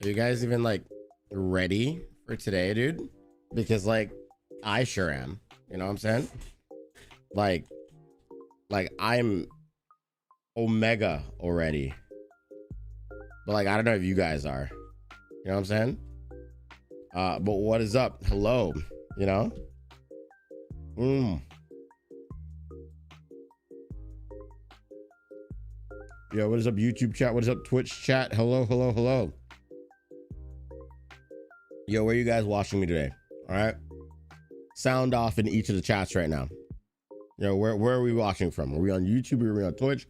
Are you guys even like ready for today, dude? Because like I sure am. You know what I'm saying? Like I'm Omega already. But like I don't know if you guys are. You know what I'm saying? But what is up? Hello. You know? Yo, what is up, YouTube chat? What is up, Twitch chat? Hello, hello, hello. Yo, where are you guys watching me today? All right. Sound off in each of the chats right now. Yo, where are we watching from? Are we on YouTube? Are we on Twitch?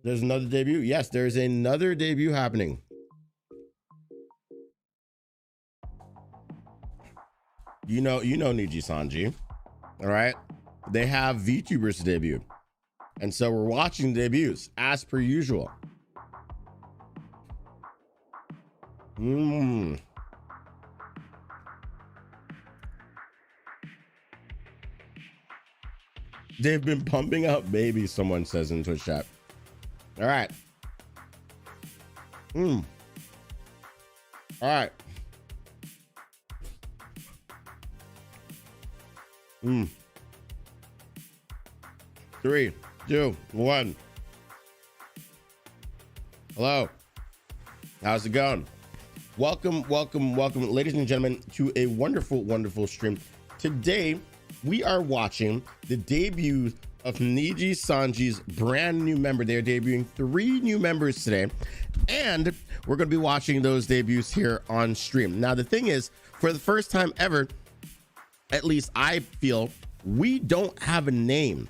There's another debut. Yes, there's another debut happening. You know NIJISANJI. All right. They have VTubers to debut. And so we're watching the debuts as per usual. They've been pumping out babies, someone says in Twitch chat. All right. All right. 3, 2, 1. Hello. How's it going? Welcome, ladies and gentlemen, to a wonderful stream. Today, we are watching the debut of NIJISANJI's brand new member. They're debuting 3 new members today, and we're going to be watching those debuts here on stream. Now, the thing is, for the first time ever, at least I feel, we don't have a name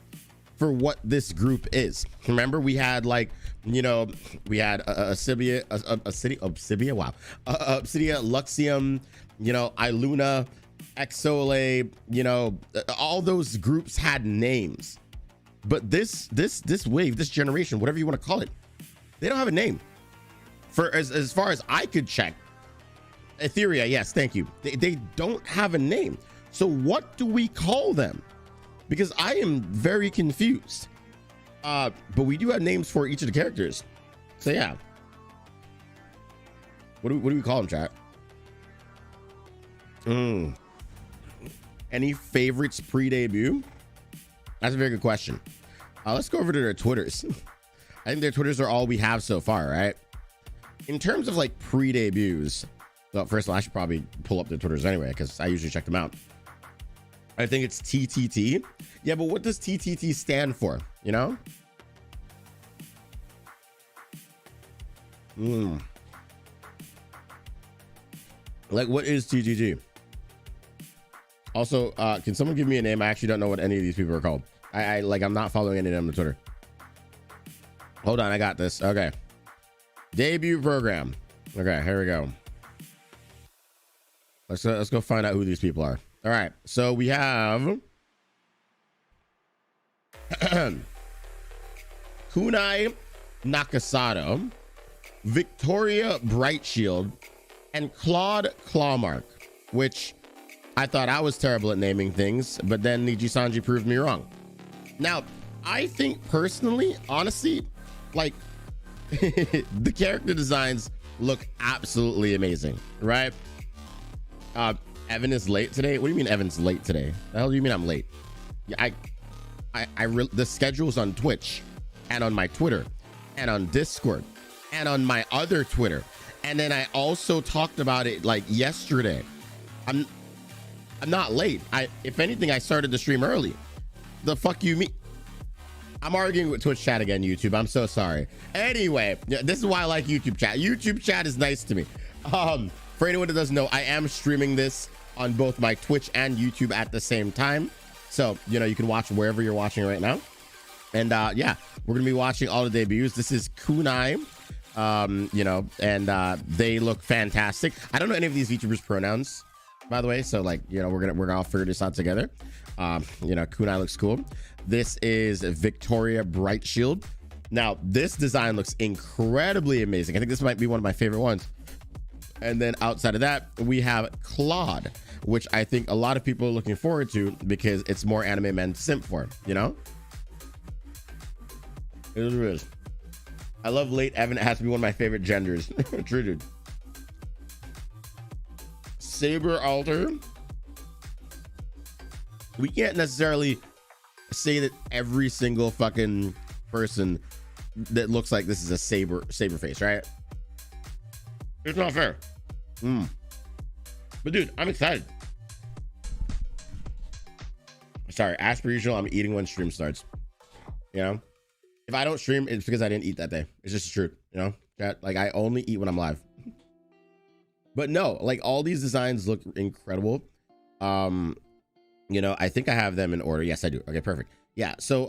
for what this group is. Remember, we had like, you know, we had Obsidia, Luxium, you know, Iluna, Exole, you know, all those groups had names. But this wave, this generation, whatever you want to call it, they don't have a name. For as far as I could check, Etheria, yes, thank you. They don't have a name. So what do we call them? Because I am very confused. But we do have names for each of the characters. So yeah. What do we call them, chat? Any favorites pre-debut? That's a very good question. Let's go over to their Twitters. I think their Twitters are all we have so far, right? In terms of like pre-debuts, well, first of all, I should probably pull up their Twitters anyway, because I usually check them out. I think it's TTT. Yeah, but what does TTT stand for? You know? Like, what is TTT? Also, can someone give me a name? I actually don't know what any of these people are called. I'm not following any of them on Twitter. Hold on, I got this. Okay. Debut program. Okay, here we go. Let's go find out who these people are. All right, so we have Kunai Nakasato, Victoria Brightshield, and Claude Clawmark, which I thought I was terrible at naming things, but then NIJISANJI proved me wrong. Now, I think personally, honestly, like the character designs look absolutely amazing, right? Evan is late today. What do you mean Evan's late today? The hell do you mean I'm late? Yeah, the schedule's on Twitch and on my Twitter and on Discord and on my other Twitter. And then I also talked about it like yesterday. I'm not late. If anything, I started the stream early. The fuck you mean? I'm arguing with Twitch chat again, YouTube. I'm so sorry. Anyway, this is why I like YouTube chat. YouTube chat is nice to me. For anyone that doesn't know, I am streaming this on both my Twitch and YouTube at the same time. So, you know, you can watch wherever you're watching right now. And yeah, we're going to be watching all the debuts. This is Kunai, you know, and they look fantastic. I don't know any of these VTubers pronouns, by the way. So like, you know, we're gonna all figure this out together. You know, Kunai looks cool. This is Victoria Brightshield. Now, this design looks incredibly amazing. I think this might be one of my favorite ones. And then outside of that, we have Claude, which I think a lot of people are looking forward to because it's more anime men simp for, you know? It is. I love late Evan. It has to be one of my favorite genders. True, dude. Saber altar. We can't necessarily say that every single fucking person that looks like this is a saber face, right? It's not fair. But dude, I'm excited. Sorry, as per usual, I'm eating when stream starts. You know, if I don't stream, it's because I didn't eat that day. It's just the truth, you know. Like, I only eat when I'm live. But no, like, all these designs look incredible. You know, I think I have them in order. Yes, I do. Okay, perfect. Yeah, so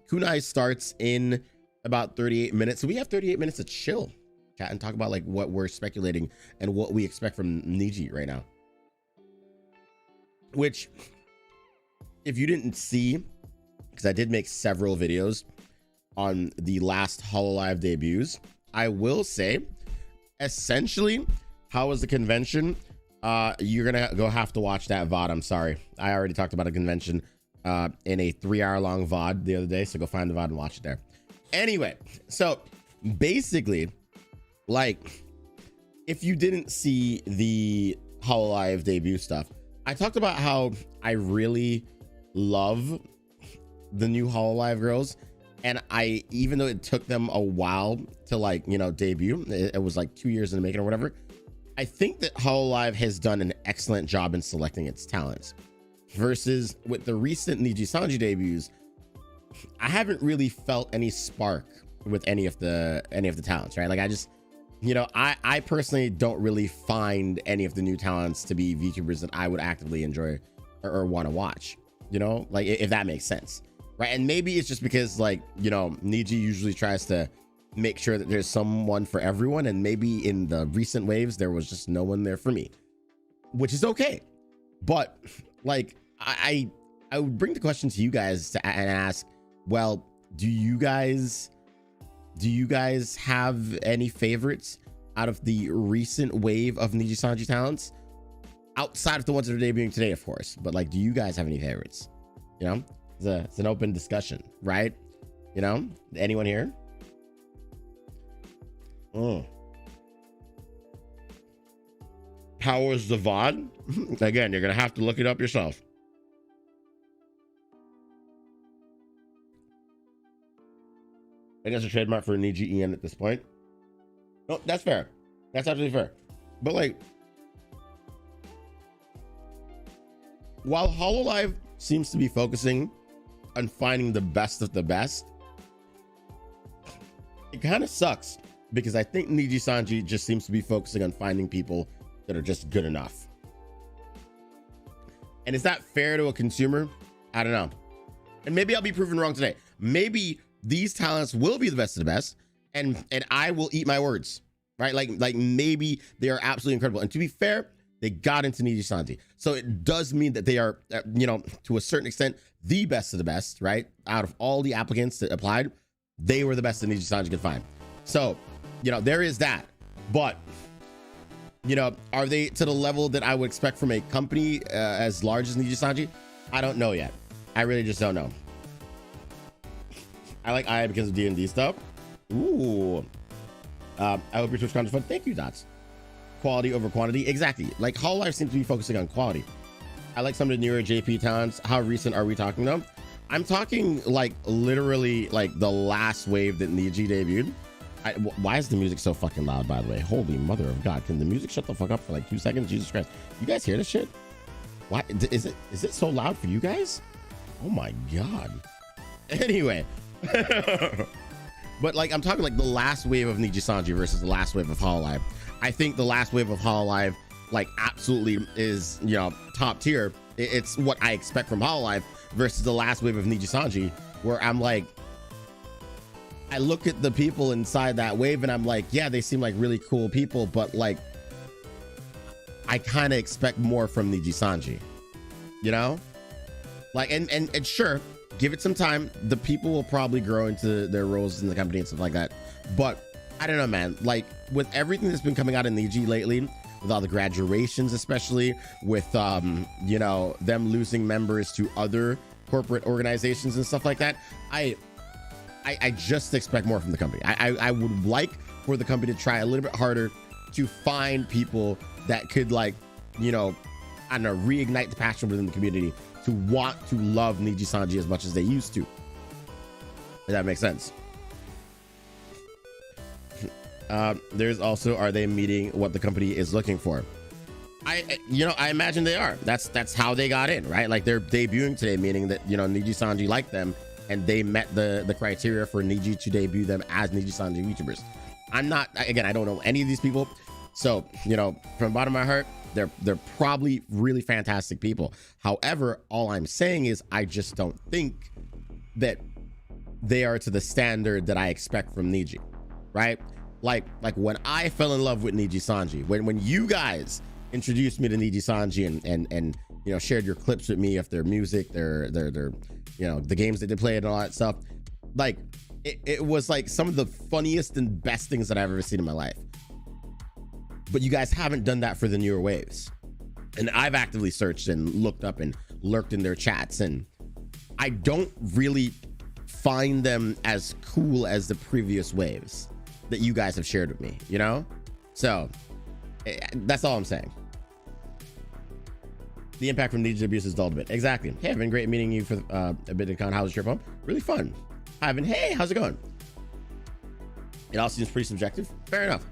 kunai starts in about 38 minutes. So we have 38 minutes to chill, chat, and talk about like what we're speculating and what we expect from Niji right now. Which, if you didn't see, because I did make several videos on the last Hololive debuts, I will say, essentially, how was the convention? You're gonna have to watch that VOD. I'm sorry, I already talked about a convention in a 3-hour long VOD the other day, so go find the VOD and watch it there. Anyway, so basically, like, if you didn't see the Hololive debut stuff, I talked about how I really love the new Hololive girls, and I, even though it took them a while to, like, you know, debut, it was like 2 years in the making or whatever, I think that Hololive has done an excellent job in selecting its talents. Versus with the recent NIJISANJI debuts, I haven't really felt any spark with any of the talents, right? Like, I just, you know, I personally don't really find any of the new talents to be VTubers that I would actively enjoy or want to watch, you know, like, if that makes sense, right? And maybe it's just because, like, you know, Niji usually tries to make sure that there's someone for everyone, and maybe in the recent waves there was just no one there for me, which is okay. But like, I would bring the question to you guys and ask, well, do you guys have any favorites out of the recent wave of NIJISANJI talents, outside of the ones that are debuting today, of course? But like, do you guys have any favorites? You know, it's an open discussion, right? You know, anyone here? How was the VOD? Again, you're gonna have to look it up yourself. I guess a trademark for Niji Ian at this point. No, that's fair. That's absolutely fair. But like, while Hololive seems to be focusing on finding the best of the best, it kind of sucks, because I think NIJISANJI just seems to be focusing on finding people that are just good enough. And is that fair to a consumer? I don't know. And maybe I'll be proven wrong today. Maybe these talents will be the best of the best, and I will eat my words, right? Like maybe they are absolutely incredible. And to be fair, they got into NIJISANJI, so it does mean that they are, you know, to a certain extent, the best of the best, right? Out of all the applicants that applied, they were the best that NIJISANJI could find. So, you know, there is that. But, you know, are they to the level that I would expect from a company as large as NIJISANJI? I don't know yet. I really just don't know. I like Aya because of D&D stuff. Ooh. I hope your Twitch content is fun. Thank you, Dots. Quality over quantity. Exactly. Like, Hololive seems to be focusing on quality. I like some of the newer JP talents. How recent are we talking though? I'm talking like literally like the last wave that Niji debuted. Why is the music so fucking loud, by the way? Holy mother of God. Can the music shut the fuck up for like 2 seconds? Jesus Christ. You guys hear this shit? Why is it so loud for you guys? Oh my God. Anyway. But like, I'm talking like the last wave of NIJISANJI versus the last wave of Hololive. I think the last wave of Hololive like absolutely is, you know, top tier. It's what I expect from Hololive versus the last wave of NIJISANJI, where I'm like, I look at the people inside that wave and I'm like, yeah, they seem like really cool people, but like, I kind of expect more from NIJISANJI, you know? Like, and sure, give it some time. The people will probably grow into their roles in the company and stuff like that. But I don't know, man. Like, with everything that's been coming out in Niji lately, with all the graduations, especially with, you know, them losing members to other corporate organizations and stuff like that, I just expect more from the company. I would like for the company to try a little bit harder to find people that could, like, you know, I don't know, reignite the passion within the community to want to love NIJISANJI as much as they used to. If that makes sense. There's also, are they meeting what the company is looking for? I imagine they are. That's how they got in, right? Like, they're debuting today, meaning that, you know, NIJISANJI liked them and they met the criteria for Niji to debut them as NIJISANJI YouTubers. I'm not, again, I don't know any of these people, so, you know, from the bottom of my heart, they're probably really fantastic people. However, all I'm saying is I just don't think that they are to the standard that I expect from Niji, right? Like when I fell in love with NIJISANJI, when you guys introduced me to NIJISANJI and you know, shared your clips with me of their music, their you know, the games that they played and all that stuff, like it was like some of the funniest and best things that I've ever seen in my life. But you guys haven't done that for the newer waves, and I've actively searched and looked up and lurked in their chats, and I don't really find them as cool as the previous waves that you guys have shared with me, you know? So that's all I'm saying. The impact from Niji abuse is dulled a bit. Exactly. Hey, I've been great meeting you for a bit of con. How's your phone? Really fun. Ivan, hey, how's it going? It all seems pretty subjective. Fair enough.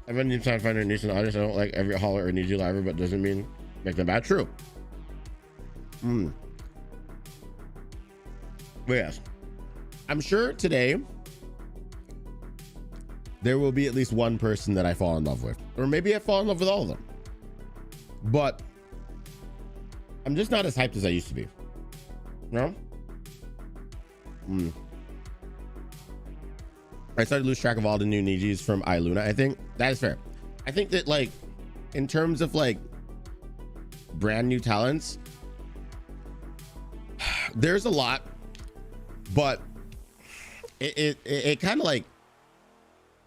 I've been trying to find a decent audience. I don't like every holler or Niji liver, but doesn't mean make them bad. True. But yes, I'm sure today there will be at least one person that I fall in love with, or maybe I fall in love with all of them, but I'm just not as hyped as I used to be. No? I started to lose track of all the new Nijis from iLuna. I think that is fair. I think that, like, in terms of like brand new talents, there's a lot, but it kind of like,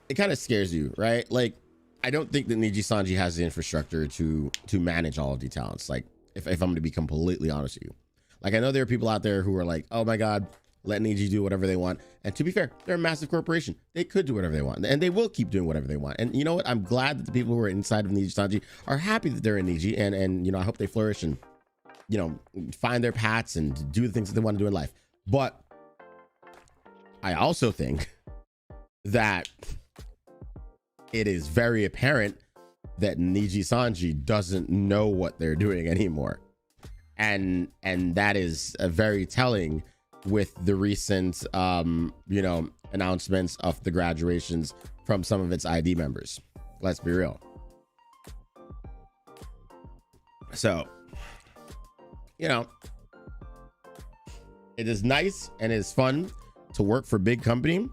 it kind of scares you, right? Like, I don't think that NIJISANJI has the infrastructure to manage all of the talents. Like, if I'm going to be completely honest with you, like, I know there are people out there who are like, oh my God, let Niji do whatever they want. And to be fair, they're a massive corporation. They could do whatever they want, and they will keep doing whatever they want. And you know what? I'm glad that the people who are inside of NIJISANJI are happy that they're in Niji, and you know, I hope they flourish and, you know, find their paths and do the things that they want to do in life. But I also think that it is very apparent that NIJISANJI doesn't know what they're doing anymore. And that is very telling with the recent, you know, announcements of the graduations from some of its ID members. Let's be real. So, you know, it is nice and it is fun to work for big company,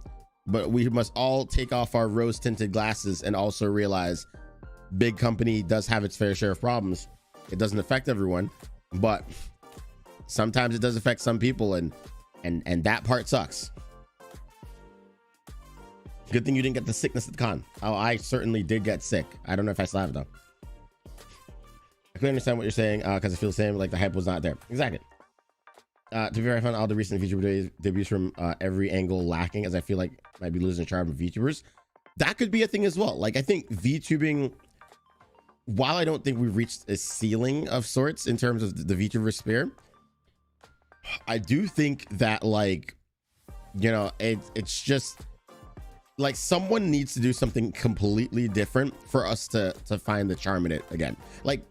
but we must all take off our rose tinted glasses and also realize big company does have its fair share of problems. It doesn't affect everyone, but sometimes it does affect some people, and that part sucks. Good thing you didn't get the sickness at the con. Oh, I certainly did get sick. I don't know if I still have it though. I couldn't understand what you're saying because I feel the same, like the hype was not there. Exactly. To be fair, I found all the recent VTuber debuts from every angle lacking, as I feel like might be losing the charm of VTubers. That could be a thing as well. Like, I think VTubing, while I don't think we've reached a ceiling of sorts in terms of the VTuber sphere, I do think that, like, you know, it's just like someone needs to do something completely different for us to find the charm in it again. Like,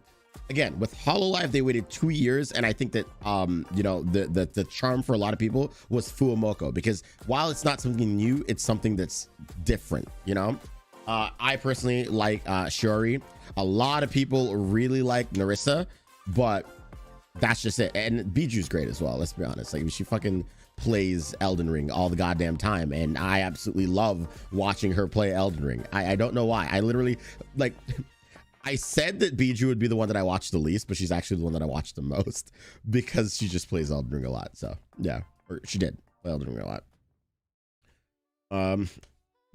again, with HoloLive, they waited 2 years, and I think that you know, the charm for a lot of people was Fuomoko, because while it's not something new, it's something that's different, you know. I personally like Shiori. A lot of people really like Narissa, but that's just it. And Biju's great as well, let's be honest. Like, she fucking plays Elden Ring all the goddamn time, and I absolutely love watching her play Elden Ring. I don't know why. I literally, like, I said that Biju would be the one that I watched the least, but she's actually the one that I watched the most because she just plays Elden Ring a lot. So yeah, or she did play Elden Ring a lot.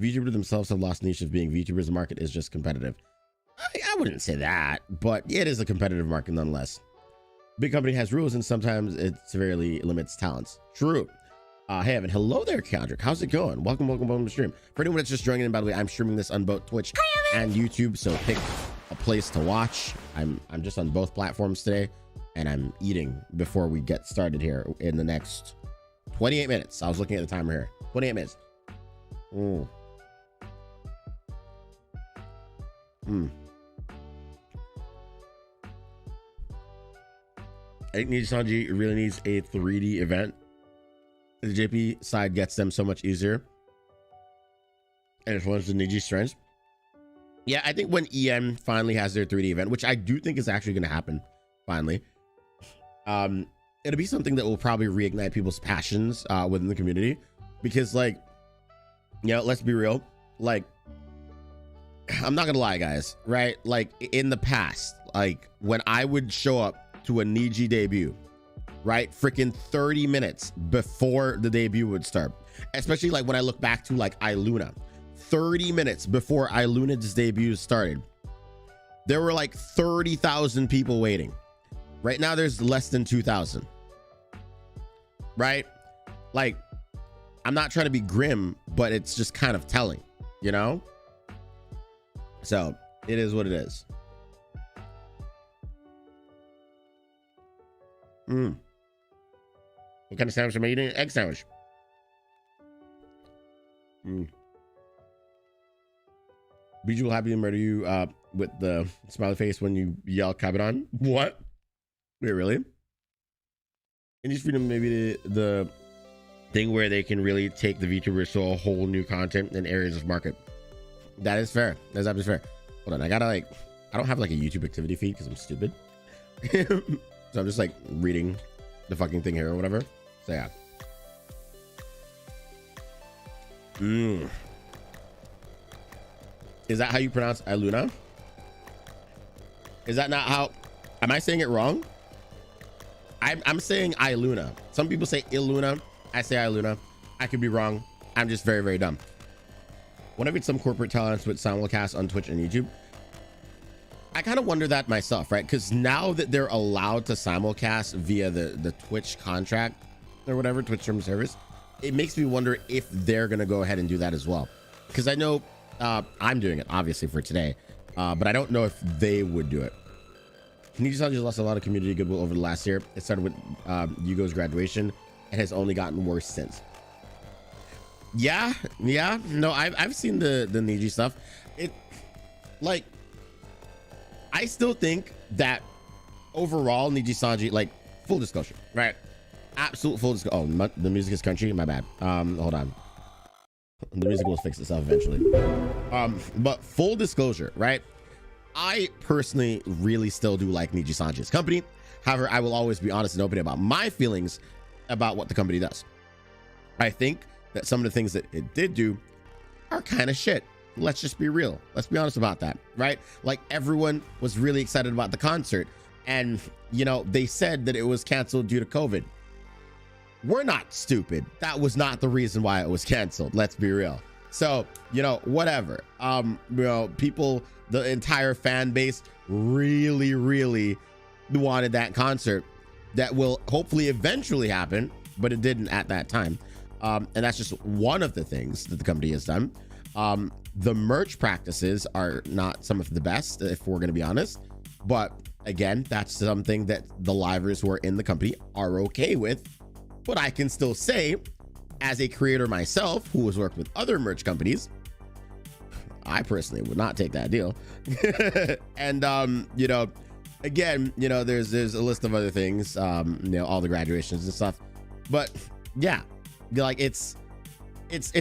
VTubers themselves have lost niche of being VTubers. The market is just competitive. I wouldn't say that, but it is a competitive market nonetheless. Big company has rules and sometimes it severely limits talents. True. Hey Evan, hello there, Kendrick. How's it going? Welcome to the stream. For anyone that's just joining in, by the way, I'm streaming this on both Twitch and YouTube, so pick a place to watch. I'm just on both platforms today, and I'm eating before we get started here in the next 28 minutes. I was looking at the timer here. 28 minutes. I think NIJISANJI really needs a 3D event. The JP side gets them so much easier, and it's one of the Niji strengths. Yeah, I think when EM finally has their 3D event, which I do think is actually going to happen finally, it'll be something that will probably reignite people's passions within the community, because, like, you know, let's be real, like, I'm not gonna lie, guys, right? Like, in the past, like, when I would show up to a Niji debut, right, freaking 30 minutes before the debut would start, especially like when I look back to like Iluna, 30 minutes before Iluna's debut started, there were like 30,000 people waiting. Right now there's less than 2,000, right? Like, I'm not trying to be grim, but it's just kind of telling, you know? So it is what it is. What kind of sandwich am I eating? Egg sandwich. Bijou will happily murder you with the smiley face when you yell Cabanon. What? Wait, really? Indie Freedom, maybe the thing where they can really take the VTubers to a whole new content and areas of market. That is fair. That's absolutely fair. Hold on, I gotta, like, I don't have like a YouTube activity feed because I'm stupid. So I'm just like reading the fucking thing here or whatever. So yeah. Is that how you pronounce Iluna? Is that not how? Am I saying it wrong? I'm saying Iluna. Some people say Iluna. I say Iluna. I could be wrong. I'm just very, very dumb. When I read some corporate talents with simulcast on Twitch and YouTube, I kind of wonder that myself, right? Because now that they're allowed to simulcast via the Twitch contract or whatever, Twitch term service, it makes me wonder if they're going to go ahead and do that as well. Because I know I'm doing it, obviously, for today, but I don't know if they would do it. NIJISANJI lost a lot of community goodwill over the last year. It started with Yugo's graduation and has only gotten worse since. Yeah. No, I've seen the Niji stuff. It, like, I still think that overall NIJISANJI, like, full disclosure, right? Absolute full disclosure. Oh, the music is country. My bad. Hold on. The music will fix itself eventually. But full disclosure, right? I personally really still do like NIJISANJI's company. However, I will always be honest and open about my feelings about what the company does. I think that some of the things that it did do are kind of shit. Let's just be real. Let's be honest about that, right? Like, everyone was really excited about the concert, and, you know, they said that it was canceled due to COVID. We're not stupid. That was not the reason why it was canceled. Let's be real. So, you know, whatever. You know, people, the entire fan base really, really wanted that concert that will hopefully eventually happen, but it didn't at that time. And that's just one of the things that the company has done. The merch practices are not some of the best, if we're going to be honest. But again, that's something that the livers who are in the company are okay with. But I can still say, as a creator myself who has worked with other merch companies, I personally would not take that deal. And, you know, again, you know, there's a list of other things, you know, all the graduations and stuff. But yeah, like, it's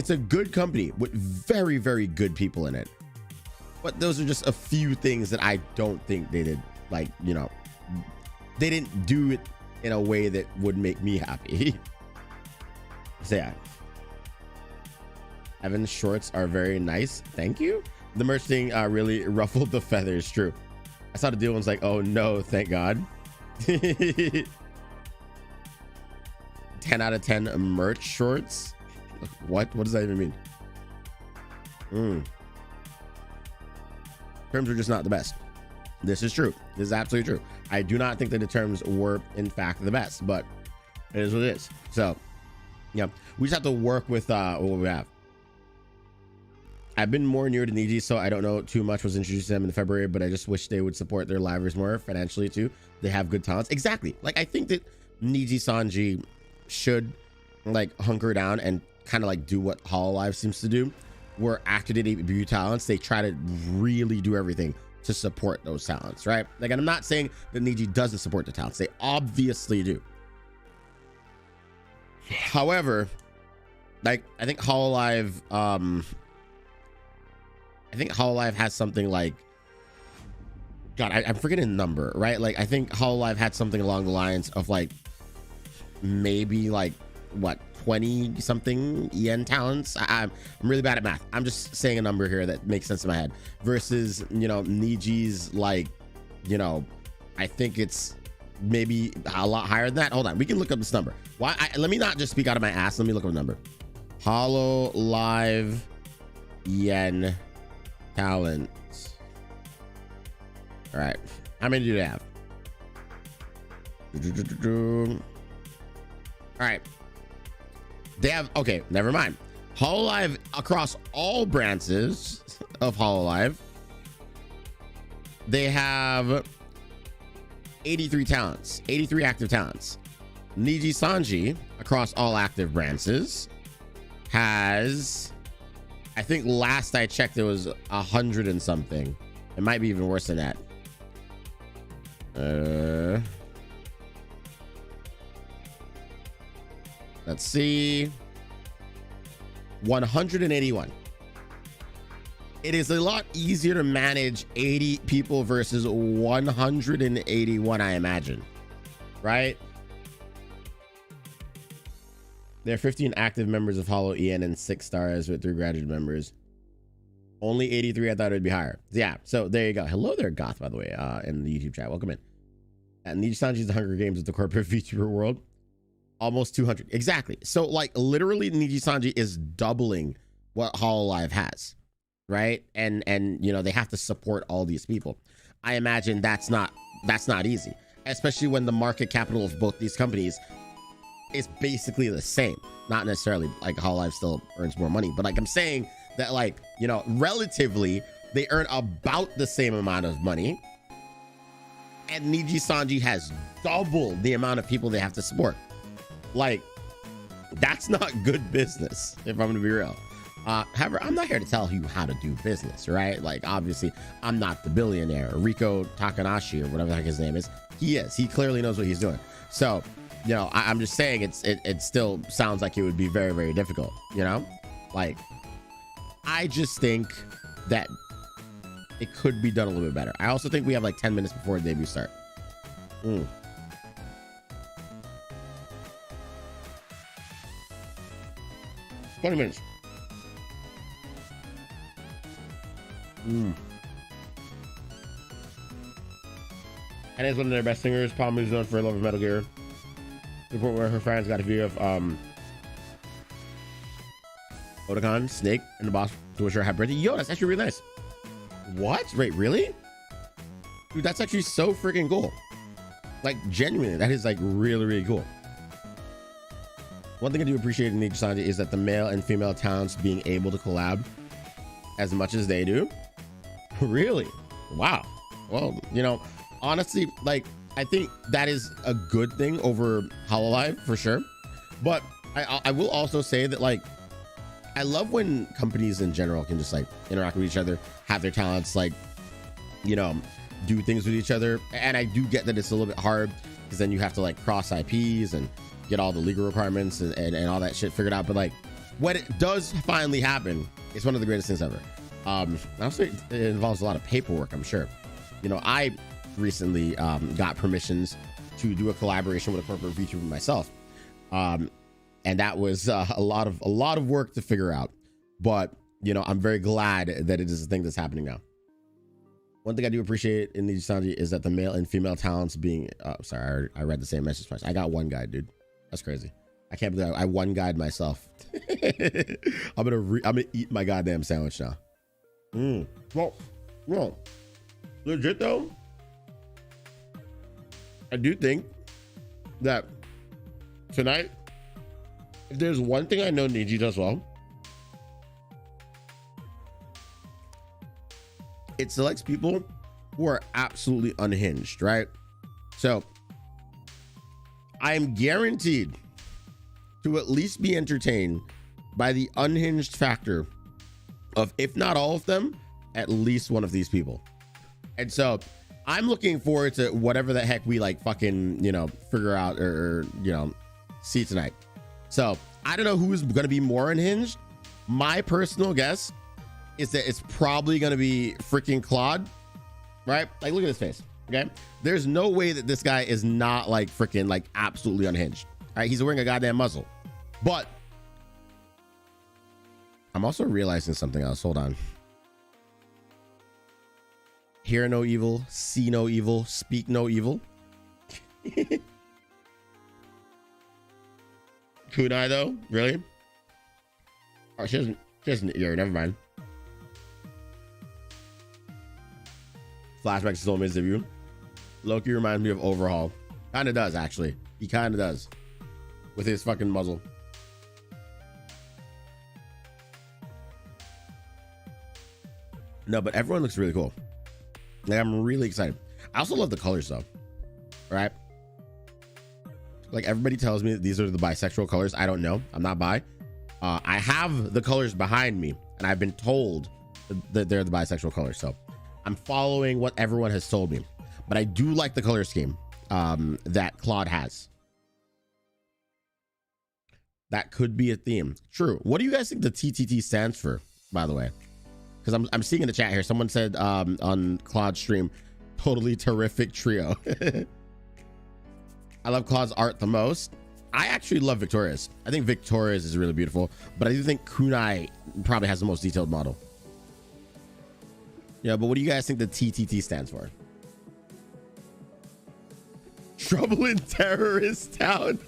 a good company with very, very good people in it. But those are just a few things that I don't think they did. Like, you know, they didn't do it in a way that would make me happy. So yeah, Evan's shorts are very nice. Thank you. The merch thing really ruffled the feathers. True. I saw the deal and was like, oh no, thank God. 10 out of 10 merch shorts. What does that even mean? Terms are just not the best. This is true. This is absolutely true. I do not think that the terms were in fact the best, but it is what it is. So yeah, we just have to work with what we have. I've been more near to Niji, so I don't know too much. Was introduced to them in February, but I just wish they would support their livers more financially too. They have good talents. Exactly. Like I think that NIJISANJI should like hunker down and kind of like do what Hololive seems to do, where after they debut talents, they try to really do everything to support those talents, right? Like, and I'm not saying that Niji doesn't support the talents. They obviously do. However, like I think Hololive has something like, God, I'm forgetting the number, right? Like I think Hololive had something along the lines of like maybe like what, 20 something yen talents. I'm really bad at math. I'm just saying a number here that makes sense in my head versus, you know, Niji's like, you know, I think it's maybe a lot higher than that. Hold on, we can look up this number. Why? Let me not just speak out of my ass. Let me look up a number. Hololive yen talents. All right, how many do they have? All right, they have, okay, never mind. Hololive across all branches of Hololive, they have 83 talents, 83 active talents. NIJISANJI across all active branches has, I think last I checked it was 100 and something. It might be even worse than that. Let's see. 181. It is a lot easier to manage 80 people versus 181, I imagine. Right? There are 15 active members of Hollow EN and 6 stars with 3 graduate members. Only 83. I thought it would be higher. Yeah, so there you go. Hello there, Goth, by the way, in the YouTube chat. Welcome in. NIJISANJI's The Hunger Games of the corporate VTuber world. Almost 200. Exactly. So like literally NIJISANJI is doubling what Hololive has, right? And you know, they have to support all these people. I imagine that's not easy, especially when the market capital of both these companies is basically the same. Not necessarily like Hololive still earns more money, but like I'm saying that, like, you know, relatively they earn about the same amount of money, and NIJISANJI has double the amount of people they have to support. Like, that's not good business, if I'm gonna be real. However, I'm not here to tell you how to do business, right? Like, obviously, I'm not the billionaire, Riko Takanashi, or whatever the heck his name is. He is. He clearly knows what he's doing. So, you know, I'm just saying it still sounds like it would be very, very difficult, you know? Like, I just think that it could be done a little bit better. I also think we have like 10 minutes before the debut start. 20 minutes. And it's one of their best singers. Palm is known for love of Metal Gear. The point where her fans got a view of Otakon, Snake, and the boss to wish her a happy birthday. Yo, that's actually really nice. What? Wait, really? Dude, that's actually so freaking cool. Like, genuinely, that is like really, really cool. One thing I do appreciate in NIJISANJI is that the male and female talents being able to collab as much as they do. Really? Wow. Well, you know, honestly, like, I think that is a good thing over Hololive for sure. But I will also say that, like, I love when companies in general can just like interact with each other, have their talents, like, you know, do things with each other. And I do get that it's a little bit hard because then you have to like cross IPs and get all the legal requirements and all that shit figured out. But like, when it does finally happen, it's one of the greatest things ever. Also, it involves a lot of paperwork, I'm sure. You know, I recently got permissions to do a collaboration with a corporate VTuber myself, and that was a lot of work to figure out. But you know, I'm very glad that it is a thing that's happening now. One thing I do appreciate in NIJISANJI is that the male and female talents being sorry, I read the same message twice. I got one guide, dude. That's crazy. I can't believe I one guide myself. I'm gonna eat my goddamn sandwich now. Well, legit though, I do think that tonight, if there's one thing I know Niji does well, it selects people who are absolutely unhinged, right? So I am guaranteed to at least be entertained by the unhinged factor of, if not all of them, at least one of these people. And so I'm looking forward to whatever the heck we like fucking, you know, figure out or you know, see tonight. So I don't know who's going to be more unhinged. My personal guess is that it's probably going to be freaking Claude, right? Like, look at his face. Okay. There's no way that this guy is not like freaking like absolutely unhinged. All right. He's wearing a goddamn muzzle, but I'm also realizing something else. Hold on. Hear no evil, see no evil, speak no evil. Kunai though, really? Oh, she doesn't ear. Never mind. Flashback to Soulmate's debut. Loki reminds me of Overhaul. Kind of does, actually. He kind of does, with his fucking muzzle. No, but everyone looks really cool. Like, I'm really excited. I also love the colors though, right? Like, everybody tells me that these are the bisexual colors. I don't know. I'm not bi. I have the colors behind me, and I've been told that they're the bisexual colors. So I'm following what everyone has told me. But I do like the color scheme that Claude has. That could be a theme. True. What do you guys think the TTT stands for, by the way? Because I'm seeing in the chat here, someone said on Claude's stream, totally terrific trio. I love Claude's art the most. I actually love Victoria's. I think Victoria's is really beautiful, but I do think Kunai probably has the most detailed model. Yeah, but what do you guys think the TTT stands for? Trouble in Terrorist Town.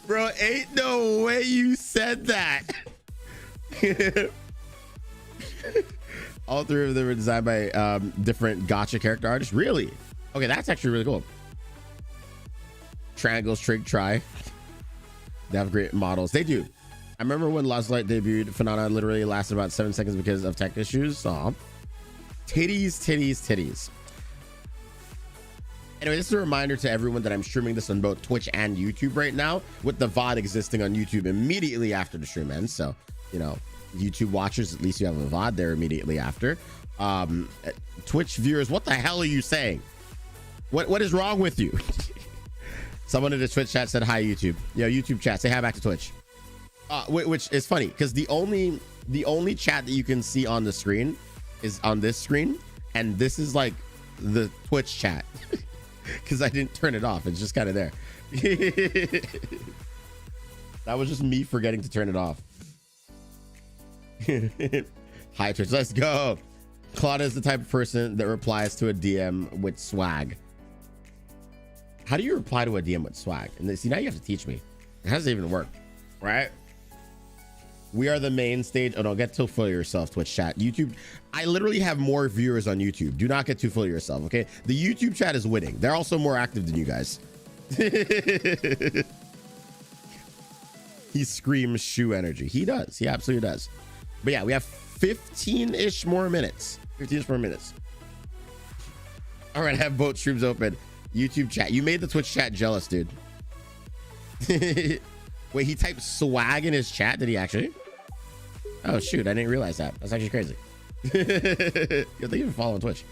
Bro, ain't no way you said that. All three of them were designed by different gacha character artists. Really? Okay, that's actually really cool. Triangles, Trig, Try. They have great models. They do. I remember when Lost Light debuted, Phenomena literally lasted about 7 seconds because of tech issues. Aw. Titties, titties, titties. Anyway, this is a reminder to everyone that I'm streaming this on both Twitch and YouTube right now, with the VOD existing on YouTube immediately after the stream ends. So, you know, YouTube watchers, at least you have a VOD there immediately after. Twitch viewers, what the hell are you saying? What is wrong with you? Someone in the Twitch chat said hi, YouTube. Yo, YouTube chat, say hi back to Twitch. Which is funny because the only chat that you can see on the screen is on this screen, and this is like the Twitch chat because I didn't turn it off. It's just kind of there. That was just me forgetting to turn it off. Hi Twitch, let's go. Claude is the type of person that replies to a DM with swag. How do you reply to a DM with swag? And see, now you have to teach me. How does it even work? Right? We are the main stage. Oh no, get too full of yourself, Twitch chat. YouTube, I literally have more viewers on YouTube. Do not get too full of yourself, okay? The YouTube chat is winning. They're also more active than you guys. He screams shoe energy. He does. He absolutely does. But yeah, we have 15-ish more minutes. 15-ish more minutes. All right, I have both streams open. YouTube chat. You made the Twitch chat jealous, dude. Wait, he typed swag in his chat? Did he actually? Oh, shoot. I didn't realize that. That's actually crazy. Yo, thank you for following Twitch.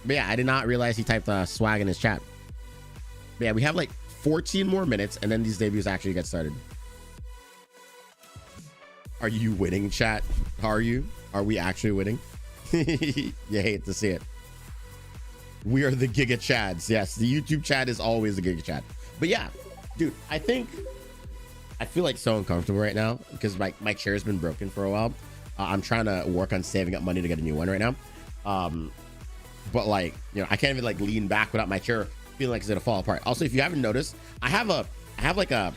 But yeah, I did not realize he typed swag in his chat. But yeah, we have like 14 more minutes, and then these debuts actually get started. Are you winning, chat? Are you? Are we actually winning? You hate to see it. We are the Giga Chads. Yes, the YouTube chat is always the Giga Chad. But yeah, dude, I feel like so uncomfortable right now because my chair's been broken for a while. I'm trying to work on saving up money to get a new one right now. But like, you know, I can't even like lean back without my chair feeling like it's gonna fall apart. Also, if you haven't noticed, I have like a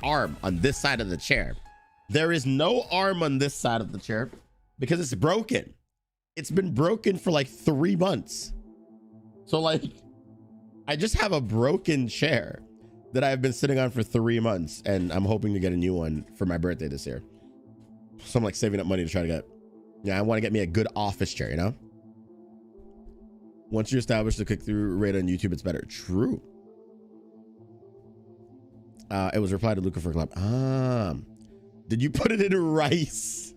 arm on this side of the chair. There is no arm on this side of the chair because it's broken. It's been broken for like 3 months. So like, I just have a broken chair that I've been sitting on for 3 months, and I'm hoping to get a new one for my birthday this year. So I'm like saving up money to try to get, I want to get me a good office chair, you know? Once you establish the click-through rate on YouTube, it's better. True. It was replied to Luca for club. Did you put it in rice?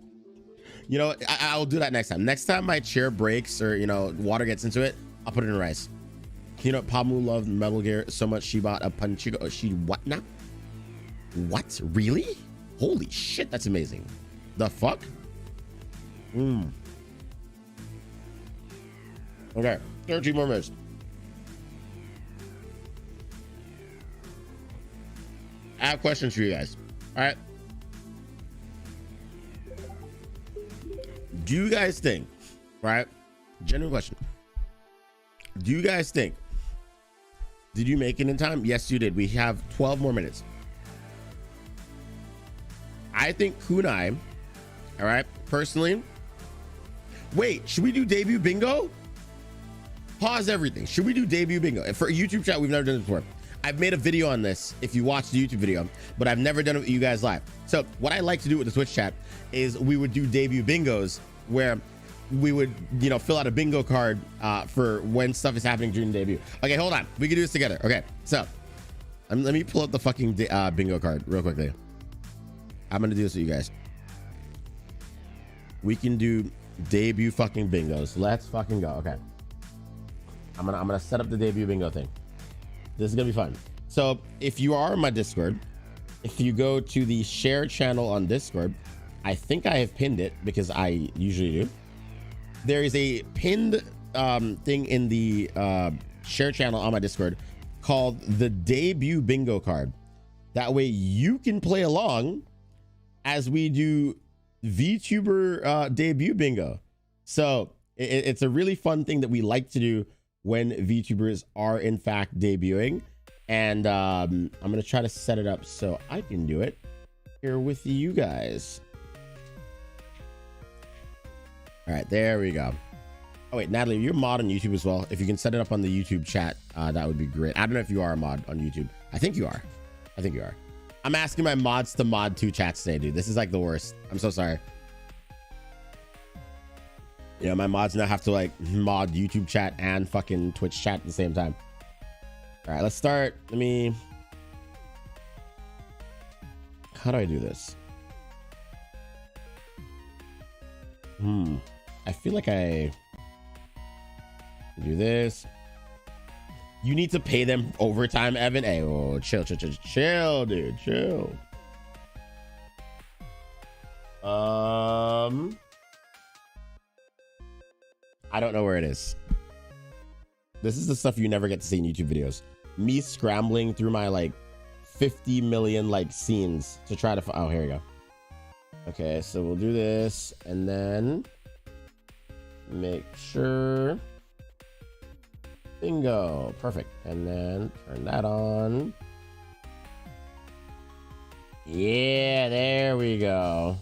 You know, I'll do that next time. Next time my chair breaks or, you know, water gets into it, I'll put it in rice. You know, Pamu loved Metal Gear so much she bought a Punchigo. Oh, she what now? What? Really? Holy shit, that's amazing. The fuck? Okay, 13 more minutes. I have questions for you guys. All right. Do you guys think, right? Genuine question. Do you guys think, did you make it in time? Yes, you did. We have 12 more minutes. I think Kunai, all right, personally. Wait, should we do debut bingo? Pause everything. Should we do debut bingo? For a YouTube chat, we've never done this before. I've made a video on this if you watch the YouTube video, but I've never done it with you guys live. So what I like to do with the Twitch chat is we would do debut bingos where we would, you know, fill out a bingo card for when stuff is happening during the debut. Okay, hold on. We can do this together. Okay, so let me pull up the fucking bingo card real quickly. I'm gonna do this with you guys. We can do debut fucking bingos. Let's fucking go. Okay. I'm gonna set up the debut bingo thing. This is gonna be fun. So if you are on my Discord, if you go to the share channel on Discord, I think I have pinned it because I usually do. There is a pinned thing in the share channel on my Discord called the debut bingo card. That way you can play along as we do VTuber debut bingo. So it's a really fun thing that we like to do when VTubers are in fact debuting. And I'm gonna try to set it up so I can do it here with you guys. All right, there we go. Oh wait, Natalie, you're a mod on YouTube as well. If you can set it up on the YouTube chat, that would be great. I don't know if you are a mod on YouTube. I think you are. I think you are. I'm asking my mods to mod 2 chats today, dude. This is like the worst. I'm so sorry. You know, my mods now have to like mod YouTube chat and fucking Twitch chat at the same time. All right, let's start. Let me, how do I do this? I feel like I do this. You need to pay them overtime, Evan. Hey, oh, chill, dude, chill. I don't know where it is. This is the stuff you never get to see in YouTube videos. Me scrambling through my like 50 million like scenes to try to oh, here we go. Okay, so we'll do this and then make sure. Bingo. Perfect. And then turn that on. Yeah, there we go.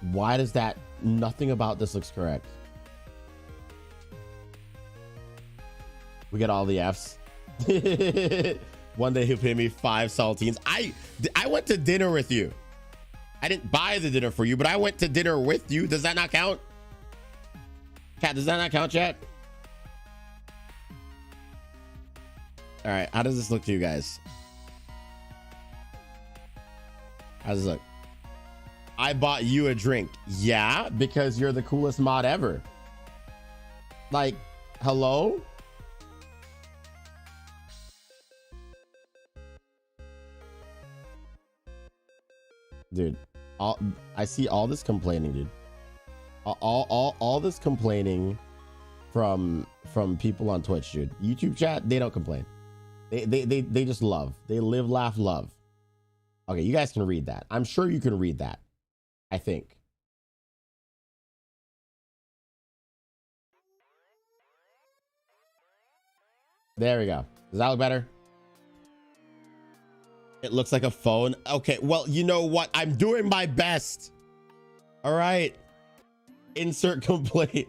Why does that? Nothing about this looks correct. We get all the F's. One day he'll pay me 5 saltines. I went to dinner with you. I didn't buy the dinner for you, but I went to dinner with you. Does that not count? Chat, does that not count, chat? All right, how does this look to you guys? How does this look? I bought you a drink. Yeah, because you're the coolest mod ever. Like, hello? Dude, I see all this complaining, dude. All this complaining from people on Twitch, dude. YouTube chat, they don't complain. They just love. They live, laugh, love. Okay, you guys can read that. I'm sure you can read that. I think. There we go. Does that look better? It looks like a phone. Okay, well, you know what? I'm doing my best. All right. Insert complaint.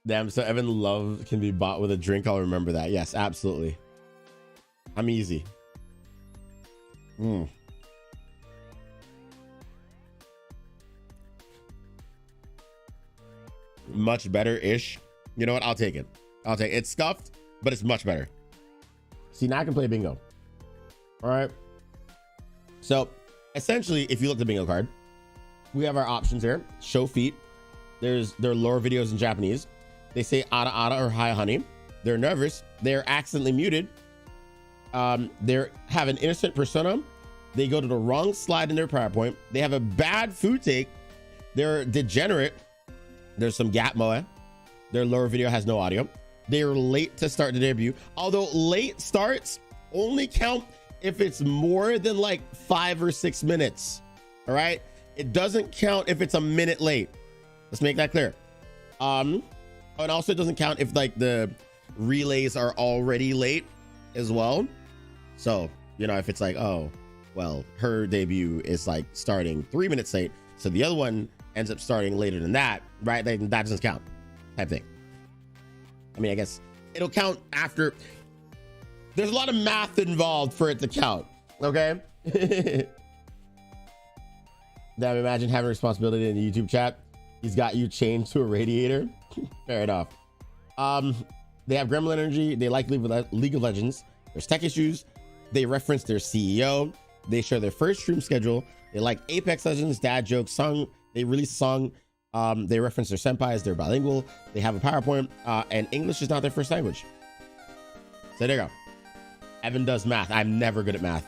Damn, so Evan Love can be bought with a drink. I'll remember that. Yes, absolutely. I'm easy. Much better-ish. You know what? I'll take it. I'll take it. It's scuffed, but it's much better. See, now I can play bingo. All right. So essentially, if you look at the bingo card, we have our options here. Show feet. There are lore videos in Japanese. They say "ada ada" or "hi honey." They're nervous. They're accidentally muted. They have an innocent persona. They go to the wrong slide in their PowerPoint. They have a bad food take. They're degenerate. There's some gap moe. Their lore video has no audio. They're late to start the debut. Although late starts only count if it's more than like 5 or 6 minutes. All right. It doesn't count if it's a minute late. Let's make that clear. And also it doesn't count if like the relays are already late as well. So, you know, if it's like, oh, well, her debut is like starting 3 minutes late, so the other one ends up starting later than that, right? That doesn't count, type thing. I mean, I guess it'll count after. There's a lot of math involved for it to count, okay? Damn, imagine having responsibility in the YouTube chat. He's got you chained to a radiator. Fair enough. They have gremlin energy. They like League of Legends. There's tech issues. They reference their CEO. They share their first stream schedule. They like Apex Legends, dad jokes, song. They release song. They reference their senpais. They're bilingual. They have a PowerPoint, and English is not their first language. So there you go. Evan does math. I'm never good at math.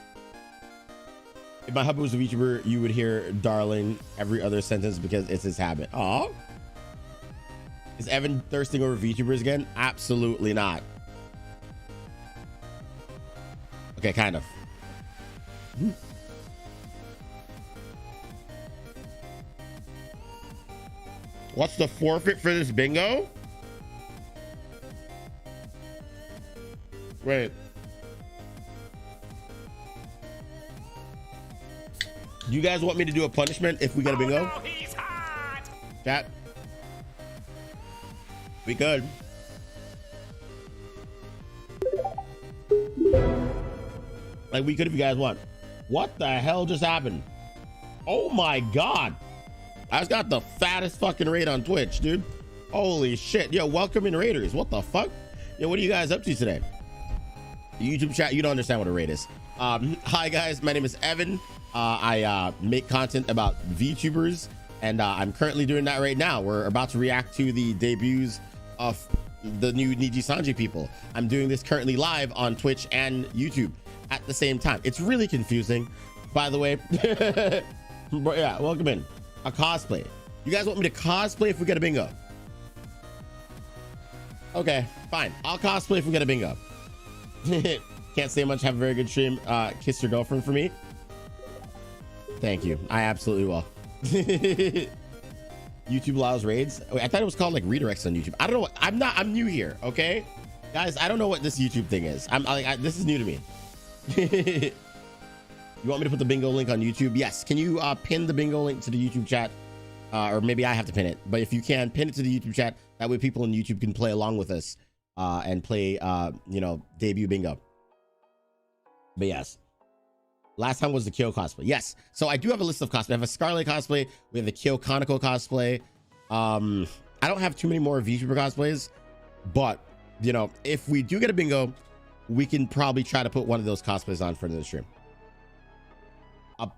If my hubby was a VTuber, you would hear "darling" every other sentence because it's his habit. Aw. Is Evan thirsting over VTubers again? Absolutely not. Okay, kind of. What's the forfeit for this bingo? Wait. Do you guys want me to do a punishment if we get a bingo? Oh, no, he's hot. Chat. We could. Like we could if you guys want. What the hell just happened? Oh my God. I just got the fattest fucking raid on Twitch, dude. Holy shit. Yo, welcome in raiders. What the fuck? Yo, what are you guys up to today? YouTube chat, you don't understand what a raid is. Hi guys, my name is Evan. I make content about VTubers, and I'm currently doing that right now. We're about to react to the debuts of the new NIJISANJI people. I'm doing this currently live on Twitch and YouTube at the same time. It's really confusing, by the way. But yeah, welcome in. A cosplay. You guys want me to cosplay if we get a bingo? Okay, fine. I'll cosplay if we get a bingo. Can't say much. Have a very good stream. Kiss your girlfriend for me. Thank you. I absolutely will. YouTube allows raids. Wait, I thought it was called like redirects on YouTube. I don't know. I'm new here. Okay, guys. I don't know what this YouTube thing is. This is new to me. You want me to put the bingo link on YouTube? Yes. Can you pin the bingo link to the YouTube chat? Or maybe I have to pin it. But if you can, pin it to the YouTube chat. That way people on YouTube can play along with us and play, you know, debut bingo. But yes. Last time was the Kyo cosplay. Yes. So I do have a list of cosplay. I have a Scarlet cosplay. We have the Kyo Kaneko cosplay. I don't have too many more VTuber cosplays. But, you know, if we do get a bingo, we can probably try to put one of those cosplays on for the stream.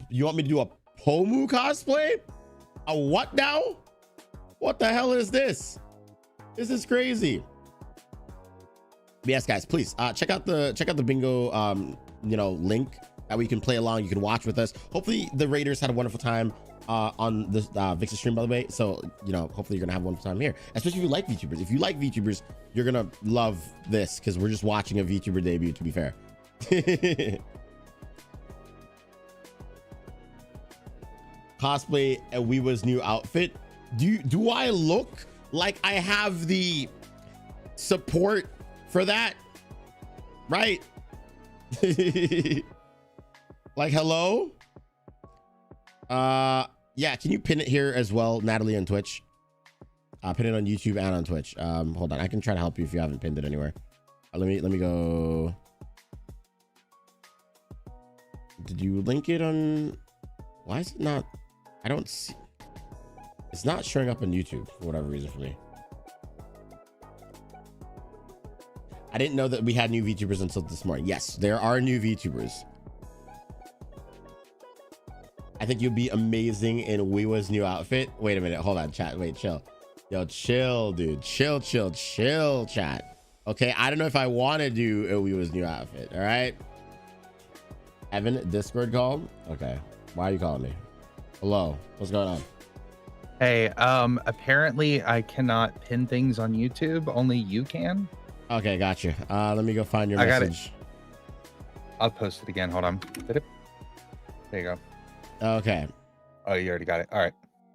You want me to do a Pomu cosplay? A what now? What the hell is this? This is crazy. But yes, guys, please check out the bingo you know, link that we can play along. You can watch with us. Hopefully the raiders had a wonderful time on this Vix's stream, by the way. So, you know, hopefully you're gonna have a wonderful time here, especially if you like VTubers. If you like VTubers, you're gonna love this because we're just watching a VTuber debut, to be fair. Cosplay a Weewa's new outfit. Do I look like I have the support for that? Right? Like, hello? Yeah, can you pin it here as well, Natalie, on Twitch? Pin it on YouTube and on Twitch. Hold on, I can try to help you if you haven't pinned it anywhere. Let me go. Did you link it on? Why is it not? I don't see. It's not showing up on YouTube for whatever reason for me. I didn't know that we had new VTubers until this morning. Yes, there are new VTubers. I think you'll be amazing in Weewa's new outfit. Wait a minute. Hold on, chat. Wait, chill. Yo, chill, dude. Chill, chat. Okay, I don't know if I want to do a Weewa's new outfit. All right. Evan, Discord call. Okay. Why are you calling me? Hello. What's going on? Hey, apparently I cannot pin things on YouTube. Only you can. Okay, gotcha. Let me go find your message. Got it. I'll post it again. Hold on. Did it? There you go. Okay. Oh, you already got it. All right.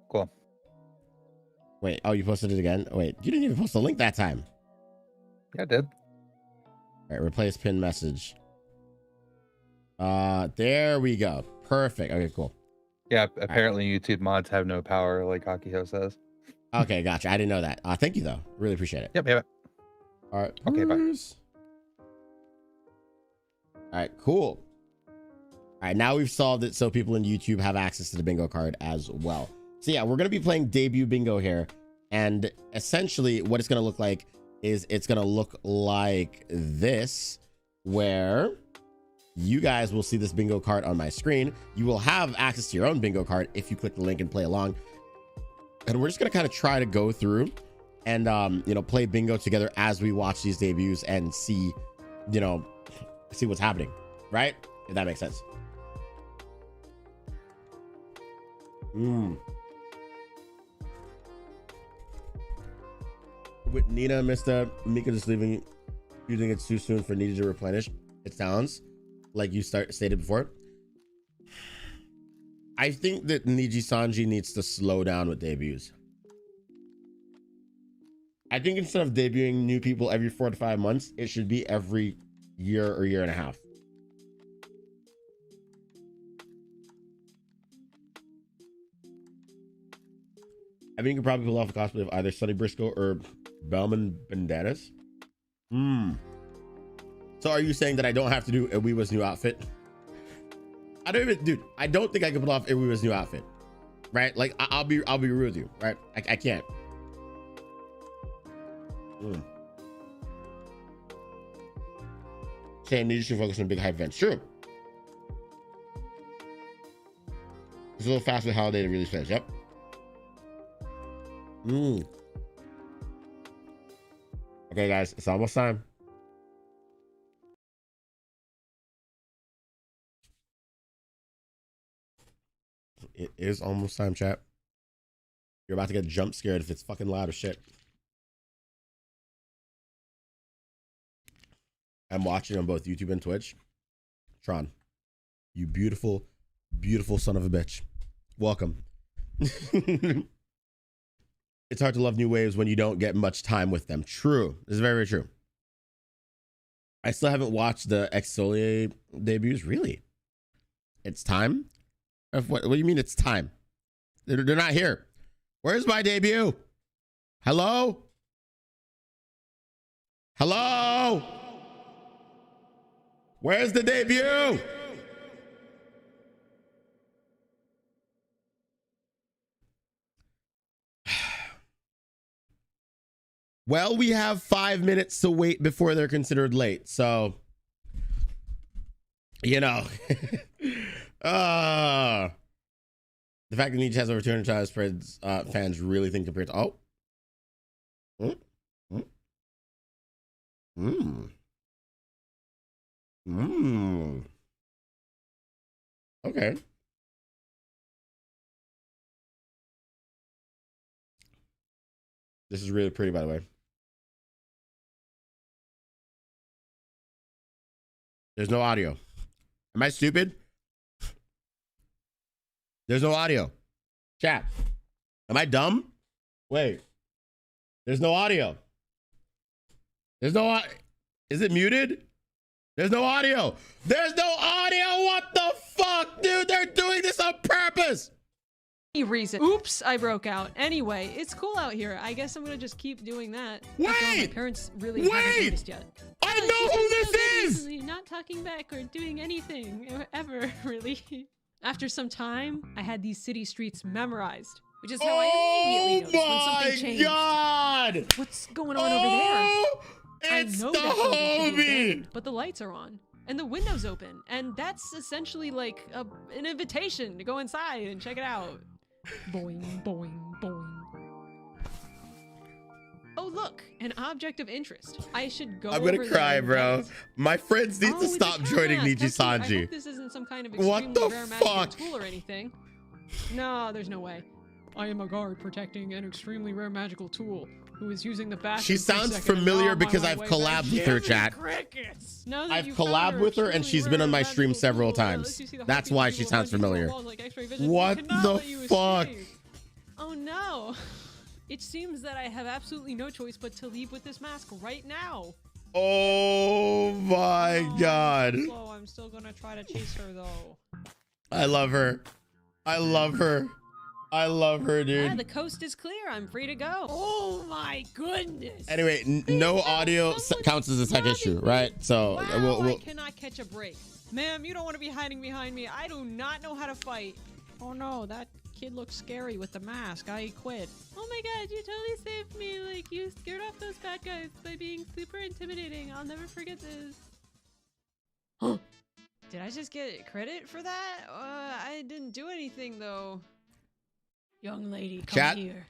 Cool. Wait. Oh, you posted it again? Wait, you didn't even post the link that time. Yeah, I did. All right, replace pin message. There we go. Perfect. Okay, cool. Yeah, apparently YouTube mods have no power, like Akiho says. Okay, gotcha. I didn't know that. Thank you though. Really appreciate it. Yep. All right. Okay, bye. All right, cool. All right, now we've solved it so people in YouTube have access to the bingo card as well. So yeah, we're going to be playing debut bingo here. And essentially what it's going to look like is it's going to look like this, where you guys will see this bingo card on my screen. You will have access to your own bingo card if you click the link and play along. And we're just going to kind of try to go through and, play bingo together as we watch these debuts and see, see what's happening, right? If that makes sense. With Nina, Mr. Mika just leaving, you think it's too soon for Nina to replenish? It sounds like you stated before. I think that NIJISANJI needs to slow down with debuts. I think instead of debuting new people every 4 to 5 months, it should be every year or year and a half. I think you could probably pull off a cosplay of either Sonny Briscoe or Bellman Banderas. So are you saying that I don't have to do Iwiwa's new outfit? I don't think I can pull off Iwiwa's new outfit, right? Like I'll be real with you, right? I can't. Saying you should focus on big hype events. True. It's a little fast with holiday to release fans. Yep. Okay, guys, it's almost time. It is almost time, chat. You're about to get jump scared if it's fucking loud as shit. I'm watching on both YouTube and Twitch. Tron, you beautiful, beautiful son of a bitch. Welcome. It's hard to love new waves when you don't get much time with them. True. This is very, very true. I still haven't watched the Exfoliate debuts. Really? It's time? What do you mean it's time? They're not here. Where's my debut? Hello? Hello? Where's the debut? Well, we have 5 minutes to wait before they're considered late. So, the fact that Nietzsche has over 200 times spreads fans really think compared to, okay. This is really pretty, by the way. There's no audio. Am I stupid? There's no audio. Chat. Am I dumb? Wait. There's no audio. There's no Is it muted? There's no audio. There's no audio. What the fuck, dude? They're doing this on purpose. reason. Oops, I broke out. Anyway, it's cool out here. I guess I'm gonna just keep doing that. After all, my parents really haven't noticed yet. I know who this is! Recently, not talking back or doing anything ever, really. After some time, I had these city streets memorized, which is how I immediately noticed when something changed. God! What's going on over there? It's I know the that building should be homie! abandoned, but the lights are on. And the window's open. And that's essentially like an invitation to go inside and check it out. Boing, boing, boing. Oh, look, an object of interest. I should go. I'm gonna over cry, there and bro. get it. My friends need to with stop the joining cat mask. I NIJISANJI. hope this isn't some kind of What extremely the rare magical fuck? tool or anything. No, there's no way. I am a guard protecting an extremely rare magical tool who is using the bathroom. She sounds familiar because I've collabed with her, chat. I've collabed with her and she's been on my stream several times. That's why she sounds familiar. What the fuck? Oh no. It seems that I have absolutely no choice but to leave with this mask right now. Oh my God. So I'm still gonna try to chase her though. I love her. I love her. I love her, dude. The coast is clear. I'm free to go. Oh my goodness. Anyway, no audio counts as a tech issue, right? So Wow, we'll I cannot catch a break. Ma'am, you don't want to be hiding behind me. I do not know how to fight. Oh no, that kid looks scary with the mask. I quit. Oh my God, you totally saved me. Like, you scared off those bad guys by being super intimidating. I'll never forget this. Huh? Did I just get credit for that? I didn't do anything though. Young lady, come Chat. here.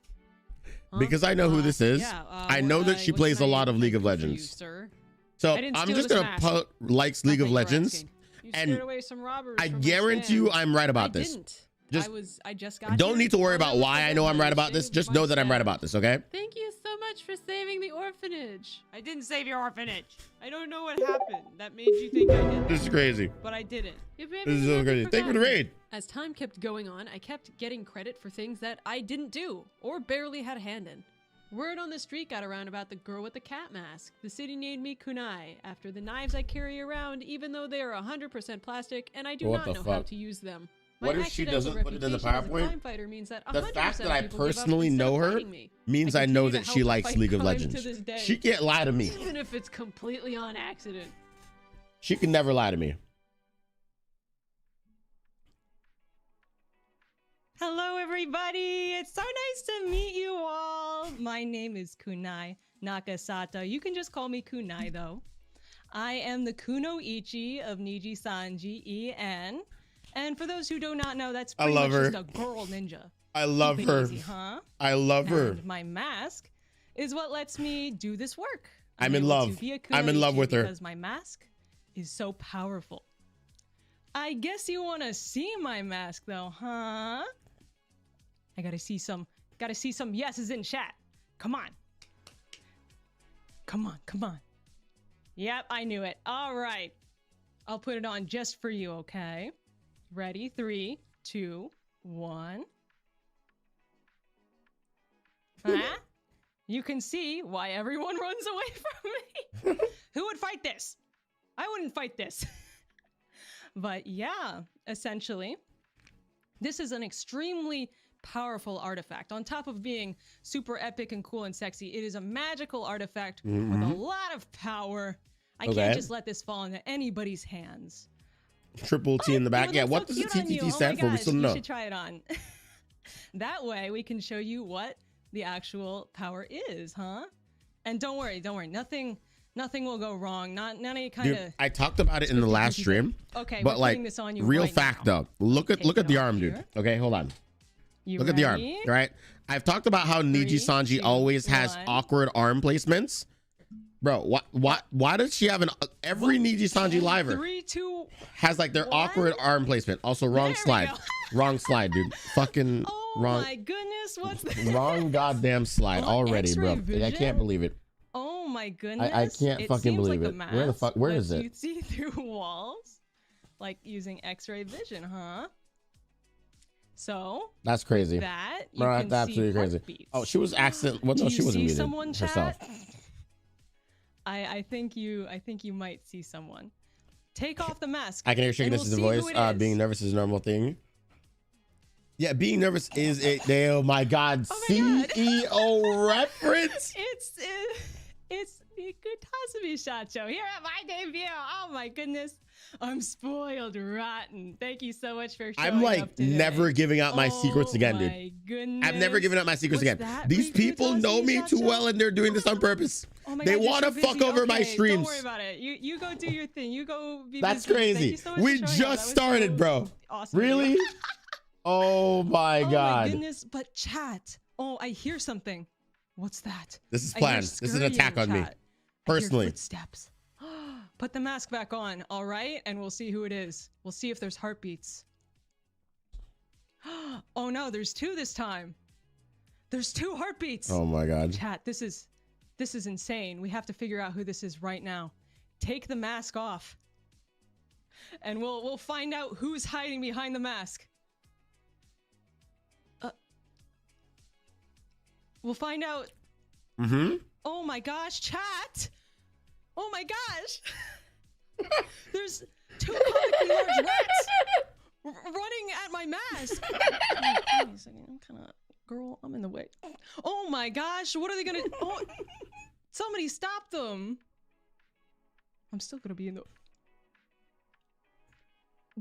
Huh? because I know who this is. Yeah, I know that she what plays can a I lot of League of do for you, Legends. sir? So I didn't I'm steal just this gonna mask. put likes League of Thank you for Legends, asking. You and scared away some robbers I from my guarantee stand. you I'm right about I this. didn't. Just I just got don't here. need to worry I'll about never why I forget know I'm that right you about this. saved Just my know that I'm right stand. about this, okay? Thank you so much for saving the orphanage. I didn't save your orphanage. I don't know what happened that made you think I did. This is crazy. But I didn't. This is so crazy. Thank you for the raid. As time kept going on, I kept getting credit for things that I didn't do or barely had a hand in. Word on the street got around about the girl with the cat mask. The city named me Kunai after the knives I carry around, even though they are 100% plastic and I do What not the know how fuck? to use them. What My if she accidental doesn't put it in the reputation as a PowerPoint? crime fighter means that The 100% fact that of I people give up personally instead of know her fighting me. means I continue know to that help she her likes fight League of crime to Legends. this day. She can't lie to me. Even if it's completely on accident. She can never lie to me. Hello, everybody. It's so nice to meet you all. My name is Kunai Nakasata. You can just call me Kunai, though. I am the Kunoichi of NIJISANJI EN. And for those who do not know, that's pretty much just a girl ninja. I love Keep it her. easy, huh? I love her. And my mask is what lets me do this work. I'm in able love. to be a I'm in love kunoichi with her. because my mask is so powerful. I guess you want to see my mask, though, huh? I gotta see some yeses in chat. Come on. Come on, come on. Yep, I knew it. All right. I'll put it on just for you, okay? Ready? 3, 2, 1. Huh? You can see why everyone runs away from me. Who would fight this? I wouldn't fight this. But yeah, essentially, this is an extremely powerful artifact. On top of being super epic and cool and sexy, it is a magical artifact with a lot of power. I can't just let this fall into anybody's hands. Triple T in the back. Yeah, what does the TTT stand for? We still don't know. You should try it on. That way we can show you what the actual power is, huh? And don't worry, nothing will go wrong. None any kind of. Dude, I talked about it in the last stream. Okay, but we're like putting this on you real right fact now. though. Look at Take the it arm, off dude. here. Okay, hold on. You Look at the arm, ready? right? I've talked about how NIJISANJI 2, always has 1. awkward arm placements. Bro, why does she have every NIJISANJI liver 3, 2. has like their 1. awkward arm placement. Also wrong There we slide. go. Wrong slide, dude. Fucking Oh wrong. my goodness, what's this? Wrong goddamn slide What, already, bro. X-ray Like, I vision? can't believe it. Oh my goodness. I can't It fucking seems believe like it. the Where the fuck? mask Where is lets it? You see through walls, like using X-ray vision, huh? So That's crazy. that you Bro, can that's see absolutely crazy. heartbeats. Oh, she was accident. Well, Do no, you she wasn't see muted someone, herself. chat? I think you might see someone. Take off the mask. I can hear shaking and this is we'll the see voice. who it is. Being nervous is a normal thing. Yeah, being nervous is a oh my god, Oh my God. CEO reference. It's good Tasumi Shacho here at my debut. Oh my goodness. I'm spoiled rotten. Thank you so much for showing I'm like up today. never giving out my secrets again, dude. Oh my goodness. I've never given out my secrets What's again. that? These Riku people know Tasumi me too Shacho? well and they're doing this on purpose. Oh my They God, you're want to so fuck busy. over my Okay, streams. Don't worry about it. You go do your thing. You go be That's busy. Thank crazy. you so much We for showing up. That just was started, so bro. Awesome. of you. Really? Oh my Oh god. my goodness, but chat. Oh, I hear something. What's that? This is I hear planned. This is an scurrying, attack on me. chat. I hear Personally. footsteps. Put the mask back on, all right? And we'll see who it is. We'll see if there's heartbeats. Oh no, there's two this time. There's two heartbeats. Oh my god. Chat, this is insane. We have to figure out who this is right now. Take the mask off. And we'll find out who's hiding behind the mask. We'll find out. Mm-hmm. Oh my gosh, chat! Oh my gosh! There's two comically large rats running at my mask. Oh, wait a second, I'm kind of girl. I'm in the way. Oh my gosh! What are they gonna? Oh, somebody stop them! I'm still gonna be in the.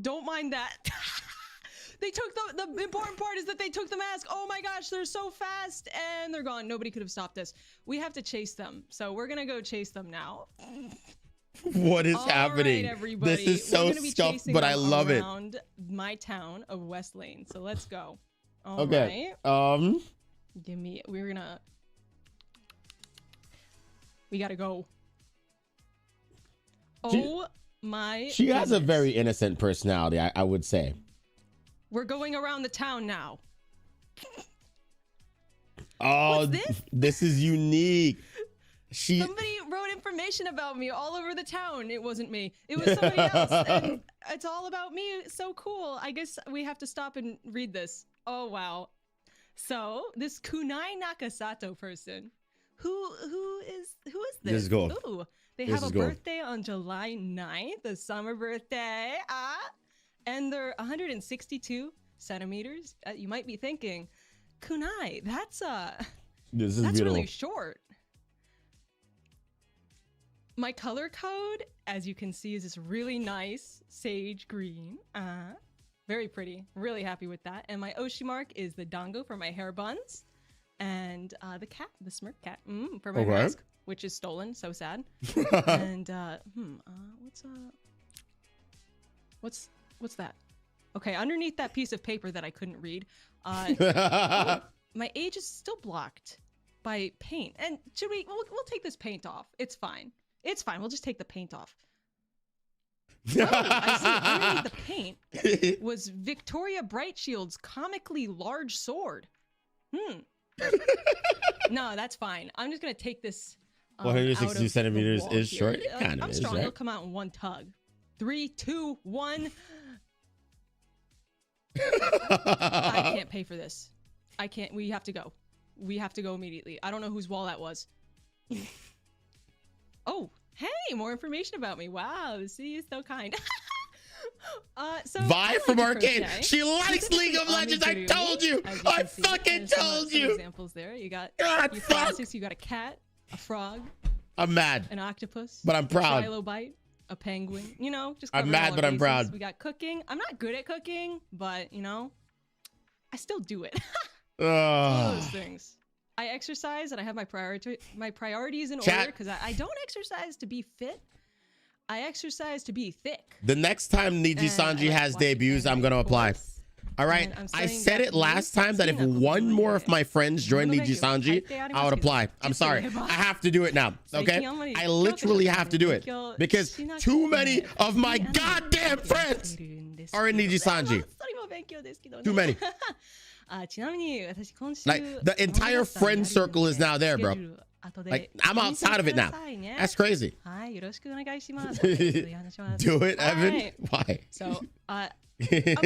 Don't mind that. They took the important part is that they took the mask. Oh my gosh, they're so fast and they're gone. Nobody could have stopped us. We have to chase them. So we're going to go chase them now. What is All happening? right, everybody. This is so We're gonna be scuffed, chasing but I them love it. around my town of West Lane. So let's go. All Okay. right. We got to go. Oh my She has a goodness. very innocent personality, I would say. We're going around the town now. Oh, What's this? This is unique. Somebody wrote information about me all over the town. It wasn't me. It was somebody else. And it's all about me. It's so cool. I guess we have to stop and read this. Oh, wow. So this Kunai Nakasato person, who is this? This is cool. Ooh, they This have is a cool. birthday on July 9th, the summer birthday. And they're 162 centimeters. You might be thinking, Kunai, that's This is that's beautiful. really short. My color code, as you can see, is this really nice sage green. Very pretty. Really happy with that. And my Oshi mark is the dango for my hair buns. And the cat, the smirk cat, for my Okay. mask, which is stolen. So sad. And what's that? Okay, underneath that piece of paper that I couldn't read, my age is still blocked by paint. And should we'll take this paint off. It's fine. It's fine. We'll just take the paint off. Oh, I see. Underneath the paint was Victoria Brightshield's comically large sword. No, that's fine. I'm just gonna take this. 162 out of the centimeters wall is here. short. It kind of I'm is, strong. right? It'll come out in one tug. 3, 2, 1. I can't pay for this. I can't. We have to go. We have to go immediately. I don't know whose wall that was. Oh, hey, more information about me. Wow, the city is so kind. So Vi I from like to Arcade. crochet. She likes League of Legends. I told you. I fucking told you. Examples there. You got God, your fuck. classics. You got a cat, a frog, I'm mad, an octopus, but I'm a proud. trilobite, a penguin. You know, just I'm covering mad, all but I'm bases. proud. We got cooking. I'm not good at cooking, but you know, I still do it. All Ugh. those things. I exercise and I have my priorities in Chat. order because I don't exercise to be fit. I exercise to be thick. The next time NIJISANJI I like has watching debuts, I'm anime, gonna of apply. course. All right. And I'm I studying said it Japanese. last time that if Seeing one more of Japanese. my friends join Thank you. NIJISANJI, I would apply. I'm sorry. I have to do it now. Okay? I literally have to do it because too many of my goddamn friends are in NIJISANJI. Too many. Like the entire friend circle is now there, bro. Like I'm outside of it now. That's crazy. Do it, Evan. Alright. Why? So, I'm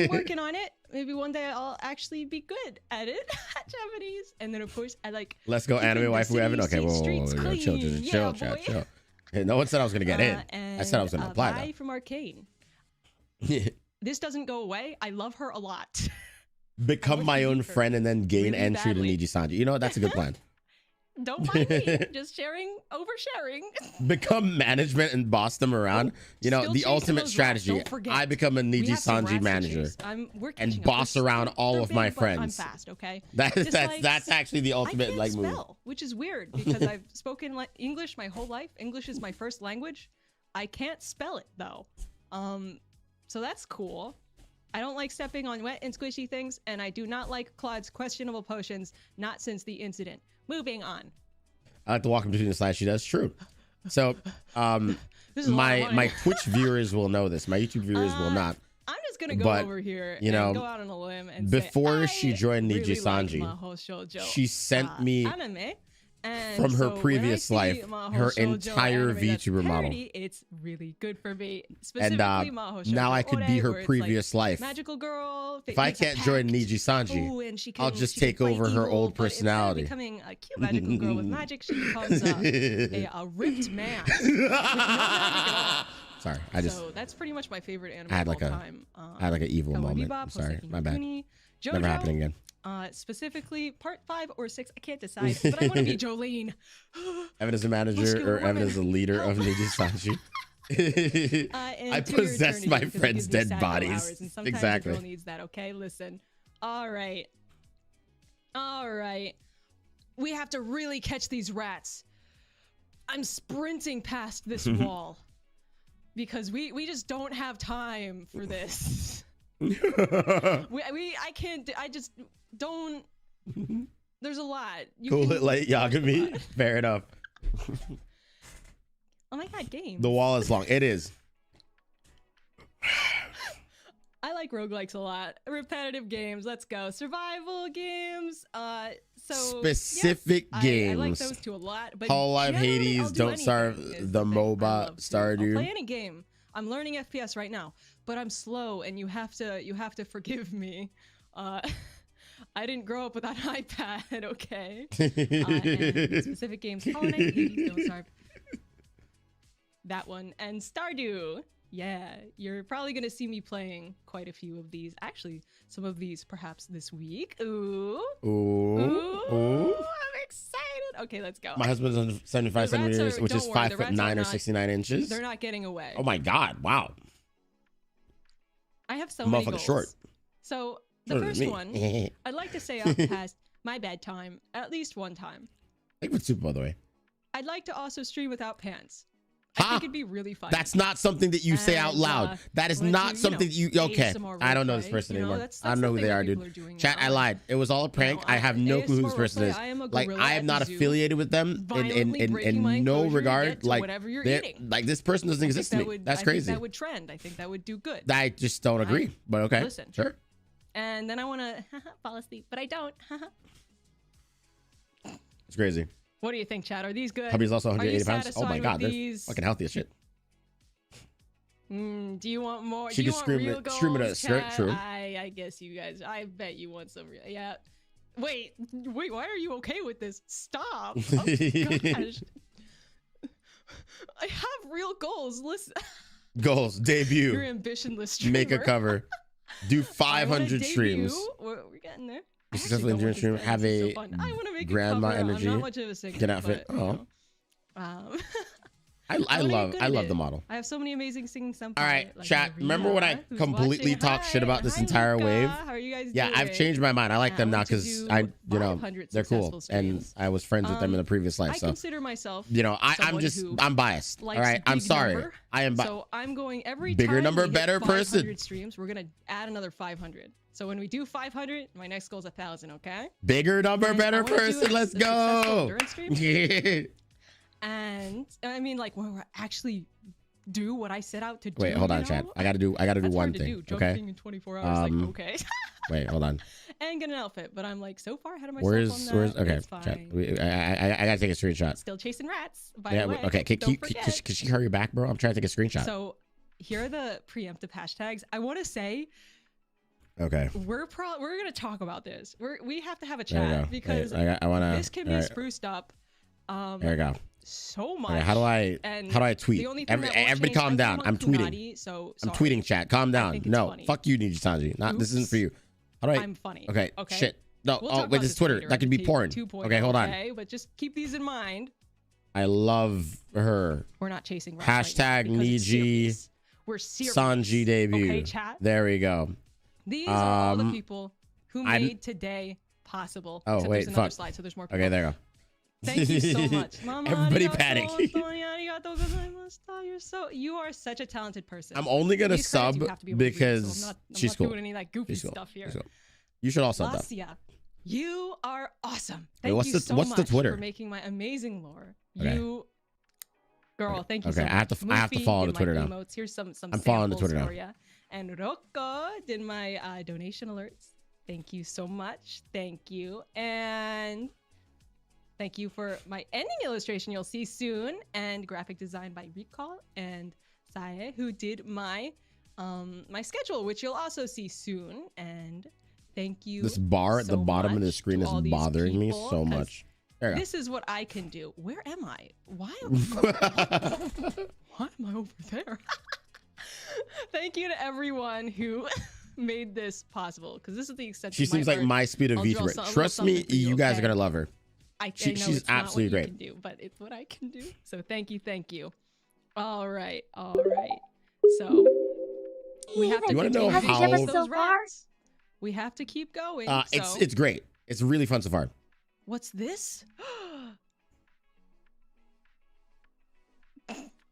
working on it. Maybe one day I'll actually be good at it, at Japanese. And then, of course, I like. Let's go keeping anime the waifu, Evan. city Okay, whoa, streets chill, clean. chill, Yeah, boy. chill. Hey, no one said I was gonna get in. I said I was gonna apply. Bye from Arcane. Though. This doesn't go away. I love her a lot. Become my own friend and then gain really entry badly. to NIJISANJI. You know what? That's a good plan. Don't mind me. Just sharing, oversharing. Become management and boss them around. You know, Still the chasing ultimate those rats, strategy. don't forget. I become a We have some NIJISANJI rats to manager chase. We're and catching up. boss They're- around all they're of my big, but I'm friends. fast, okay? That's Dislikes. that's actually the I ultimate can't like move. spell, which is weird because I've spoken English my whole life. English is my first language. I can't spell it though. So that's cool. I don't like stepping on wet and squishy things, and I do not like Claude's questionable potions, not since the incident. Moving on. I like to walk him between the slides. That's true. So, This is a lot of money. my Twitch viewers will know this. My YouTube viewers will not. I'm just gonna go But, over here you know, and go out on a limb and before say, she joined I really NIJISANJI, like Mahou Shoujo, she sent me anime. And from her so when previous I see life Mahou her Shoujo entire anime that's VTuber model. parody, it's really good for me. And Specifically Mahou Shoujo now I could be Ore, her where it's previous like life. magical girl. If I can't join NIJISANJI, Ooh, and she I'll can- just she can take fight over her evil, old but personality. Instead of becoming a cute magical girl with magic, she becomes a ripped man. No magic at all. Sorry, I just So that's pretty much my favorite anime I had of like all a- time. I had like an evil Cowboy moment. Bebop, Sorry, Hoseki my no bad. Kuni, Never JoJo, happening again. specifically part 5 or 6, I can't decide, but I want to be Jolene. Evan is a manager Muscular or Evan woman. is a leader of NIJISANJI. And I to your possess eternity, my because it friends' gives me dead sad girl bodies. hours, and sometimes Exactly. a girl needs that, okay? Listen. All right. We have to really catch these rats. I'm sprinting past this wall because we just don't have time for this. I can't. I just don't. There's a lot. Cool it late Yagami. Fair enough. Oh my god, game. The wall is long. It is. I like roguelikes a lot. Repetitive games. Let's go. Survival games. So Specific yes, games. I like those two a lot. But Hollow Live, generally, Hades, I'll do Don't Starve, anything is the thing I MOBA, love to. I'll Stardew. play any game. I'm learning FPS right now, but I'm slow, and you have to forgive me. I didn't grow up with an iPad, okay? And specific games. Hollow Knight, Hades, Don't Starve. That one and Stardew. Yeah, you're probably gonna see me playing quite a few of these. Actually, some of these perhaps this week. Ooh. Ooh. Ooh. I'm excited. Okay, let's go. My husband's on 75 The rats centimeters, are- which is don't worry, the 5'9" rats are or not- 69 inches. They're not getting away. Oh my God! Wow. I have so many Motherfucker's goals. short. So the Shorter than first me. one, I'd like to say I'll pass my bedtime at least one time. Thank you for soup, by the way. I'd like to also stream without pants. I Ha! think it'd be really fun. That's not something that you say out And, loud. That is wanna not do, something you you. Okay, ASMR I don't know this roleplay. person You know, anymore. that's I don't know the who thing they that are, people dude. are doing Chat, now. I lied. It was all a prank. I have no clue who this ASMR person roleplay, is. I am a Like, gorilla I am at not the zoo, affiliated with them violently breaking my in no enclosure to regard. get to Like, whatever you're they're- eating. like this person doesn't I think exist to that me. would- That's I crazy. think that would trend. I think that would do good. I just don't agree. But okay, Listen. sure. And then I want to fall asleep, but I don't. It's crazy. What do you think, Chad? Are these good? Hubby's also Are you 180 pounds. Oh my satisfied God, with they're these? fucking healthy as shit. Do you want more? She do you can want scream real it- goals, scream it at skirt, Chad? true. I guess you guys. I bet you want some real. Yeah. Wait. Why are you okay with this? Stop. Oh gosh. I have real goals. Listen. Goals, Your debut, ambitionless streamer. make a cover, do I wanna 500 streams. debut. We're getting there. I Be successful actually in don't stream, want this to have end. This is a so fun. I want to make grandma a cover. energy, I'm not much of a singer, get outfit. but, you Oh. know. I What are you love good I at love it? the model. I have so many amazing singing senpai. All right, like chat. Remember when I Maria, who's completely watching. talked shit Hi, about this hi, entire Luca. wave? How are you guys Yeah, doing? I've changed my mind. I like them I now want to because do I, you know, 500 they're cool, successful and streams. I was friends with them in the previous life. I So consider myself, you know, I'm someone just who I'm biased. All likes right, I'm big sorry. number. I am. So I'm going every Bigger time number, we hit better 500 person. streams, we're gonna add another 500. So when we do 500, my next goal is 1,000. Okay. Bigger number, And better I wanna do person. a Let's successful go. endurance stream. Yeah. And I mean, like when we're actually do what I set out to do. Wait, hold on, you chat. know? I gotta do That's one hard to thing. do, Okay. jumping in 24 hours. Like, okay. Wait, hold on. And get an outfit, but I'm like so far ahead of myself on Where's that. okay? It's Chat. fine. I gotta take a screenshot. Still chasing rats. By Yeah. the way. Okay. Can Don't forget. she hurry back, bro? I'm trying to take a screenshot. So here are the preemptive hashtags. I want to say Okay. we're gonna talk about this. We have to have a There we chat go. because Wait, I wanna. this can be all right, spruced up. There we go. So much. Okay, how do I And tweet? the only thing that won't Everybody change, calm I'm down. on I'm tweeting. Kunadi, so I'm sorry. tweeting, chat. Calm down. think it's No, funny. fuck you, NIJISANJI. Not this isn't Oops. for you. How do I? I'm funny. Okay. Shit. No. We'll Oh, talk wait. about This is Twitter. later That in could be T- porn. 2.0, Okay, hold on. Okay, but just keep these in mind. I love her. We're not chasing rats Hashtag right now because it's Niji serious. We're serious. Sanji debut. Okay, chat. There we go. These are all the people who made today possible. Oh, Except wait, there's another fuck. slide, so there's more people. Okay, there you go. Thank you so much. Mama, Everybody arigato, panic. arigato gozaimasu. You are such a talented person. I'm only gonna These credits sub you have to be able to read, because so I'm she's not cool. doing any like goofy She's cool. stuff here. She's cool. You should all sub that. Lasia, you are awesome. Wait, Thank what's you the- so what's the much Twitter? for making my amazing lore. Okay. You, girl, thank you Okay, so much. I have to follow did the Twitter my now. emotes. Here's some I'm following the samples Twitter now. for ya. And Rocco did my donation alerts. Thank you so much. Thank you. And thank you for my ending illustration you'll see soon. And graphic design by Recall and Sae, who did my my schedule, which you'll also see soon. And thank you. This bar at the so bottom of the much screen to is all these bothering me people, so 'cause much. There you go. This is what I can do. Where am I? Why am I over there? Thank you to everyone who made this possible, because this is the extent. She of seems like art. my speed of I'll draw V3. some- Trust something me, for you, you guys are okay? gonna love her. I know she's it's absolutely not what great. you can do, but it's what I can do. So thank you. All right. So we have to. You wanna know continue how- to chase so those far? rats. We have to keep going. It's great. It's really fun so far. What's this?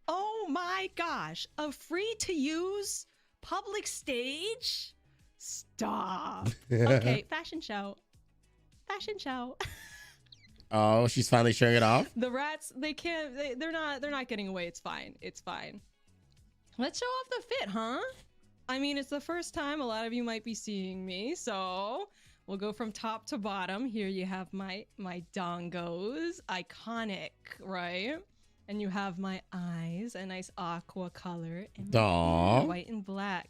Oh my gosh, a free to use public stage? Stop. Okay, fashion show. Oh, she's finally showing it off. The rats, they're not getting away. It's fine. Let's show off the fit, huh? I mean, it's the first time a lot of you might be seeing me, so we'll go from top to bottom. Here you have my dongos, iconic, right? And you have my eyes, a nice aqua color, and my Aw. hair, white and black.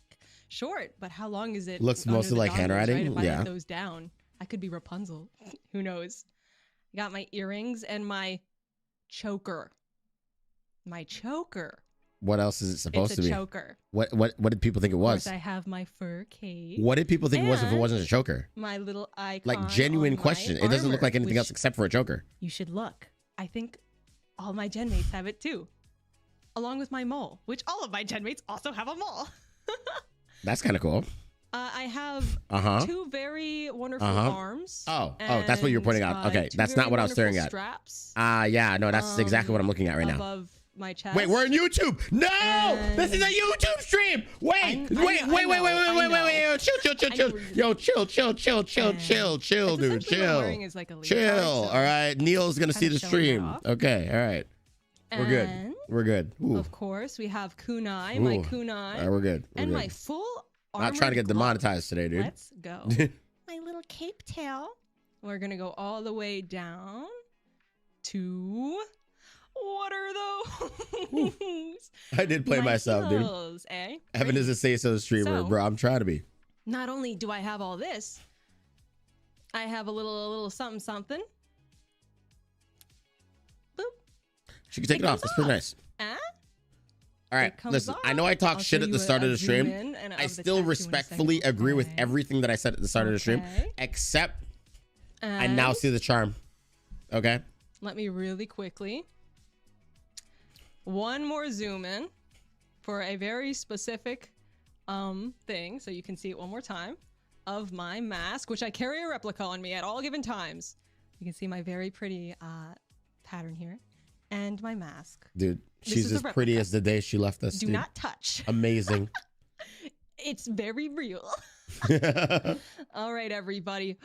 Short, but how long is it? Looks under mostly the like dongos, handwriting, Right? If I yeah. let those down, I could be Rapunzel. Who knows? I got my earrings and my choker. What else is it supposed It's to a be? choker. What did people think it Of was? course, I have my fur cape. What did people think it was if it And wasn't a choker? My little icon. Like, genuine on my question. It doesn't look armor, like anything which else except for a choker. You should look. I think all my gen mates have it too. Along with my mole, which all of my gen mates also have a mole. That's kind of cool. I have two very wonderful arms. Oh, that's what you're pointing out. and, Okay, two that's very not what I was staring wonderful at. Straps Yeah, no, that's exactly what I'm looking at right now. above my chest. Wait, we're on YouTube. No, this is a YouTube stream. Wait, chill, dude, chill. All right, Neil's gonna see the stream. Okay, all right, we're good. Ooh. Of course, we have kunai, my kunai, All right, we're good. and my full. Not trying to get armored demonetized today, dude. Let's go. My little cape tail. We're gonna go all the way down to. What are those? I did play My myself, dude. heels, eh? Evan Great. is a say-so streamer, So- bro. I'm trying to be. Not only do I have all this, I have a little something. Boop. She can take it off. That's pretty nice. Ah? All right, It comes listen. I know off. I talked I'll shit show at you the start of the zoom stream. in and I of the still tattoo in a respectfully second. agree with Okay. everything that I said at the start of the stream, Okay. except I now And see the charm. Okay. let me really quickly. One more zoom in for a very specific thing, so you can see it one more time, of my mask, which I carry a replica on me at all given times. You can see my very pretty pattern here, and my mask. Dude, This she's is a as pretty replica. as the day she left us. Do dude. not touch. Amazing. It's very real. All right, everybody.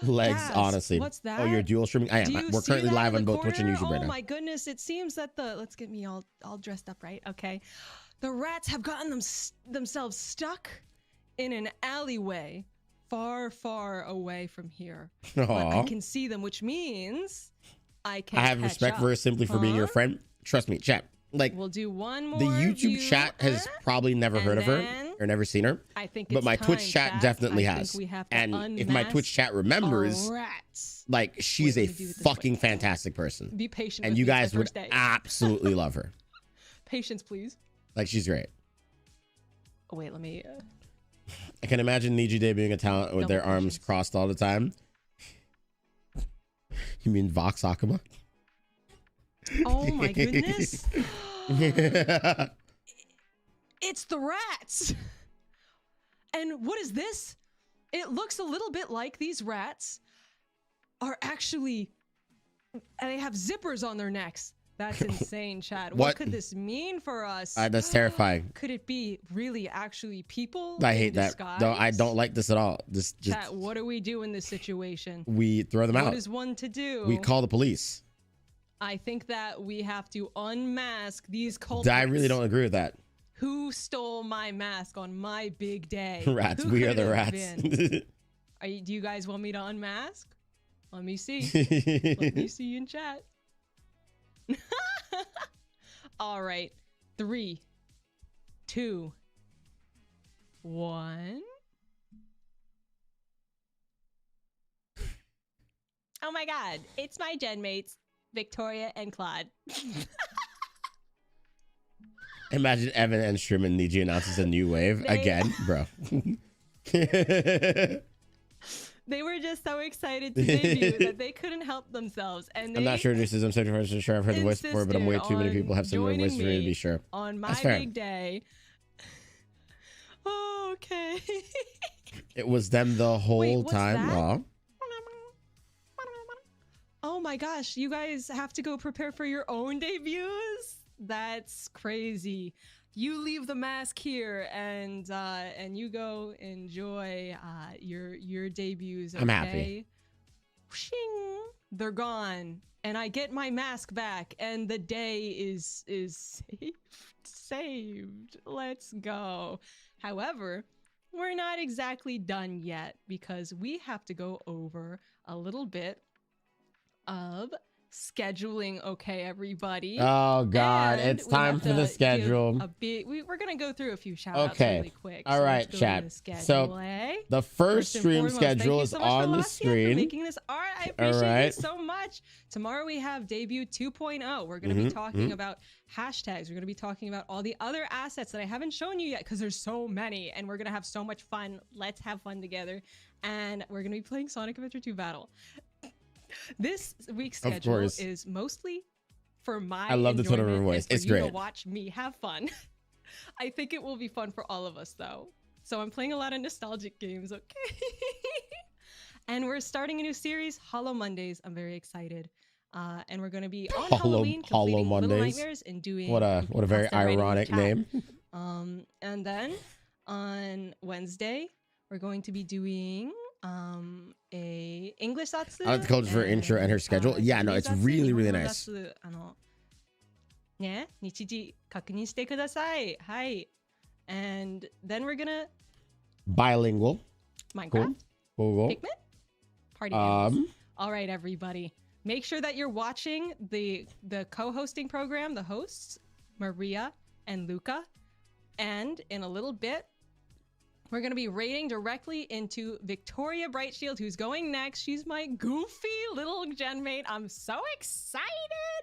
Legs, Jazz, honestly. What's that? Oh, you're dual streaming? I Do am. you We're see currently that live in on the both Twitch and corner? YouTube right Oh now. my goodness! It seems that let's get me all dressed up, right? Okay. The rats have gotten themselves stuck in an alleyway, far away from here. But I Aw. can see them, which means I can. I have catch respect up. for her simply for being your Huh? friend. Trust me, chat. Like, We'll do one more. the YouTube view, chat has probably never and heard of her then or never seen her. I think But it's my Twitch time, chat definitely I has. think we have to And if my Twitch chat unmask remembers, our rats. like, she's Wait, a let me do it this fucking way. fantastic person. Be patient. And with you me, it's my guys would first day. absolutely love her. Patience, please. Like, she's great. Oh wait, let me. I can imagine Niji debuting a talent with their Double arms pushes. crossed all the time. You mean Vox Akuma? Oh my goodness. It's the rats. And what is this? It looks a little bit like these rats are actually, they have zippers on their necks. That's insane, Chad. What What? could this mean for us? That's terrifying. Could it be really actually people? I in hate that. No, I disguise? don't like this at all. Just Chat, what do we do in this situation? we throw them What out. is one to do? We call the police. I think that we have to unmask these culprits. I really don't agree with that. Who stole my mask on my big day? Rats. Who We are could the it have rats. been? Do you guys want me to unmask? Let me see. Let me see in chat. All right. 3, 2, 1. Oh my god, it's my gen mates, Victoria and Claude. Imagine Evan and Shrim and Niji announces a new wave again, bro. They were just so excited to debut that they couldn't help themselves. And I'm not sure this is. I'm so sure I've heard the voice before, but I'm way too many insisted people have similar on voices for me to joining be sure. on my That's fair. big day. Oh, okay. It was them the whole Wait, what's time. that? Aw. Oh my gosh, you guys have to go prepare for your own debuts? That's crazy. You leave the mask here and you go enjoy your debuts. Okay? I'm happy. Whooshing, they're gone, and I get my mask back, and the day is saved. Let's go. However, we're not exactly done yet because we have to go over a little bit of scheduling. Okay, everybody. Oh God, And it's we time have for to the give schedule. we're gonna go through a few shout outs Okay. really quick. All right, let's go to chat. the schedule, So, eh? The first First and stream foremost, thank schedule you is so much, on the Valencia, for screen. making this art. I appreciate right. you so much. Tomorrow we have debut 2.0. We're going to be talking about hashtags. We're going to be talking about all the other assets that I haven't shown you yet because there's so many, and we're going to have so much fun. Let's have fun together. And we're going to be playing Sonic Adventure 2 Battle. This week's Of schedule course. is mostly for my I love the tone of her enjoyment and voice. for It's you to great. watch me have fun. I think it will be fun for all of us, though. So I'm playing a lot of nostalgic games, okay? And we're starting a new series, Hollow Mondays. I'm very excited. And we're going to be on Halloween, Hollow completing Little Mondays. Nightmares and doing... What a very constant writing in the ironic chat. name. And then on Wednesday, we're going to be doing a English satsu. I like the coach for her intro and her schedule. Yeah, no, it's really, really nice. ね、日時確認してください。はい。And then we're gonna Bilingual. Minecraft, Cool. Pikmin, party games. All right, everybody. Make sure that you're watching the co-hosting program, the hosts, Maria and Luca. And in a little bit, we're going to be raiding directly into Victoria Brightshield, who's going next. She's my goofy little gen mate. I'm so excited.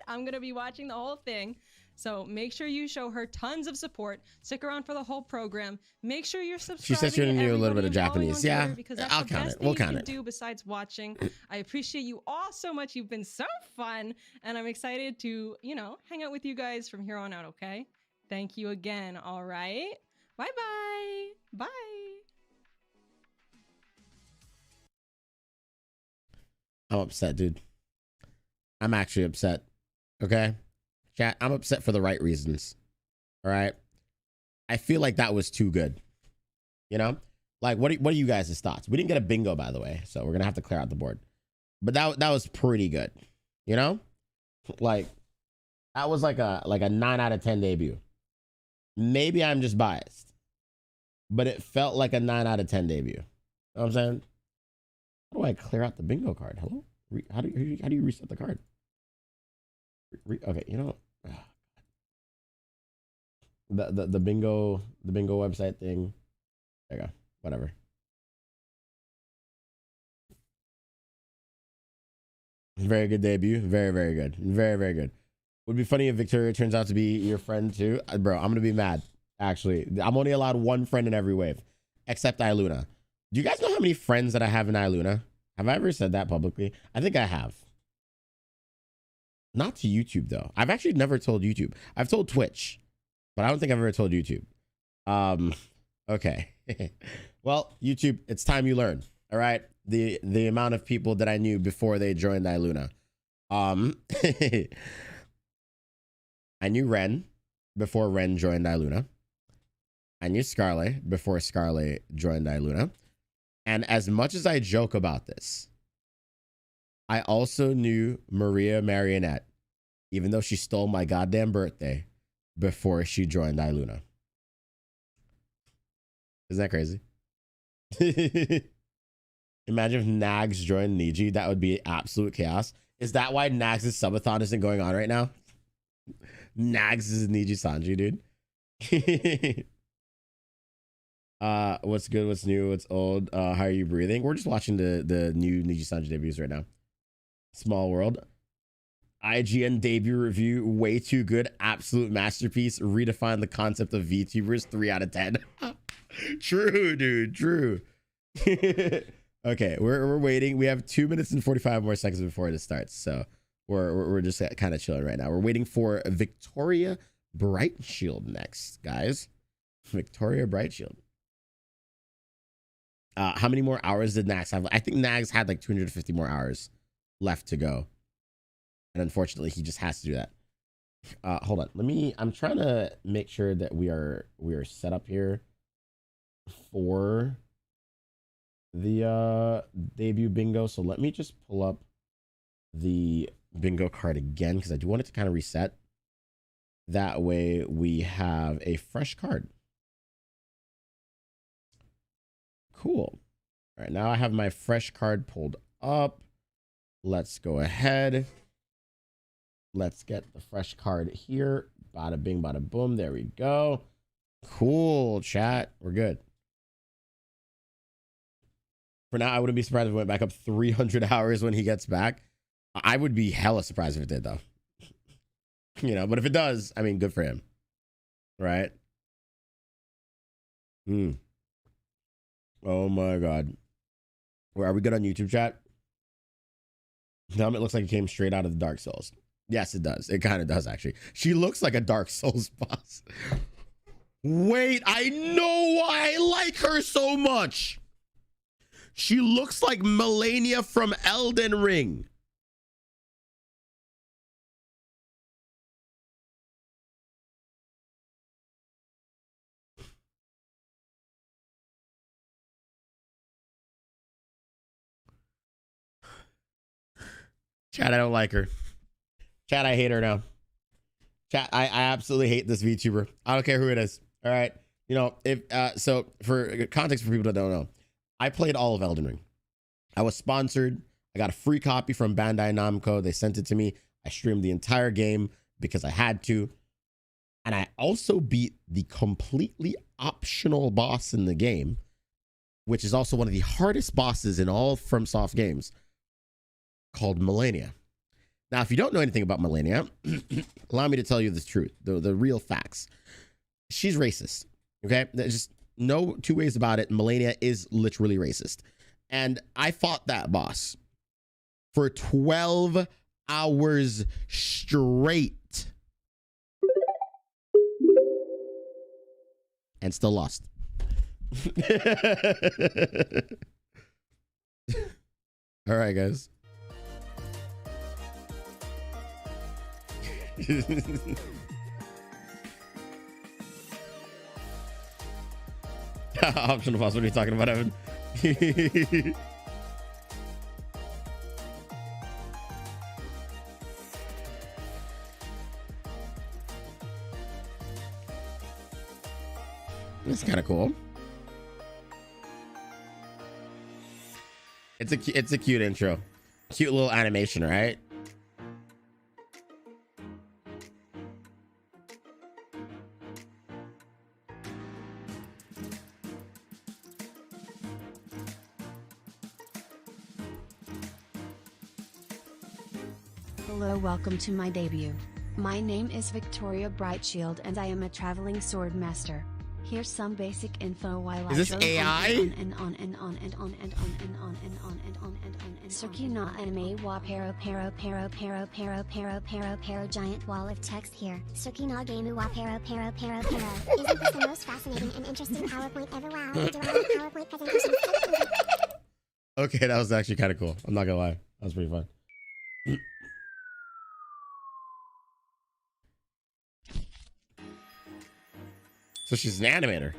I'm going to be watching the whole thing. So make sure you show her tons of support. Stick around for the whole program. Make sure you're subscribing. She said she to knew a little everybody bit of and following Japanese. on Yeah, Twitter, because that's I'll the count best it. We'll thing count you it. can do besides watching. I appreciate you all so much. You've been so fun. And I'm excited to, hang out with you guys from here on out, okay? Thank you again, all right? Bye-bye. Bye. I'm upset, dude. I'm actually upset. Okay? Chat, I'm upset for the right reasons. All right? I feel like that was too good. You know? Like, what are you guys' thoughts? We didn't get a bingo, by the way, so we're going to have to clear out the board. But that was pretty good. You know? Like, that was like a 9 out of 10 debut. Maybe I'm just biased. But it felt like a 9 out of 10 debut. You know what I'm saying? How do I clear out the bingo card? Hello? How do you reset the card? Okay, you know, the bingo website thing. There you go. Whatever. Very good debut. Very, very good. Very, very good. Would be funny if Victoria turns out to be your friend too, bro. I'm gonna be mad. Actually, I'm only allowed one friend in every wave, except Iluna. Do you guys know how many friends that I have in Iluna? Have I ever said that publicly? I think I have. Not to YouTube though. I've actually never told YouTube. I've told Twitch, but I don't think I've ever told YouTube. Okay. Well, YouTube, it's time you learn. All right. The amount of people that I knew before they joined Iluna. I knew Ren before Ren joined Iluna. I knew Scarlet before Scarlet joined Iluna. And as much as I joke about this, I also knew Maria Marionette, even though she stole my goddamn birthday before she joined Iluna. Isn't that crazy? Imagine if Nags joined Niji. That would be absolute chaos. Is that why Nags' subathon isn't going on right now? Nags is NIJISANJI, dude. What's good? What's new? What's old? How are you breathing? We're just watching the new NIJISANJI debuts right now. Small World. IGN debut review. Way too good. Absolute masterpiece. Redefine the concept of VTubers. 3 out of 10. True, dude. True. Okay, we're waiting. We have 2 minutes and 45 more seconds before it starts. So we're just kind of chilling right now. We're waiting for Victoria Brightshield next, guys. Victoria Brightshield. How many more hours did Nags have? I think Nags had like 250 more hours left to go. And unfortunately, he just has to do that. Hold on. I'm trying to make sure that we are set up here for the debut bingo. So let me just pull up the bingo card again, because I do want it to kind of reset. That way we have a fresh card. Cool. All right, now I have my fresh card pulled up. Let's go ahead. Let's get the fresh card here. Bada bing, bada boom. There we go. Cool, chat. We're good. For now, I wouldn't be surprised if it went back up 300 hours when he gets back. I would be hella surprised if it did, though. You know, but if it does, I mean, good for him. Right? Oh my God. Are we good on YouTube, chat? It looks like it came straight out of the Dark Souls. Yes, it does. It kind of does, actually. She looks like a Dark Souls boss. Wait, I know why I like her so much. She looks like Melania from Elden Ring. Chat, I don't like her. Chat, I hate her now. Chat, I absolutely hate this VTuber. I don't care who it is. All right. You know, if so for context for people that don't know, I played all of Elden Ring. I was sponsored. I got a free copy from Bandai Namco. They sent it to me. I streamed the entire game because I had to. And I also beat the completely optional boss in the game, which is also one of the hardest bosses in all FromSoft games, called Melania. Now, if you don't know anything about Melania, allow me to tell you the truth, the real facts. She's racist, okay? There's just no two ways about it. Melania is literally racist. And I fought that boss for 12 hours straight and still lost. All right, guys. Optional boss. What are you talking about, Evan? That's kind of cool. It's a cute intro, cute little animation, right? Hello, welcome to my debut. My name is Victoria Brightshield and I am a traveling sword master. Here's some basic info while Is this drove AI? Circuit na anime wa pero giant wall of text here. Circuit na game wa pero. Isn't this the most fascinating and interesting PowerPoint ever? Wow. PowerPoint presentation. Okay, that was actually kind of cool. I'm not gonna lie. That was pretty fun. So she's an animator.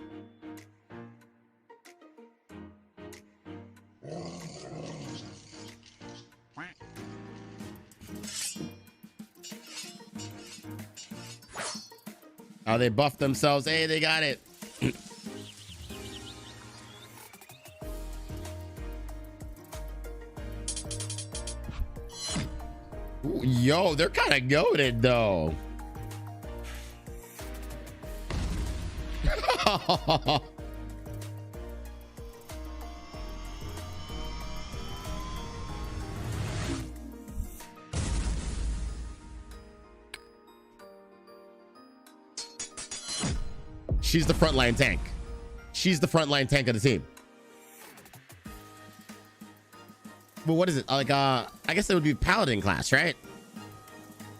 Oh, they buffed themselves. Hey, they got it. Ooh, yo, they're kind of goated though. She's the frontline tank. She's the frontline tank of the team. But what is it? Like, I guess it would be paladin class, right?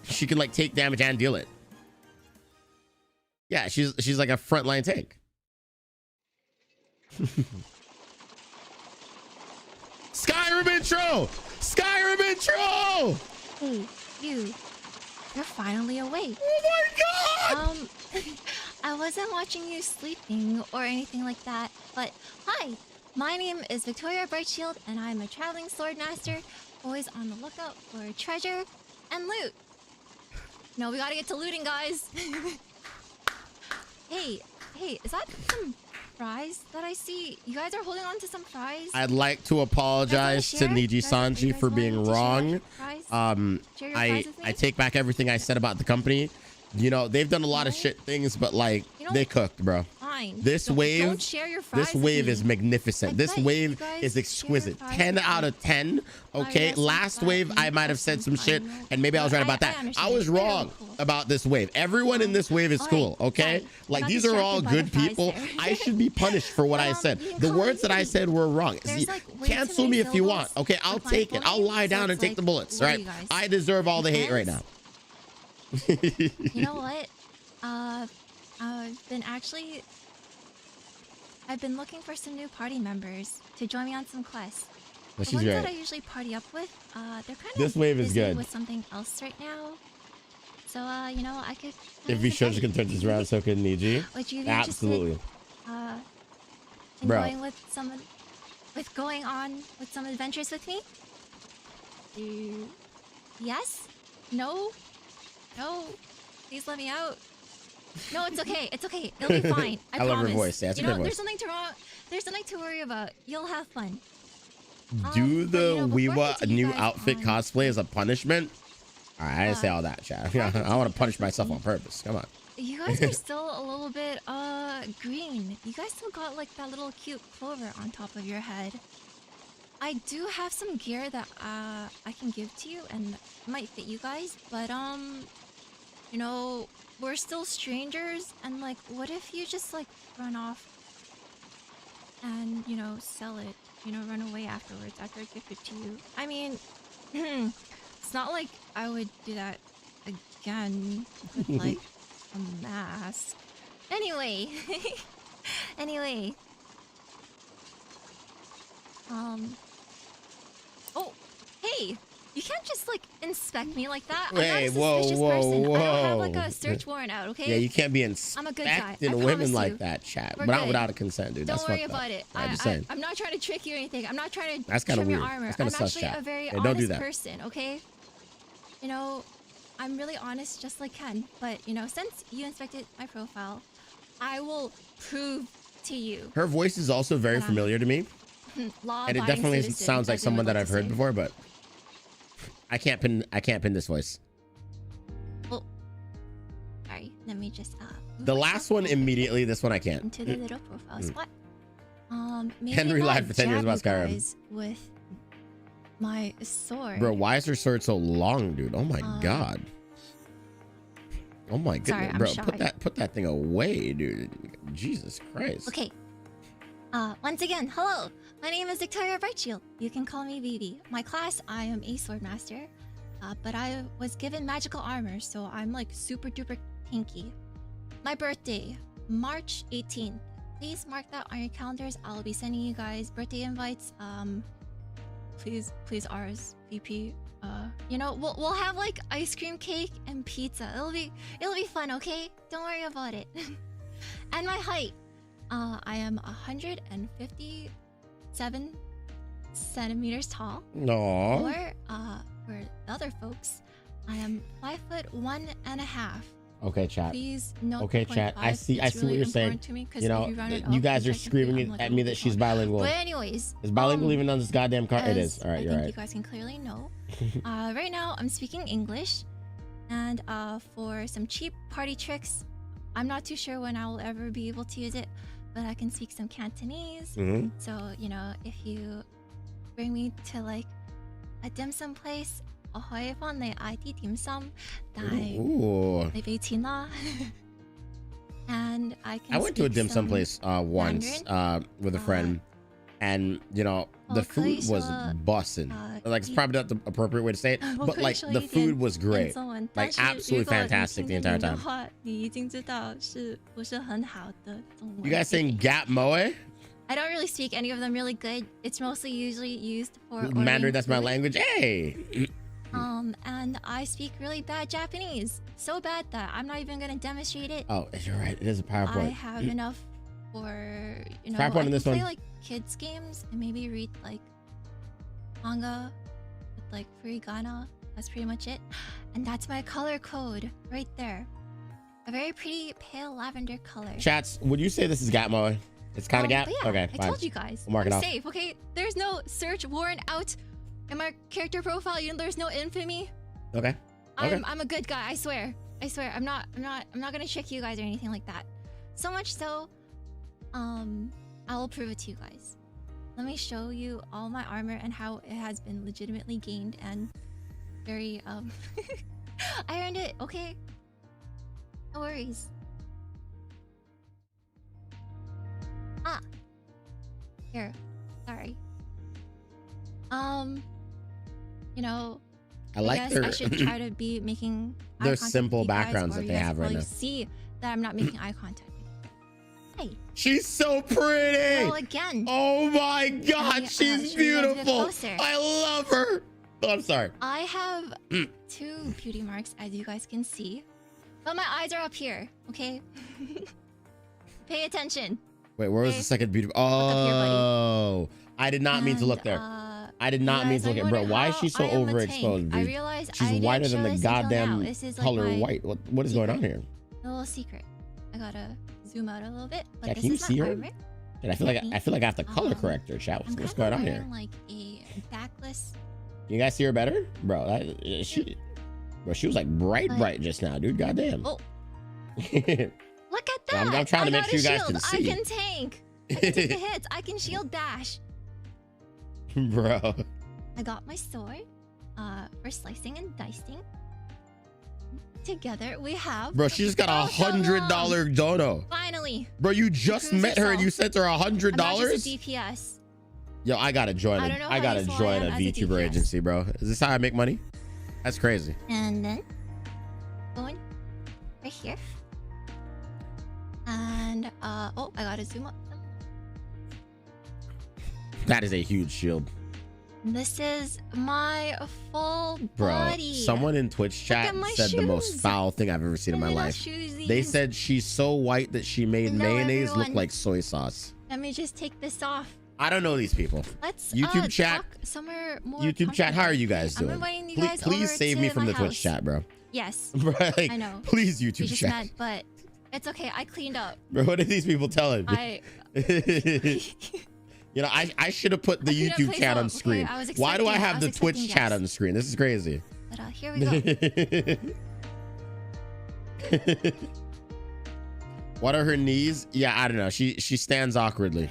She can like take damage and deal it. Yeah, she's like a frontline tank. Skyrim intro! Skyrim intro! Hey, you're finally awake. Oh my god! I wasn't watching you sleeping or anything like that, but hi, my name is Victoria Brightshield, and I'm a traveling sword master, always on the lookout for treasure and loot. No, we gotta get to looting, guys. Hey, is that some fries that I see? You guys are holding on to some fries? I'd like to apologize to NIJISANJI for being wrong. I take back everything I said about the company. You know, they've done a lot of shit things, but like they cooked, bro. Fine. This wave is magnificent. This wave is exquisite. 10 out of 10. Okay, last wave I might have said some shit, and maybe I was right about that. I was wrong about this wave. Everyone in this wave is cool. Okay, like these are all good people. I should be punished for what I said. The words that I said were wrong. Cancel me if you want. Okay, I'll take it. I'll lie down and take the bullets. Right? I deserve all the hate right now. You know what? I've been looking for some new party members to join me on some quests. The ones that I usually party up with, they're kind of busy with something else right now. So, you know, I could. If you shows can turn this around, so can Niji. Absolutely. Going going on with some adventures with me? Yes? No? No, please let me out. No, it's okay. It's okay. It'll be fine. I promise. love her voice. Yeah, it's a good voice. There's something to wrong. There's something to worry about. You'll have fun. Do the Weewa new outfit cosplay as a punishment? All right, I didn't say all that, chat. I want to punish myself on purpose. Come on. You guys are still a little bit green. You guys still got like that little cute clover on top of your head. I do have some gear that I can give to you and might fit you guys, but you know, we're still strangers, and like, what if you just like run off and, you know, sell it, you know, run away afterwards after I give it to you? I mean, it's not like I would do that again with like a mask. Anyway, oh, hey, you can't just like inspect me like that. Hey, I'm not a suspicious person. I don't have like a search warrant out, okay? Yeah, you can't be I'm a good guy. inspecting women like that, chat. But not without a consent, dude. Don't worry about it. I'm not trying to trick you or anything. I'm not trying to That's kind of trim weird. your armor. That's kind of I'm sus, actually chat. a very Hey, don't do honest that. person, okay? You know, I'm really honest, just like Ken. But you know, since you inspected my profile, I will prove to you. Her voice is also very familiar to me. And it definitely sounds like someone that I've heard before, but I can't pin this voice. Well, sorry, let me just the last one immediately, this one I can't. Into the little profile spot. Maybe Henry lied for 10 years about jab you Skyrim. guys with my sword. Bro, why is her sword so long, dude? Oh my god. Oh my Sorry, goodness, I'm bro! shy. Put that thing away, dude. Jesus Christ. Okay. Once again, hello. My name is Victoria Brightshield. You can call me Vivi. My class, I am a sword master. But I was given magical armor, so I'm like super duper tanky. My birthday, March 18th. Please mark that on your calendars. I'll be sending you guys birthday invites. Please RSVP. You know, we'll have like ice cream cake and pizza. It'll be fun, okay? Don't worry about it. And my height. I am 157 centimeters tall. No. Or for the other folks, I am 5'1.5". Okay, chat. Please note Okay, the chat. 0.5. I see It's what really you're saying. important to me 'cause You know, if you round it you up, guys are which I can do, screaming I'm like at a me that little she's bilingual. But anyways, Is bilingual even on this goddamn card? It is. as All right, I you're think right. you guys can clearly know. Right now, I'm speaking English, and for some cheap party tricks, I'm not too sure when I will ever be able to use it, but I can speak some Cantonese. Mm-hmm. So you know, if you bring me to like a dim sum place, ahoy van the IT dim sum, Ooh. and I can. I went to a speak dim sum some place once with a friend, and you know the food was bussin'. Like it's probably not the appropriate way to say it, but like the food was great, like absolutely fantastic the entire time. You guys saying Gap Moe? I don't really speak any of them really good. It's mostly usually used for Mandarin, that's my food. language. Hey. And I speak really bad Japanese. So bad that I'm not even gonna demonstrate it. Oh, you're right. It is a I PowerPoint. have enough for, you know, PowerPoint I in can this play one. like kids games and maybe read like manga with like furigana. That's pretty much it. And that's my color code right there. A very pretty pale lavender color. Chats, would you say this is Gap Moe? It's kind of Gap? But yeah, Okay, I fine. told you guys. We'll mark it I'm off. safe, okay? There's no search warrant out in my character profile. You know, there's no infamy. Okay. Okay. I'm a good guy. I swear. I'm not gonna trick you guys or anything like that. So much so, I will prove it to you guys. Let me show you all my armor and how it has been legitimately gained and very I earned it. Okay. No worries. Here. Sorry. You know, I like guess their I should try to be making eye their contact with simple you guys, backgrounds or that you they guys have right probably now. see that I'm not making eye contact. Hey, She's so pretty. well again. Oh my God, Let me, she's show you guys a bit beautiful. closer. I love her. Oh, I'm sorry. I have 2 beauty marks, as you guys can see, but my eyes are up here. Okay, pay attention. Wait, where was the second beauty? up here, buddy. Oh, I did not mean to look there. I did not mean to look at. Bro, why is she so overexposed, I dude? realized She's whiter than the goddamn color my white. What is going on here? little secret. I gotta zoom out a little bit. But Yeah, this can you is see my her? armor. And I feel like I have to color correct her, chat. I'm What's kinda going on here? wearing, like a backless. You guys see her better, bro? She was like bright just now, dude. Goddamn. Oh, look at that! I'm trying to I make got sure a you guys shield. can see. I can tank. I can take the hits. I can shield dash. Bro. I got my sword. For slicing and dicing. Together we have. Bro, she just got $100 dono. Finally. Bro, you just Prove met her and you yourself. sent her I'm not just $100? a DPS. Yo, I gotta join I don't know I how gotta useful I join am a as a VTuber DPS. agency, bro. Is this how I make money? That's crazy. And then going right here. And oh, I gotta zoom up. That is a huge shield. This is my full Bro, body. someone in Twitch chat at my said the most shoes. foul thing I've ever seen in my Little life. shoesies. They said she's so white that she made Hello, mayonnaise look everyone. like soy sauce. Let me just take this off. I don't know these people. Let's YouTube chat. talk somewhere more YouTube chat, how are you guys I'm doing? inviting you Please, guys please over save me to from my the Twitch house. chat, bro. Yes. Bro, like, I know. please, We YouTube just chat. met, but it's okay. I cleaned up. Bro, what are these people telling me? I You know, I should have put the I couldn't YouTube place chat out. on Okay, screen. I was Why do I expecting- have I the was Twitch expecting chat guests. on the screen? This is crazy. But here we go. What are her knees? Yeah, I don't know. She stands awkwardly.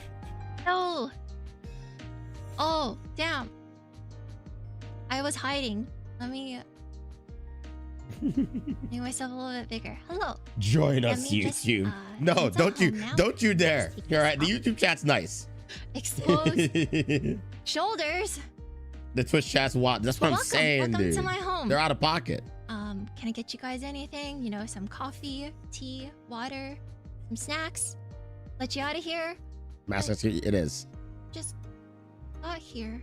No. Oh, damn. I was hiding. Let me. Make myself a little bit bigger. Hello. Join Let us, me just, YouTube. No, it's at don't you, home now. don't you dare. Let's keep All this right, the up. YouTube chat's nice. Exposed shoulders. The Twitch chat's what? That's what I'm saying, Welcome dude. to my home. They're out of pocket. Can I get you guys anything? You know, some coffee, tea, water, some snacks. Let you out of here. Master, it is. Just got here.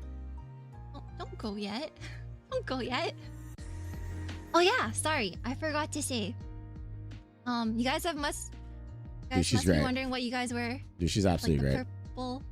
Oh, don't go yet. Don't go yet. Oh yeah, sorry, I forgot to say. You guys must she's be great. wondering what you guys were. Dude, she's absolutely like great. the purple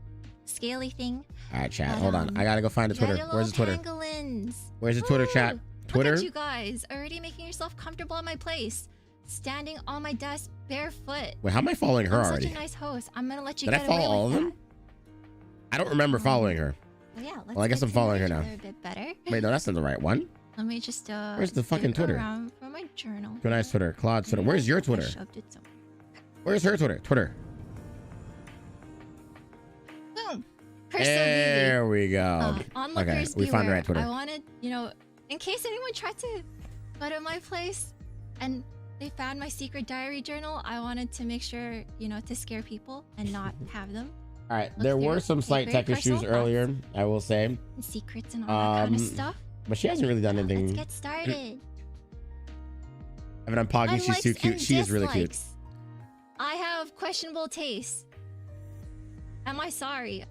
scaly thing. All right, chat. But, Hold on. I gotta go find the you got Twitter. your Where's the little Twitter? pangolins. Where's the Twitter chat? Woo! Twitter? Look at you guys already making yourself comfortable at my place, standing on my desk barefoot. Wait, how am I following her I'm already? such a nice host. I'm gonna let you Did I get follow away all of with them? that. I don't remember following her. Well, yeah, let's Well, I guess get I'm to know following her each now. other a bit better. Wait, no, that's not the right one. Let me just Where's the fucking dig Twitter? around for my journal. Go nice Twitter. Claude's Twitter. Maybe Where's your I Twitter? shoved it somewhere. Where's her Twitter? Twitter. Boom. Person There we go. onlookers Okay, we found the beware. right Twitter. I wanted, you know, in case anyone tried to go to my place and they found my secret diary journal, I wanted to make sure, you know, to scare people and not have them. All right, Look there there. were some Okay, slight very tech issues personal earlier, I will say, And secrets and all that kind of stuff. but she hasn't really done Let's anything. get started. Evan, I'm pogging. She's too Unlikes cute. and She is really cute. dislikes. I have questionable taste. Am I sorry?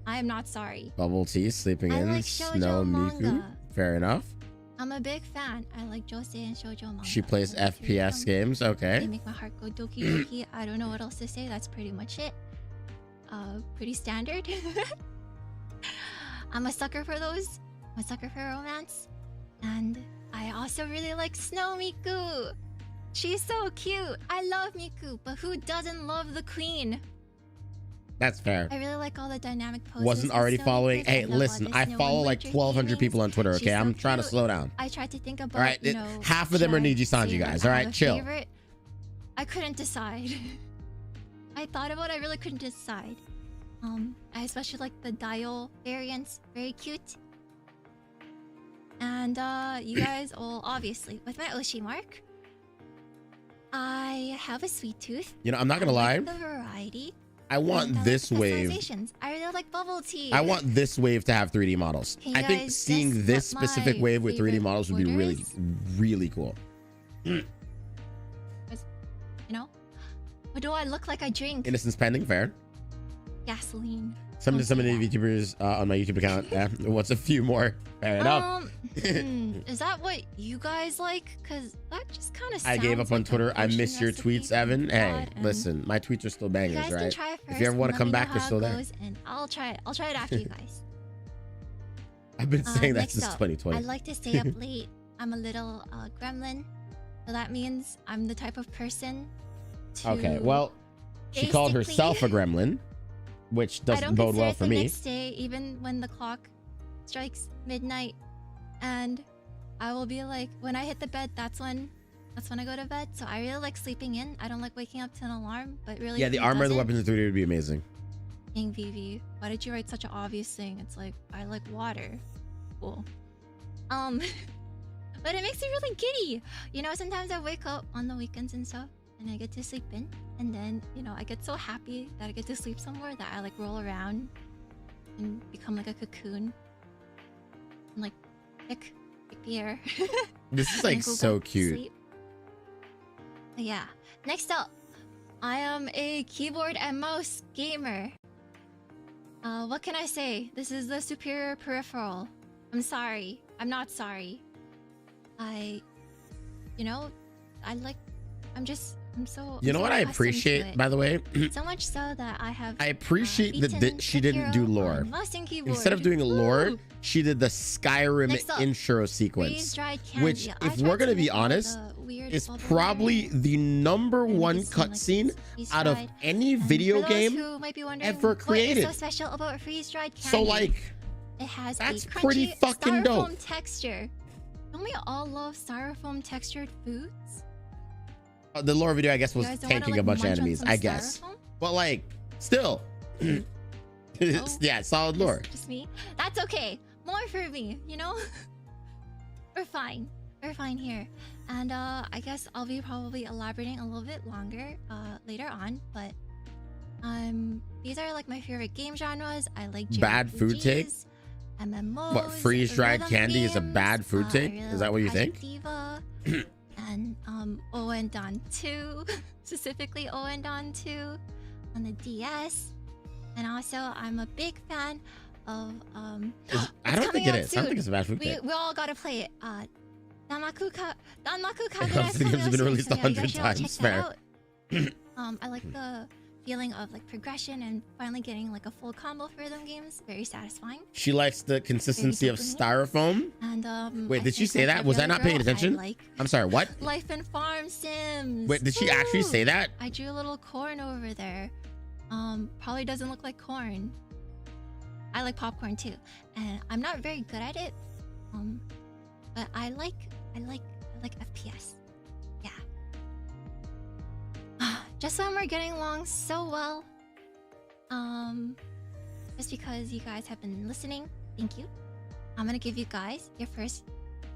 I am not sorry. Bubble tea, sleeping I in, like Snow shoujo Miku. manga. Fair enough. I'm a big fan. I like josei and shoujo manga. She plays I like to read FPS them. games. They Okay. make my heart go doki doki. I don't know what else to say. That's pretty much it. Pretty standard. I'm a sucker for those. I'm a sucker for romance. And I also really like Snow Miku. She's so cute. I love Miku, but who doesn't love the queen? That's fair. I really like all the dynamic poses. Wasn't of already Snow following. Miku. Hey, I love all listen, the I snow follow and like winter 1,200 people on Twitter. She's Okay, so I'm trying to cute. slow down. I tried to think about, All right, you know, half of them are should I NIJISANJI say guys. I All have right, a chill. favorite? I couldn't decide. I thought about it, I really couldn't decide. I especially like the dial variants, very cute. And you guys, well, obviously, with my Oshi mark, I have a sweet tooth. You know, I'm not gonna lie. like the variety. I want and I this like the wave. customizations. I really like bubble tea. I want this wave to have 3D models. Can I you think guys seeing guess this what specific my wave with 3D favorite models would be order really, is? really cool. You know, what do I look like? I drink Innocent spending, fair. gasoline. Some Don't of the say that. VTubers on my YouTube account. What's a few more? Fair enough. Is that what you guys like? Cause that just kind of. I gave up on Twitter. I miss your tweets, Evan. Hey, and listen, my tweets are still You bangers, guys can right? try it first. If you ever want to and come let me back, know they're how still it there. goes, and I'll try it. I'll try it after you guys. I've been saying that Next since up, 2020. I like to stay up late. I'm a little gremlin, so that means I'm the type of person. To Okay, well, she called basically- herself a gremlin, which I doesn't don't bode consider well it for the me. next day, even when the clock strikes midnight, and I will be like, when I hit the bed, that's when I go to bed. So I really like sleeping in. I don't like waking up to an alarm, but really, Yeah, the who armor, the doesn't? weapons, and 3D would be amazing. Dang, Vivi, why did you write such an obvious thing? It's like, I like water. Cool. But it makes me really giddy. You know, sometimes I wake up on the weekends and stuff, and I get to sleep in, and then, you know, I get so happy that I get to sleep somewhere that I like roll around and become like a cocoon and like pick the air. This is and like go so back to cute. sleep. Yeah. Next up, I am a keyboard and mouse gamer. What can I say? This is the superior peripheral. I'm sorry. I'm not sorry. You know, I'm so. You know what I accustomed to appreciate, it. by the way? So much so that I have. I appreciate that beaten she didn't do Sekiro lore. on mouse and keyboard. Instead of doing a lore, Woo! she did the Skyrim Next up, intro sequence, freeze-dried candy. which, I if tried we're to gonna be make all honest, the weird is bubble probably the number and one it seemed like cutscene it's out of freeze-dried. any And video for those game who might be wondering ever what is created. so special about freeze-dried candy? So, like, it has that's a pretty crunchy fucking styrofoam dope. texture. Don't we all love styrofoam textured foods? the lore video, I guess, You was guys don't wanna, tanking like, a bunch of munch on enemies, some I guess. styrofoam? But like, still, yeah, solid lore. Just me. That's okay. More for me, you know. We're fine. We're fine here. And I guess I'll be probably elaborating a little bit longer later on, but these are like my favorite game genres. I like Bad food take? JRPGs, MMOs. What, freeze-dried rhythm candy is a games. bad food take? I really Is that what you like think? Diva and Oendan 2, specifically Oendan 2 on the DS. And also, I'm a big fan of I don't think it is. I don't think it's a bad food take. we all gotta play it. Danmaku I Kagura think it's been released 100 times, fair. I like the feeling of like progression and finally getting like a full combo for them games. Very satisfying. She likes the consistency of styrofoam. And Wait, I did she think, say like that? Was every I not other paying girl, I attention? like I'm sorry, what? Life and Farm Sims. Wait, did she actually Woo! say that? I drew a little corn over there. Probably doesn't look like corn. I like popcorn too, and I'm not very good at it. But I like FPS. Yeah. Just when we're getting along so well. Just because you guys have been listening, thank you. I'm gonna give you guys your first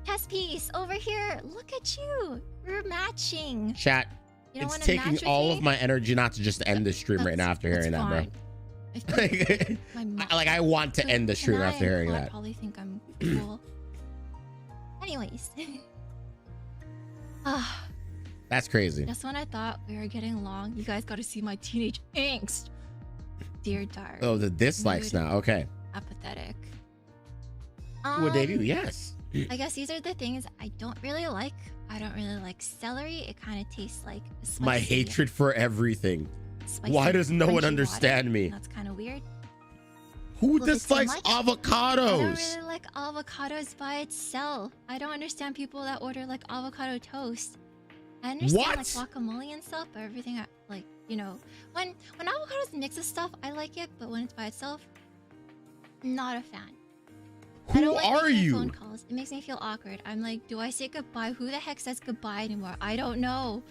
test piece over here. Look at you. We're matching. Chat, You don't it's wanna taking match with all me? of my energy not to just end the stream right now after hearing that, bro. fine. I think my mom- Like, I want to end the stream Tonight, after hearing Claude that. probably think I'm cool. Anyways. That's crazy. Just when I thought we were getting along, you guys got to see my teenage angst. Dear dark. Oh, the dislikes Mood. now. Okay. Apathetic. Would they do? Yes. I guess these are the things I don't really like. I don't really like celery. It kind of tastes like spicy, My hatred for everything. spicy Why does no one crunchy understand water. me? That's kind of weird. Who Little bit too dislikes much. I don't avocados? really like avocados by itself. I don't understand people that order like avocado toast. I understand What? like guacamole and stuff, but everything like, you know, when avocados mix with stuff, I like it, but when it's by itself, not a fan. I Who don't like are making you? phone calls. It makes me feel awkward. I'm like, do I say goodbye? Who the heck says goodbye anymore? I don't know.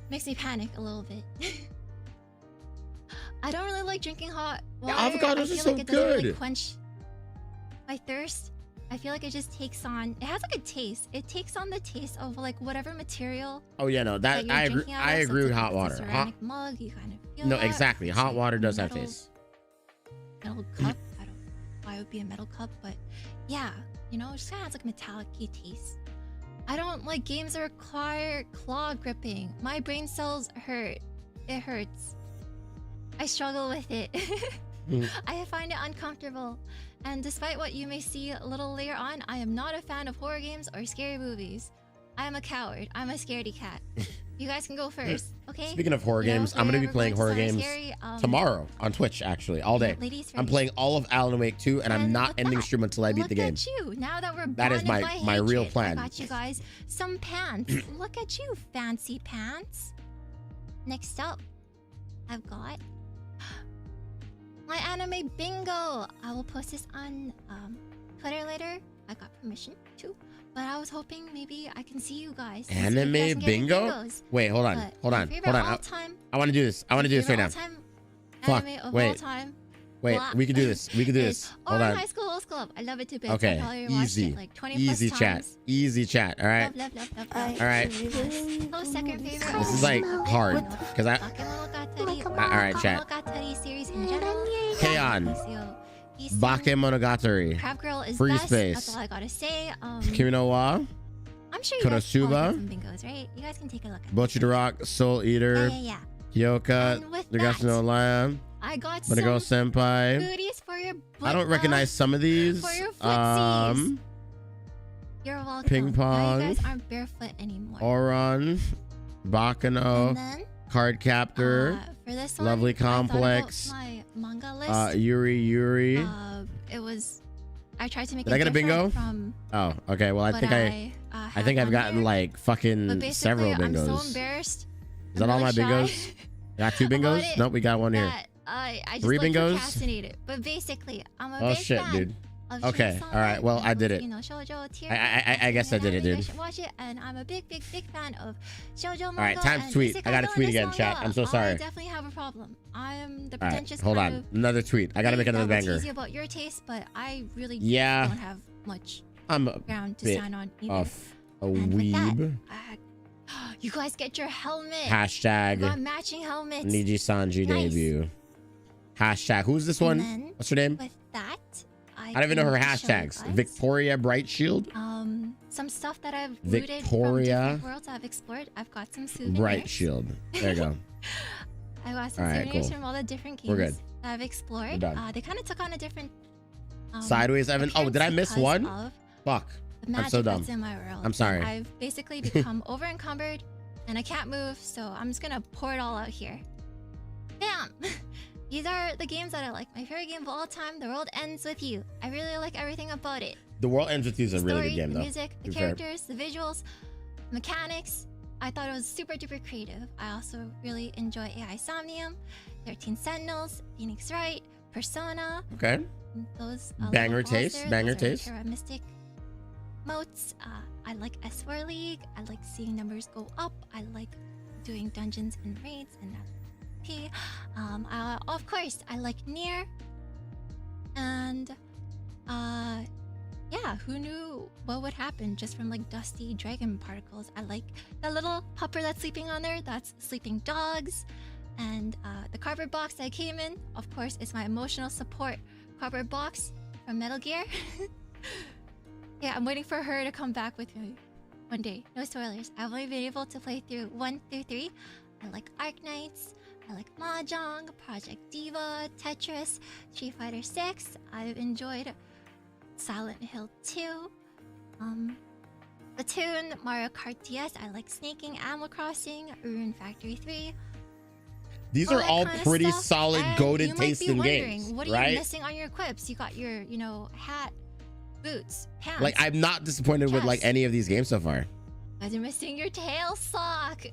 Makes me panic a little bit. I don't really like drinking hot water. avocados I are feel so like it doesn't really good. quench my thirst. I feel like it just takes on. It has like a taste. It takes on the taste of like whatever material Oh yeah, no, that that you're I agree. drinking out I of. So agree it's with like hot if it's water. a Hot, ceramic mug, you kind of feel no, that. exactly. If Hot it's, water like, does have metal- taste. Metal cup. I don't know why it would be a metal cup, but yeah, you know, it just kind of has like a metallic-y taste. I don't like games that require claw gripping. My brain cells hurt. It hurts. I struggle with it. I find it uncomfortable. And despite what you may see a little later on, I am not a fan of horror games or scary movies. I am a coward. I'm a scaredy cat. You guys can go first, okay? Speaking of horror You know, games, if I'm you're gonna be ever playing going horror to games scary, tomorrow on Twitch, actually, all day. Ladies I'm first. playing all of Alan Wake 2, and I'm And not with ending that, stream until I beat look the game. at you. Now that we're That is bonded my by real hatred, plan. I got you guys some pants. Look at you, fancy pants. Next up, I've got my anime bingo. I will post this on Twitter later. I got permission to, but I was hoping maybe I can see you guys. and see if you Anime guys can get any bingo? bingos. Wait, hold on, But hold my on, favorite hold on. all-time- I want to do this. I want to do this right now. favorite all-time Fuck, anime of all wait. time. Wait, Blah. we can do this. We can do is this. Hold Oran on. High School Host Club. I love it too big. I Okay, probably watched easy, it like 20 easy plus chat, times. easy chat. All right. Love, love, love, love, I love. All right. Close second favorite. This is like hard because I. Bakemonogatari. All right, chat. Bakemonogatari series in general. Heian. Easton, Bakemonogatari. Crab Girl is Free best. Space. That's all I gotta say. Kimi no wa. I'm sure you guys Konosuba. all have some bingos, right? You guys can take a look at Bochi the Rock. Soul Eater. yeah. Kyoka. And with The Gas No Lion. I got Wanna go some Senpai. goodies for your I don't recognize some of these. for your footsies. You're welcome. Ping Now pong. you guys aren't barefoot anymore. Oron. and Bakano. then Card Captor. for this one, Lovely I thought about Complex. my manga list. Yuri. It was. I tried to make Did it I get a bingo? different from Oh, okay. Well, I what think I I think have I've on gotten here. like But fucking basically, several I'm so bingos. embarrassed. Is that all my I'm really bingos? shy Got 2 about bingos? it Nope, we got one here. that I just 3 like bingos? procrastinated. But basically, I'm a Oh big shit, fan dude. of Okay, Shin-san, all right, well, I did it. You know, shoujo tier. I guess I did it, You dude. guys should watch it, and I'm a big fan of shoujo manga. right, time to and tweet. I isekai gotta though in tweet this again, chat. manga. I'm so sorry. I definitely have a problem. I am the All right, pretentious hold kind on. of Another tweet. I gotta make lady another that will banger. tease you about your taste, but I really Yeah. don't have much I'm a ground to bit stand on either. of a And with that, weeb. I You guys get your helmet. Hashtag You got matching helmets. NIJISANJI Nice. debut. Hashtag. Who's this And one? then What's her name? With that, I don't even know her can show you hashtags. guys, Victoria Bright Shield. some stuff that I've looted from Victoria different worlds I've explored. I've got some souvenirs. Bright Shield. There you go. I got some All right, souvenirs cool. from all the different games We're good. that I've explored. We're done. They kind of took on a different Sideways, Evan. Oh, did I appearance miss because one? of Fuck. the I'm so magic dumb. that's in my world. I'm sorry. I've basically become over encumbered and I can't move, so I'm just gonna pour it all out here. Bam! These are the games that I like. My favorite game of all time, The World Ends With You. I really like everything about it. The World Ends With You is a really good game, The though. music, the to be fair. characters, the visuals, mechanics. I thought it was super duper creative. I also really enjoy AI Somnium, 13 Sentinels, Phoenix Wright, Persona. Okay. Those Banger little balls taste, there, banger those are taste. Terra Mystic moats. I like S4 League. I like seeing numbers go up. I like doing dungeons and raids and P. Of course, I like Nier. And yeah, who knew what would happen just from like dusty dragon particles? I like the little pupper that's sleeping on there. That's sleeping dogs. And the cardboard box that I came in, of course, is my emotional support cardboard box from Metal Gear. Yeah, I'm waiting for her to come back with me one day. No spoilers. I've only been able to play through 1 through 3. I like Arc Knights. I like Mahjong, Project Diva, Tetris, Street Fighter 6. I've enjoyed Silent Hill 2. Platoon, Mario Kart DS. I like Snaking, Animal Crossing, Rune Factory 3. These are all that kinda pretty stuff. solid, And goated you might be tasting wondering, games, what are right? you missing on your equips? You got your, hat, boots, pants. Like, I'm not disappointed with like Chest. any of these games so far. Guys, you're missing your tail sock.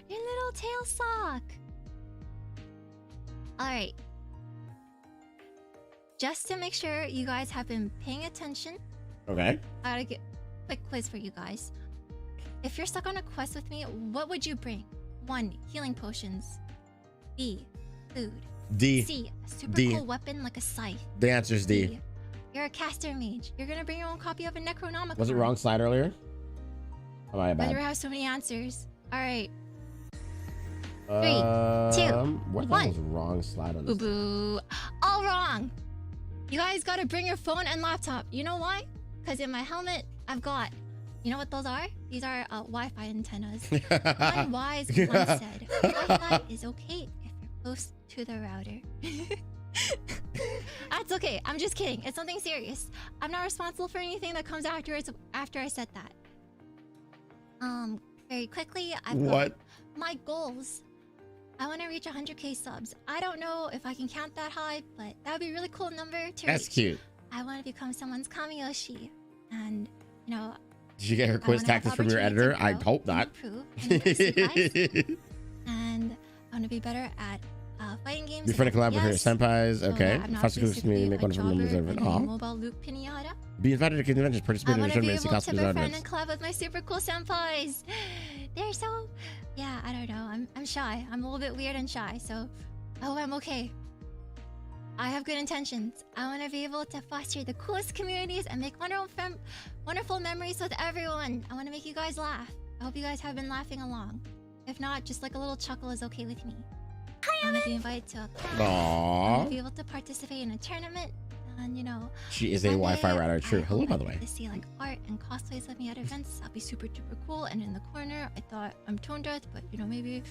Your little tail sock. Alright. Just to make sure you guys have been paying attention, Okay. I gotta get a quick quiz for you guys. If you're stuck on a quest with me, what would you bring? 1. Healing potions. B. Food. D. C. A super D. cool weapon like a scythe. The answer is D. You're a caster mage. You're gonna bring your own copy of a Necronomicon. Was it wrong slide earlier? Am I Why do bad? we have so many answers? Alright. 2, What the 1. hell was wrong slide on Boo this? boo. All wrong. You guys gotta bring your phone and laptop. You know why? Because in my helmet, I've got. You know what those are? These are Wi-Fi antennas. One wise one said, Wi-Fi is okay if you're close to the router. That's okay. I'm just kidding. It's something serious. I'm not responsible for anything that comes afterwards after I said that. Very quickly, I've got What? my goals. I want to reach 100k subs. I don't know if I can count that high, but that would be a really cool number to That's reach. cute. I want to become someone's Kamiyoshi. And, Did you get her quiz wanna have tactics from your opportunity editor? to I grow hope and not. improve and impress you guys. And I want to be better at fighting games. Be friendly and collaborate with her FPS, senpais. so Okay. that I'm not Foster groups basically community, make a one of her members jobber of it. and a Aw. mobile loop pinata. Be invited to conventions, participate I in want to be tournaments, see able to cosplays and befriend and events. collab with my super cool senpais. They're so... Yeah, I don't know. I'm shy. I'm a little bit weird and shy, so I hope I'm okay. I have good intentions. I want to be able to foster the coolest communities and make wonderful memories with everyone. I want to make you guys laugh. I hope you guys have been laughing along. If not, just like a little chuckle is okay with me. I want to be invited to a club. I want Aww. to be able to participate in a tournament. And, She is a one Wi-Fi day, router. I True. Hello, hope by I the get way. to see like art and cosplays of me at events. That'll be super duper cool. And in the corner, I thought I'm tone deaf, but maybe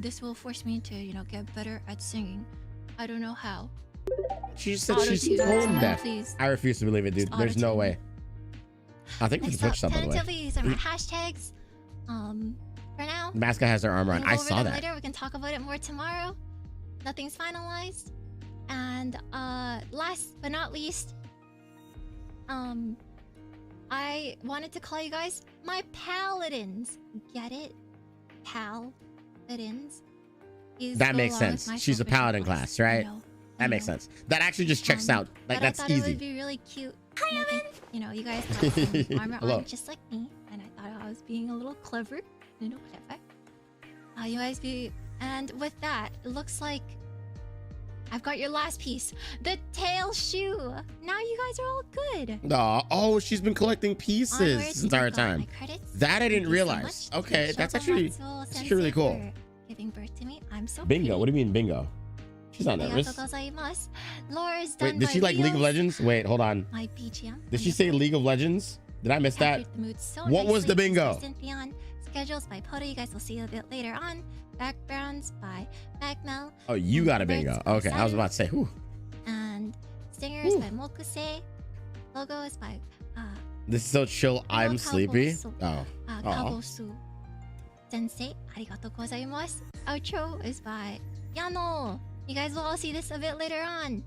this will force me to get better at singing. I don't know how. She said she's Auto-tune, tone deaf. please. I refuse to believe it, dude. Just There's no auto-tune. way. I think we can Next up, switch that, by the way. tentatively, these are my hashtags. For now, Masca has her armor on. we'll I go over saw them that. later. We can talk about it more tomorrow. Nothing's finalized. And last but not least, I wanted to call you guys my paladins. Get it? Paladins. These That go makes along with sense. my She's a self-visual paladin voice, class, right? I That makes know. sense. That actually just checks out. Like, But that's I thought it would easy. be really cute. Hi, Evan. You guys have some armor Hello. on just like me, and I thought I was being a little clever. Clever. You guys be, and with that, it looks like I've got your last piece. The tail shoe. Now you guys are all good. Oh, she's been collecting pieces Onwards this to entire God. time. My credits. That I didn't Thank you so realize. much. Okay, that's actually Shokomatsu really cool. for giving birth to me. I'm so Bingo. What do you mean bingo? She's not nervous. Arigatou Laura's done Wait, did by she like League of Rios. Legends? Wait, hold on. My BGM. Did she say League of Legends? Did I miss that? Captured the mood so What was the nicely. bingo? Cynthion. Schedules by Poto. You guys will see a bit later on. Backgrounds by Magmel. Oh, you got a bingo. Birds by Okay, I was about to say, whew. And Singers Whew. by Mokuse. Logos by This is so chill. I'm sleepy. Oh. Aw. Kabosu Sensei. Arigatou gozaimasu. Outro is by Yano. You guys will all see this a bit later on.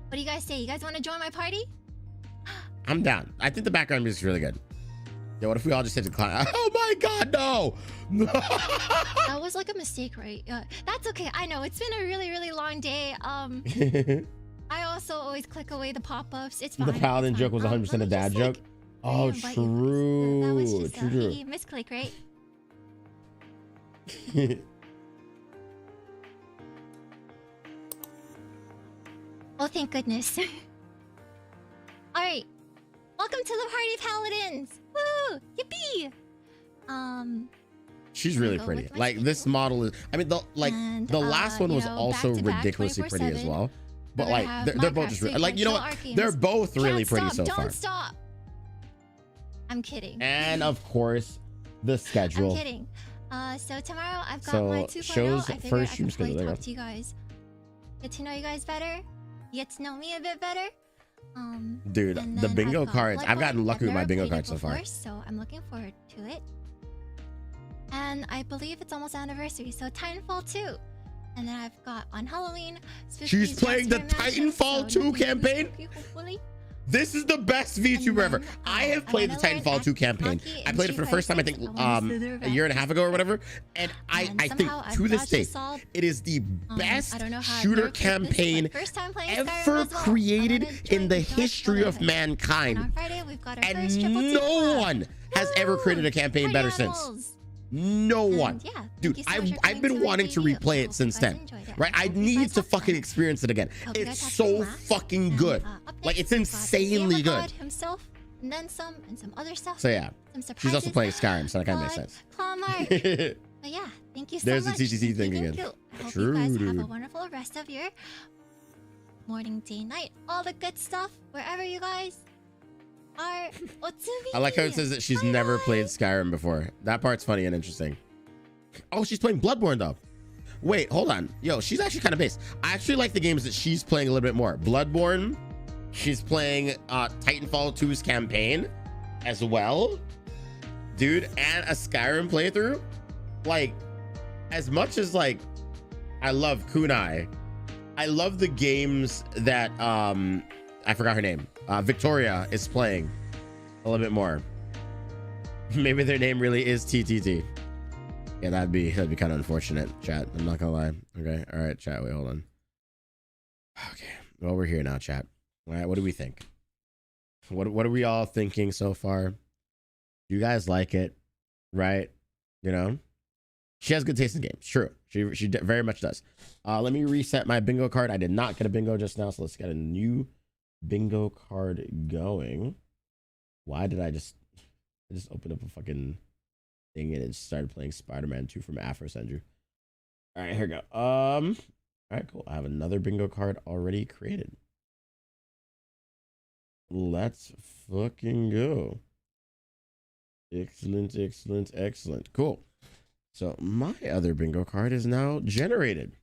What do you guys say? You guys want to join my party? I'm down. I think the background music is really good. Yo, what if we all just hit the clown? Oh my god, no! That was like a mistake, right? That's okay. I know it's been a really, really long day. I also always click away the pop-ups. It's fine. The paladin it's joke fine. was 100% a let me dad just, joke. Oh, invite you guys. That was true. just True, a true. misclick, right? Oh, thank goodness. All right, welcome to the party, paladins. Woo! Yippee! She's really go pretty. with my Like this model is. I mean, the And, last one you was know, also back-to-back, ridiculously pretty as 24/7. well. But We're like, gonna they're have both Minecraft, just Sweet like, you know Chill what? Art Games. They're both really Can't pretty stop, so far. Don't stop. I'm kidding. And of course, the schedule. I'm kidding. So tomorrow I've got So, my 2.0. shows I figured first I stream could probably schedule, there you talk to you guys. Get to know you guys better. Get to know me a bit better. Dude, And the then bingo I've got cards. I've Bloodborne. gotten lucky with my never bingo played it cards so far. before, so I'm looking forward to it. And I believe it's almost anniversary, so Titanfall 2. And then I've got on Halloween. She's Spooky's playing the Jazz Fair Mansion, Titanfall so 2 nothing too campaign? spooky, hopefully. This is the best VTuber ever. then, I have I played the wanna learn Titanfall 2 Aki campaign. and I played it for the Street first time, I Fighter think, 6. I wanna slither a year and a half ago or whatever. And I think somehow I've to this dodged day, this all. it is the best I don't know how I've shooter never played this, campaign but first time playing Skyrim ever as well. created I'm gonna in join the Dark history of 11. And mankind. on Friday, we've got our And first triple no team. one has ever created a campaign Party better since. animals. No one. And yeah, Dude, thank you so much for I've coming been to my wanting to JV. replay I it hope since you guys then. enjoyed it. Right? I hope you need guys to have fucking fun. experience it again. Hope you It's guys have so fun, laughs. fucking And, good. up Like, next, it's we've got insanely Game good. God himself, and then some, and some other stuff. So yeah, Some surprises. she's also playing Skyrim, so that kind of makes sense. Clawmark. But yeah, thank you so There's the much. TTC thing Thank you, again. thank you. I hope True, you guys have a dude. wonderful rest of your morning, day, night, all the good stuff, wherever you guys are. Otsubi. I like how it says that she's never played Skyrim before. That part's funny and interesting. Oh, she's playing Bloodborne though. Wait, hold on. Yo, she's actually kind of based. I actually like the games that she's playing a little bit more. Bloodborne. She's playing Titanfall 2's campaign as well. Dude, and a Skyrim playthrough. Like, as much as like I love Kunai, I love the games that I forgot her name. Victoria is playing a little bit more. Maybe their name really is TTT. Yeah, that'd be kind of unfortunate, chat. I'm not gonna lie. Okay, all right, chat. Wait, hold on. Okay, well, we're here now, chat. All right, what do we think? What are we all thinking so far? You guys like it, right? You know, she has good taste in games. True, she very much does. Let me reset my bingo card. I did not get a bingo just now, so let's get a new bingo card going. Why did I just opened up a fucking thing and it started playing Spider-Man 2 from Afro Sendru. All right, here we go. All right, cool. I have another bingo card already created. Let's fucking go. Excellent, excellent, excellent. Cool. So my other bingo card is now generated.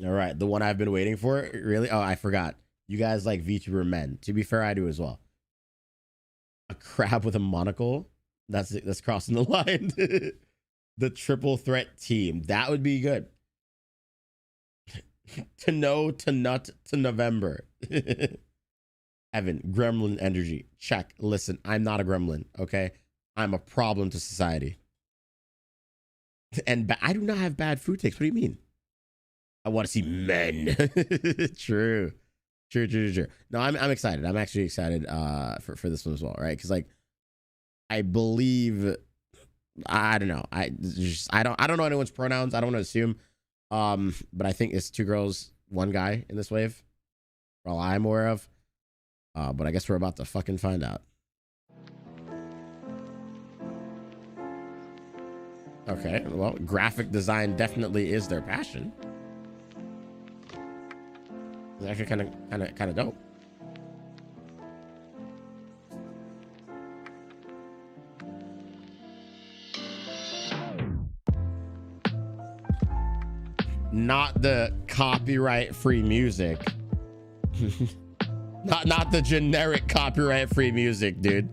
All right, the one I've been waiting for. Really? Oh, I forgot. You guys like VTuber men. To be fair, I do as well. A crab with a monocle. That's crossing the line. The triple threat team. That would be good. To know, to nut, to November. Evan, gremlin energy. Check. Listen, I'm not a gremlin, okay? I'm a problem to society. And I do not have bad food takes. What do you mean? I want to see men. True. No, I'm excited. I'm actually excited for this one as well, right? Because like I believe, I don't know. I don't know anyone's pronouns. I don't want to assume, But I think it's 2 girls, 1 guy in this wave. All I'm aware of. But I guess we're about to fucking find out. Okay, well, graphic design definitely is their passion. It's actually kind of dope. Not the copyright-free music. not the generic copyright-free music, dude.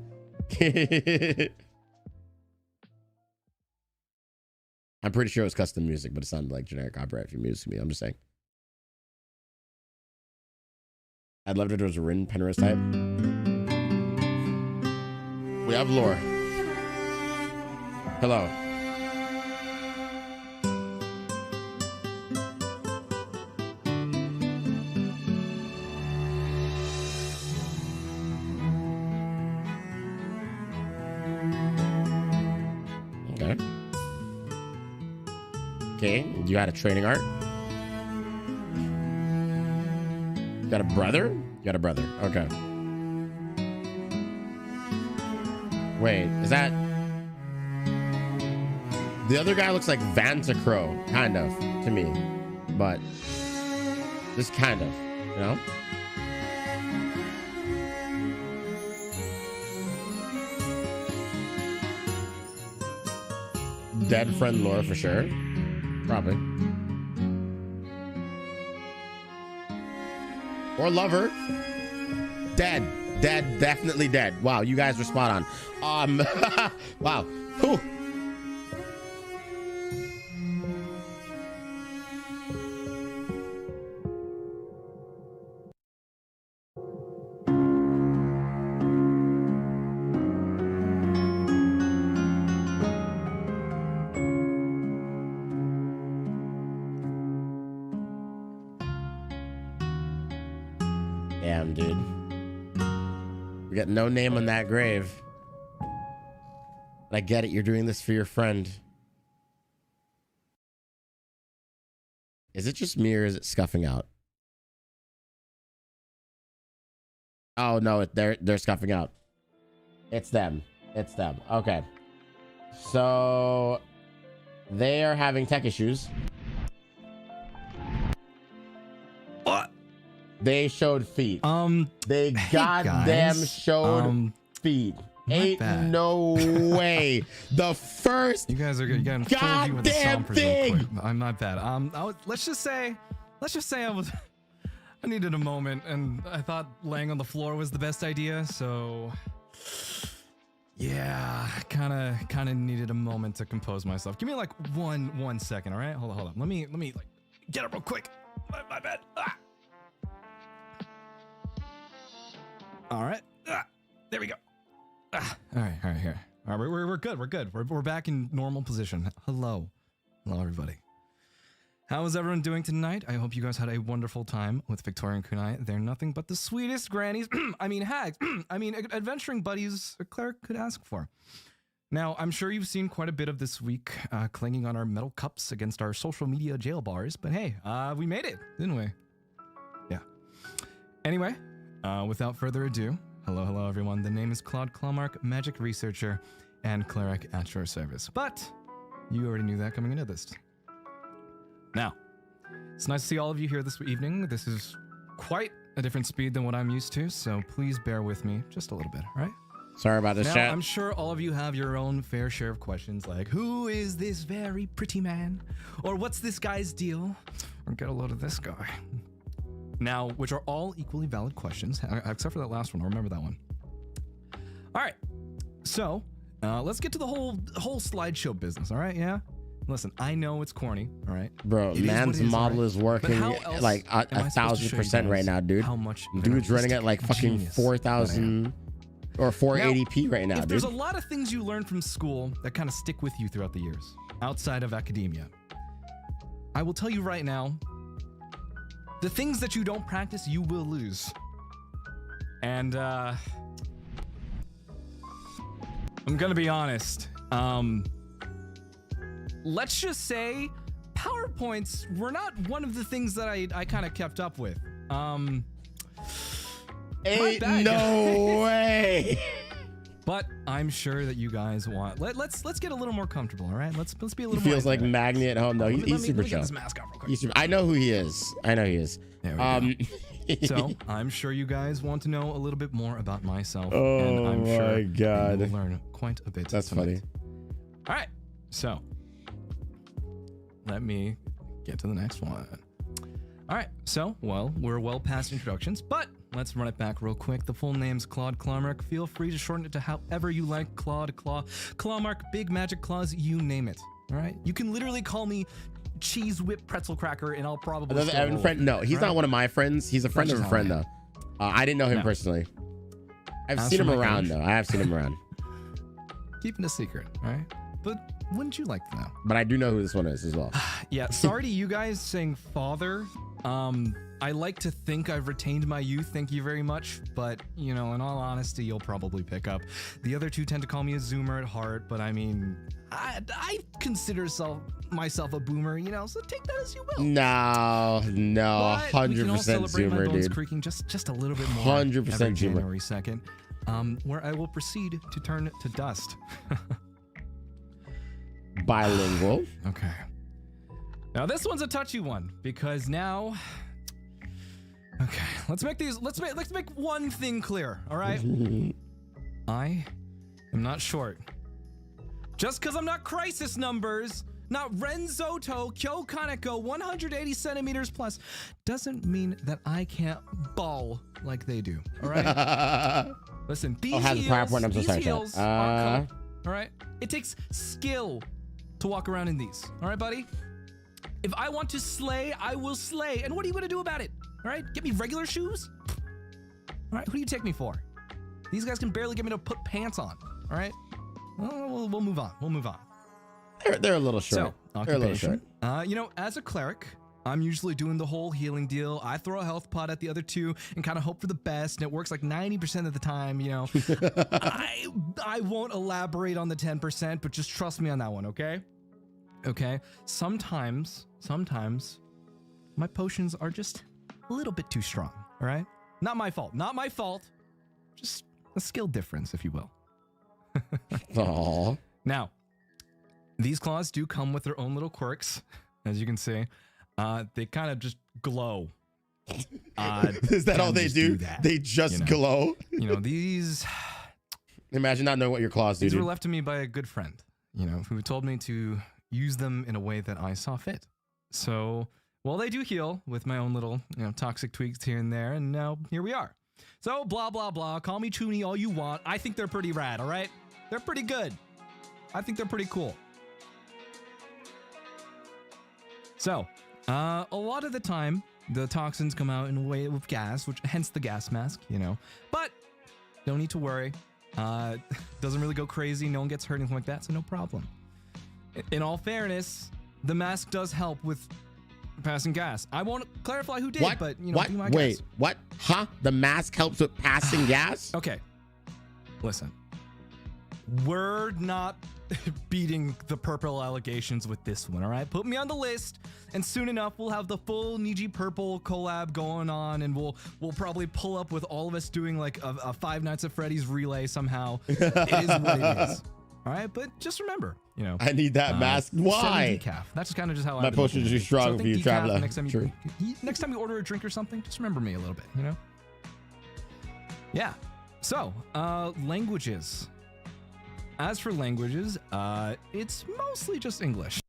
I'm pretty sure it was custom music, but it sounded like generic copyright-free music to me. I'm just saying. I'd love it if it was a Rin Penrose type. We have lore. Hello. Okay. Okay, you had a training art. You got a brother? You got a brother. Okay. Wait, is that... The other guy looks like Vantacrow, kind of, to me. But... just kind of, you know? Dead friend lore for sure. Probably. Or lover. Dead. Dead. Definitely dead. Wow, you guys were spot on. Wow. Whew. Damn, dude. We got no name on that grave. But I get it. You're doing this for your friend. Is it just me or is it scuffing out? Oh no, they're scuffing out. It's them. It's them. Okay. So they are having tech issues. What? They showed feet. They hey goddamn guys. showed feet. Ain't bad. no way. The first You guys are good. You got to full view with the goddamn sound real quick. thing. I'm not bad. Let's just say I needed a moment, and I thought laying on the floor was the best idea. So, yeah, kind of needed a moment to compose myself. Give me like one second, all right? Hold on. Let me like get up real quick. My bad. Ah. All right. Ah. There we go. Ah. All right. Here. All right, we're good. We're back in normal position. Hello, everybody. How is everyone doing tonight? I hope you guys had a wonderful time with Victoria and Kunai. They're nothing but the sweetest grannies. I mean hags. I mean adventuring buddies a cleric could ask for. Now, I'm sure you've seen quite a bit of this week clanging on our metal cups against our social media jail bars. But hey, we made it, didn't we? Yeah. Anyway, without further ado, hello everyone. The name is Claude Clawmark, magic researcher and cleric at your service. But you already knew that coming into this. Now, it's nice to see all of you here this evening. This is quite a different speed than what I'm used to, so please bear with me just a little bit, all right? Sorry about this, Now, chat. I'm sure all of you have your own fair share of questions like, who is this very pretty man? Or what's this guy's deal? Or get a load of this guy. Now, which are all equally valid questions, except for that last one. I'll remember that one. All right, so let's get to the whole slideshow business, all right? Yeah? Listen, I know it's corny, all right? Bro, man's model is working like 1,000% right now, dude. How much Dude's running at like fucking 4,000 or 480p right now, if dude. there's a lot of things you learn from school that kind of stick with you throughout the years, outside of academia, I will tell you right now, the things that you don't practice, you will lose. And I'm gonna be honest. Let's just say PowerPoints were not one of the things that I kind of kept up with. Ain't bad, no way. But I'm sure that you guys want. Let's get a little more comfortable, all right? Let's be a little. He more feels like intimate. Magni at home. No, he's super let me chill. get this mask off real quick. He's super, I know who he is. I know he is. There we go. So I'm sure you guys want to know a little bit more about myself, and I'm my sure God. you will learn quite a bit. That's tonight. funny. All right, so let me get to the next one. All right, so we're well past introductions, but let's run it back real quick. The full name's Claude Clawmark. Feel free to shorten it to however you like. Claude, Clawmark, Big Magic Claws, you name it. All right, you can literally call me Cheese Whip Pretzel Cracker, and I'll probably. Another Evan friend? No, he's not one of my friends. He's a friend of a friend, though. I didn't know him personally. I've seen him around, though. I have seen him around. Keeping a secret, all right? But wouldn't you like to know? But I do know who this one is as well. Yeah, sorry to you guys saying father. I like to think I've retained my youth, thank you very much. But, you know, in all honesty, you'll probably pick up. The other two tend to call me a zoomer at heart, but I mean, I consider myself a boomer, you know, so take that as you will. No, 100% zoomer, dude. Creaking just a little bit more. 100% zoomer. January 2nd, where I will proceed to turn to dust. Bilingual. Okay. Now this one's a touchy one because now. Okay, let's make one thing clear. All right. I am not short. Just because I'm not crisis numbers, not Renzoto Kyo Kaneko 180 centimeters plus, doesn't mean that I can't ball like they do. All right. Listen, these heels are cool, all right. It takes skill to walk around in these. All right, buddy. If I want to slay, I will slay. And what are you gonna do about it? All right, get me regular shoes. All right, who do you take me for? These guys can barely get me to put pants on. All right, we'll move on. We'll move on. They're a little short. So, they're a little short. You know, as a cleric, I'm usually doing the whole healing deal. I throw a health pot at the other two and kind of hope for the best, and it works like 90% of the time. You know, I won't elaborate on the 10%, but just trust me on that one, okay? Okay. Sometimes my potions are just a little bit too strong. All right, not my fault. Not my fault. Just a skill difference, if you will. Aww. Now, these claws do come with their own little quirks, as you can see. They kind of just glow. Is that all they do? They just glow. You know, these. Imagine not knowing what your claws do. These were left to me by a good friend, you know, who told me to use them in a way that I saw fit. So, well, they do heal with my own little, you know, toxic tweaks here and there, and now here we are. So, blah, blah, blah. Call me Chuni all you want. I think they're pretty rad, all right? They're pretty good. I think they're pretty cool. So, a lot of the time, the toxins come out in a way of gas, which hence the gas mask, you know. But don't need to worry. Doesn't really go crazy. No one gets hurt, anything like that, so no problem. In all fairness, the mask does help with passing gas. I won't clarify who did, but you know, be my Wait, guess. what? Huh? The mask helps with passing gas? Okay. Listen. We're not beating the purple allegations with this one, all right? Put me on the list, and soon enough we'll have the full Niji Purple collab going on, and we'll probably pull up with all of us doing like a Five Nights at Freddy's relay somehow. It is what it is. All right, but just remember, you know, I need that mask. Why? Decaf. That's kind of just how my potion is too strong for you, traveler. Next time you order a drink or something, just remember me a little bit, you know? Yeah. So, languages. As for languages, it's mostly just English.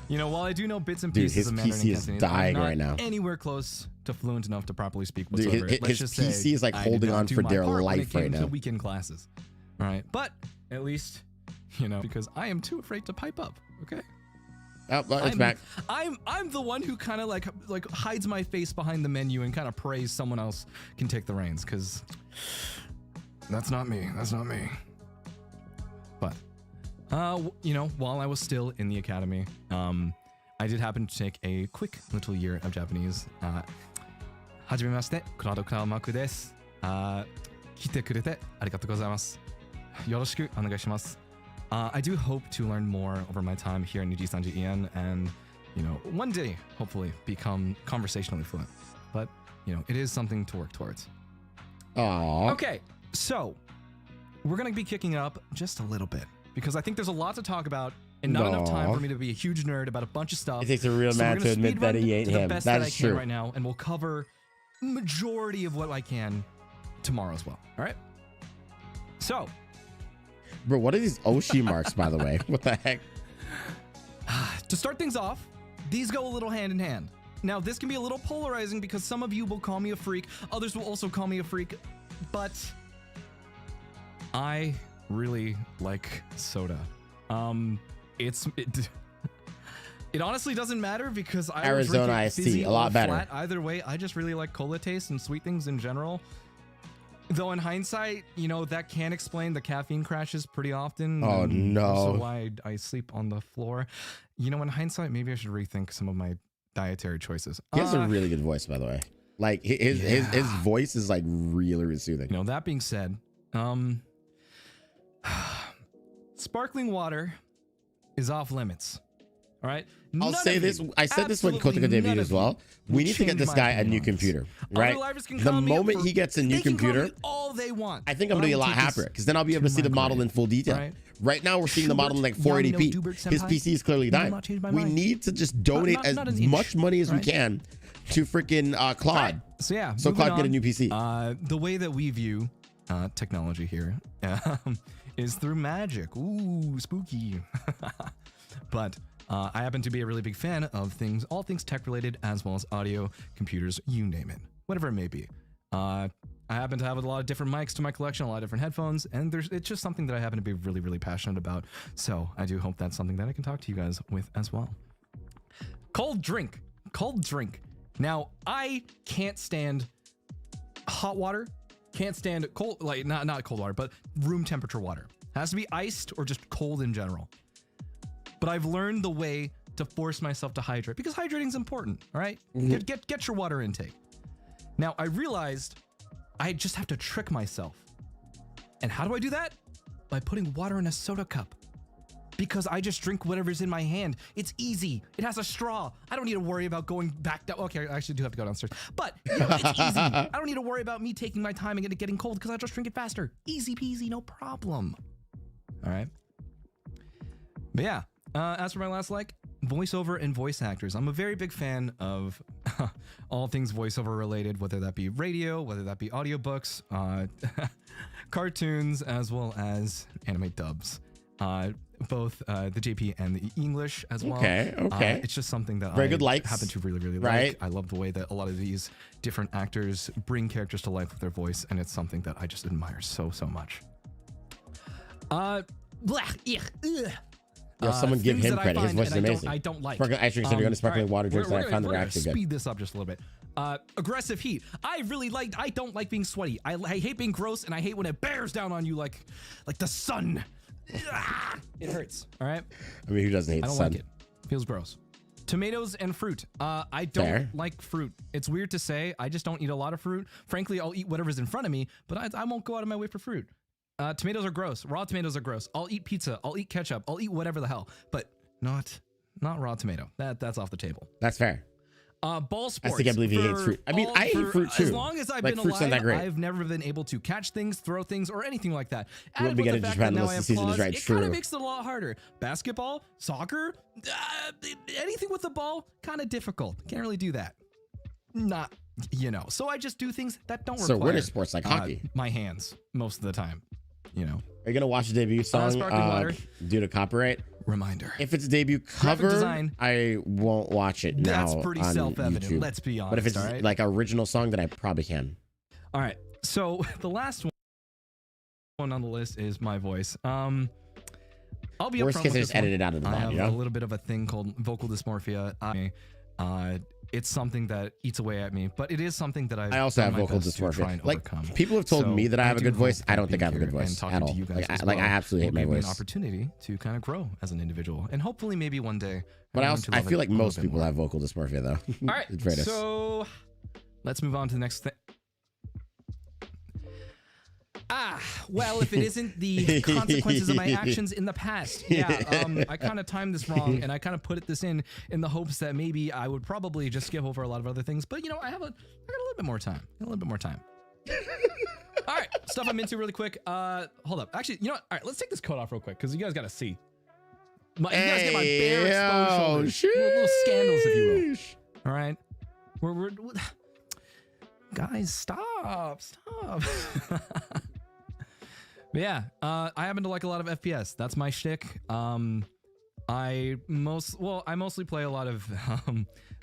You know, while I do know bits and pieces of Mandarin and Dude, his PC is dying right now. Anywhere close to fluent enough to properly speak whatsoever. Dude, his PC is like holding on for dear life right now. Weekend classes. All right, but at least, you know, because I am too afraid to pipe up. Okay. Oh, it's back. I'm the one who kind of like hides my face behind the menu and kind of prays someone else can take the reins, because that's not me. That's not me. But you know, while I was still in the academy, I did happen to take a quick little year of Japanese. はじめまして、クラウドクラウマクです。来てくれてありがとうございます。よろしくお願いします。I do hope to learn more over my time here in NIJISANJI Ian, and one day hopefully become conversationally fluent. But it is something to work towards. Aww. Okay, so we're gonna be kicking it up just a little bit because I think there's a lot to talk about and not enough time for me to be a huge nerd about a bunch of stuff. It takes a real man to admit that he ain't him. Best That I is can true. right now, and we'll cover majority of what I can tomorrow as well. All right. So, Bro, what are these Oshi marks, by the way? What the heck? to start things off, these go a little hand in hand. Now, this can be a little polarizing because some of you will call me a freak, others will also call me a freak, but I really like soda. It honestly doesn't matter because I Arizona iced tea, a lot better. Flat. Either way, I just really like cola taste and sweet things in general. Though in hindsight, that can explain the caffeine crashes pretty often. Oh, no. Also why I sleep on the floor. In hindsight, maybe I should rethink some of my dietary choices. He has a really good voice, by the way. Like his voice is like really, really soothing. That being said, sparkling water is off limits. All right. I'll say this. I said this when Kotaka debuted as well. We need to get this guy a new computer, right? The moment he gets a new computer, all they want. I think I'm gonna be a lot happier because then I'll be able to see the model in full detail. Right now, we're seeing the model in like 480p. His PC is clearly dying. We need to just donate as much money as we can to freaking Claude. So yeah, so Claude get a new PC. The way that we view technology here is through magic. Ooh, spooky. But I happen to be a really big fan of all things tech related, as well as audio, computers, you name it, whatever it may be. I happen to have a lot of different mics to my collection, a lot of different headphones, and it's just something that I happen to be really, really passionate about. So I do hope that's something that I can talk to you guys with as well. Cold drink. Now, I can't stand hot water, can't stand cold, like not cold water, but room temperature water. It has to be iced or just cold in general. But I've learned the way to force myself to hydrate because hydrating is important, all right? Get your water intake. Now, I realized I just have to trick myself. And how do I do that? By putting water in a soda cup. Because I just drink whatever's in my hand. It's easy. It has a straw. I don't need to worry about going back down. Okay, I actually do have to go downstairs. But it's easy. I don't need to worry about me taking my time and it getting cold because I just drink it faster. Easy peasy, no problem. All right. But yeah. As for my last voiceover and voice actors. I'm a very big fan of all things voiceover related, whether that be radio, whether that be audiobooks, cartoons, as well as anime dubs. Both the JP and the English as well. Okay. It's just something that very I good likes. happen to really, really like. I love the way that a lot of these different actors bring characters to life with their voice, and it's something that I just admire so much. Someone give him credit. His voice is amazing. I don't like. Sparkling ice drinks are going to sparkling water drinks that I found that are actually good. Speed this up just a little bit. Aggressive heat. I don't like being sweaty. I hate being gross, and I hate when it bears down on you like the sun. It hurts. All right. I mean, who doesn't hate the sun? I don't like it. Feels gross. Tomatoes and fruit. I don't like fruit. It's weird to say. I just don't eat a lot of fruit. Frankly, I'll eat whatever's in front of me, but I won't go out of my way for fruit. Tomatoes are gross. Raw tomatoes are gross. I'll eat pizza. I'll eat ketchup. I'll eat whatever the hell, but not raw tomato. That's off the table. That's fair. Ball sports. I still can't believe he hates fruit. I mean, I hate fruit too. As long as I've been alive, I've never been able to catch things, throw things, or anything like that. You won't be getting to Japan unless the season is right. It kind of makes it a lot harder. Basketball, soccer, anything with the ball, kind of difficult. Can't really do that. Not, So I just do things that don't require. So winter sports like hockey. My hands most of the time. Are you gonna watch the debut song due to copyright? Reminder. If it's a debut cover, I won't watch it now. That's pretty self-evident. YouTube. Let's be honest. But if it's like an original song, then I probably can. All right. So the last one on the list is my voice. I'll be worst case, I just edit it out of the I body. have a little bit of a thing called vocal dysmorphia. It's something that eats away at me, but it is something that I also have vocal dysmorphia. Like people have told me that I have a good voice. I don't think I have a good voice at all. I absolutely hate my voice. An opportunity to kind of grow as an individual, and hopefully maybe one day. But I feel like most people have vocal dysmorphia though. All right, so let's move on to the next thing. Well, if it isn't the consequences of my actions in the past. Yeah, I kind of timed this wrong, and I kind of put this in the hopes that maybe I would probably just skip over a lot of other things. But, you know, I got a little bit more time. All right, stuff I'm into really quick. Hold up. Actually, you know what? All right, let's take this coat off real quick, because you guys got to see. You guys get my bare exposed shoulders. Little scandals, if you will. All right? We're guys, stop. But yeah, I happen to like a lot of FPS. That's my shtick. I mostly play a lot of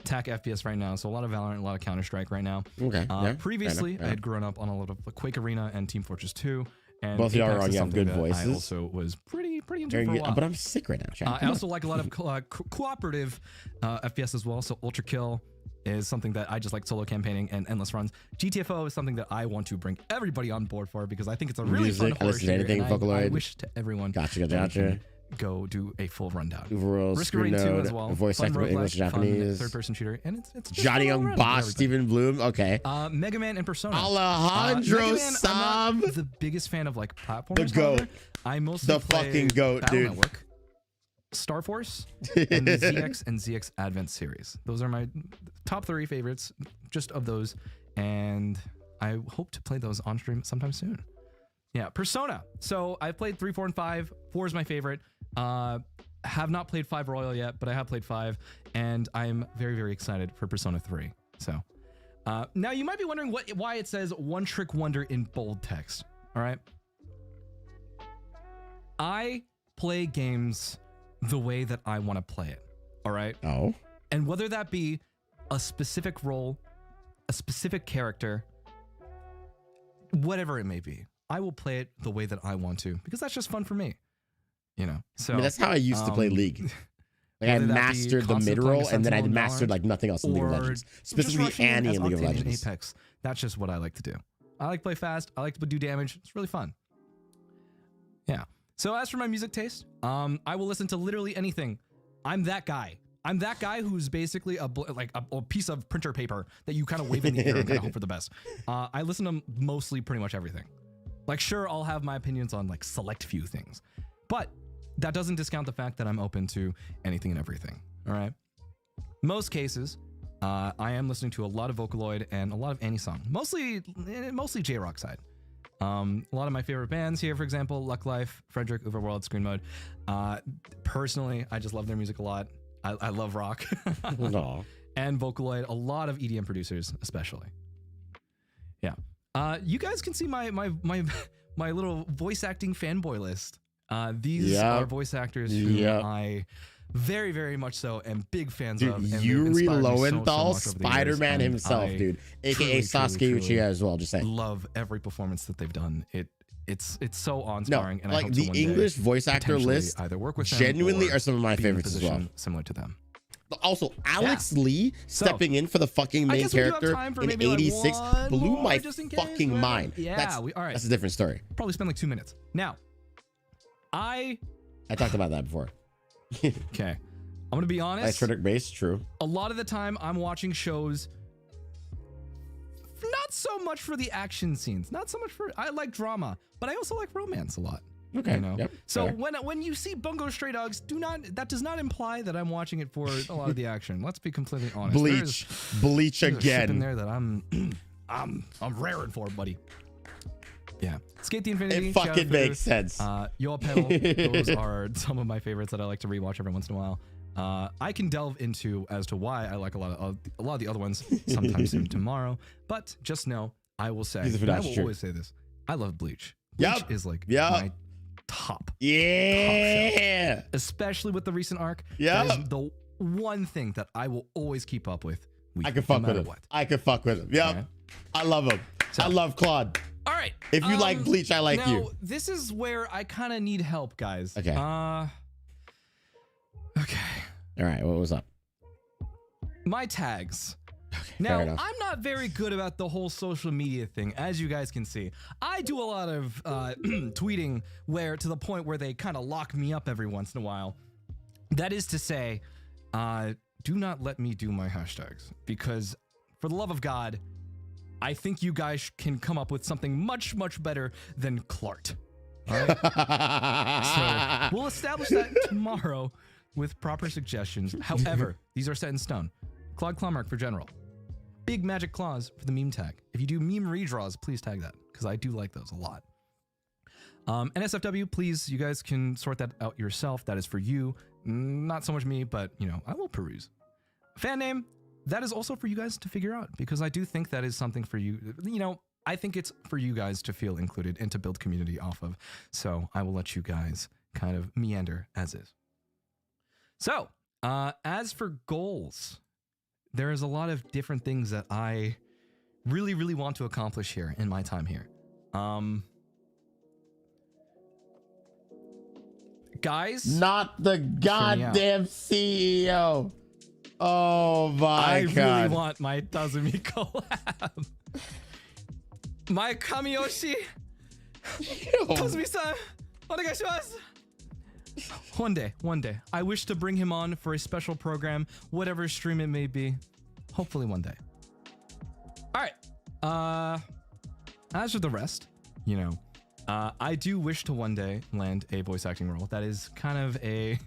TAC FPS right now, so a lot of Valorant, a lot of Counter-Strike right now. Okay. Previously, I had grown up on a lot of Quake Arena and Team Fortress 2. And both of y'all are on. You have good I voices. also was pretty into for a while. But I'm sick right now. I also like a lot of cooperative FPS as well. So Ultra Kill is something that I just like, solo campaigning and endless runs. GTFO is something that I want to bring everybody on board for, because I think it's a really fun horror shooter. I wish to everyone Gotcha. Go do a full rundown. Overall, Risk of Rain 2 as well. Voice actor, English, Japanese. Third-person shooter, and it's Johnny Young Boss, Stephen Bloom. Okay. Mega Man and Persona. Alejandro Mega Man, Saab. I'm not the biggest fan of like platformers. The GOAT. I mostly The play fucking GOAT, Battle dude. Network, Star Force, and the ZX and ZX Advent series. Those are my top 3 favorites, just of those, and I hope to play those on stream sometime soon. Yeah, Persona. So I've played 3, 4, and 5. 4 is my favorite. Have not played 5 Royal yet, but I have played 5, and I'm very, very excited for Persona 3. So now you might be wondering why it says One Trick Wonder in bold text. All right. I play games the way that I want to play it. All right. Oh. And whether that be a specific role, a specific character, whatever it may be, I will play it the way that I want to, because that's just fun for me. You know, so I mean, that's how I used to play League. Like I mastered the mid roll, and then I mastered like nothing else in League of Legends, specifically Annie in League of Legends. Apex. That's just what I like to do. I like to play fast. I like to do damage. It's really fun. Yeah. So as for my music taste, I will listen to literally anything. I'm that guy. I'm that guy who's basically a piece of printer paper that you kind of wave in the air and kind of hope for the best. I listen to mostly pretty much everything. Like, sure, I'll have my opinions on like select few things, but that doesn't discount the fact that I'm open to anything and everything. All right. Most cases, I am listening to a lot of Vocaloid and a lot of Annie song, mostly J-Rock side. A lot of my favorite bands here, for example, Luck Life, Frederick, Overworld, Screen Mode. Personally, I just love their music a lot. I love rock. And Vocaloid, a lot of EDM producers, especially. Yeah. You guys can see my little voice acting fanboy list. These are voice actors who I very, very much so am big fans of. And Yuri Lowenthal, Spider-Man himself, dude, aka Sasuke Uchiha as well. Just saying, love every performance that they've done. It's so awe-inspiring. And like I hope the English voice actor list, either work with genuinely are some of my favorites as well. Similar to them. Also, Alex Lee stepping in for the fucking main character in 86 blew my fucking mind. Yeah, all right. That's a different story. Probably spend like 2 minutes. Now, I talked about that before. Okay. I'm going to be honest. Nice Frederick Base, true. A lot of the time I'm watching shows not so much for the action scenes, not so much for, I like drama, but I also like romance a lot. Okay. You know? Yep, so when you see Bungo Stray Dogs, that does not imply that I'm watching it for a lot of the action. Let's be completely honest. Bleach there's again. A ship in there that I'm raring for, buddy. Yeah. Skate the Infinity. It fucking makes sense. Yo Pedal. Those are some of my favorites that I like to rewatch every once in a while. I can delve into as to why I like a lot of the other ones sometime soon tomorrow. But just know, I will say, and I will always say this: I love Bleach. Bleach is like my top. Yeah. Top show. Especially with the recent arc. Yeah. That is the one thing that I will always keep up with. I can fuck with him. I can fuck with him. Yeah. Right. I love him. So, I love Claude. All right. If you like Bleach, I like you. This is where I kind of need help, guys. Okay. Okay. All right. What was up? My tags. Okay, now, I'm not very good about the whole social media thing, as you guys can see. I do a lot of tweeting to the point where they kind of lock me up every once in a while. That is to say, do not let me do my hashtags, because for the love of God, I think you guys can come up with something much, much better than Clark. All right? So we'll establish that tomorrow with proper suggestions. However, these are set in stone. Clawmark for general. Big magic claws for the meme tag. If you do meme redraws, please tag that, because I do like those a lot. NSFW, please, you guys can sort that out yourself. That is for you. Not so much me, but, you know, I will peruse. Fan name, that is also for you guys to figure out, because I do think that is something for you. You know, I think it's for you guys to feel included and to build community off of. So I will let you guys kind of meander as is. So, as for goals, there's a lot of different things that I really, really want to accomplish here in my time here. Guys, not the goddamn CEO. Oh my God. I really want my Tazumi collab. My Kamiyoshi. Tazumi-san, onegaishimasu. One day. I wish to bring him on for a special program, whatever stream it may be. Hopefully one day. All right. As for the rest, you know, I do wish to one day land a voice acting role. That is kind of a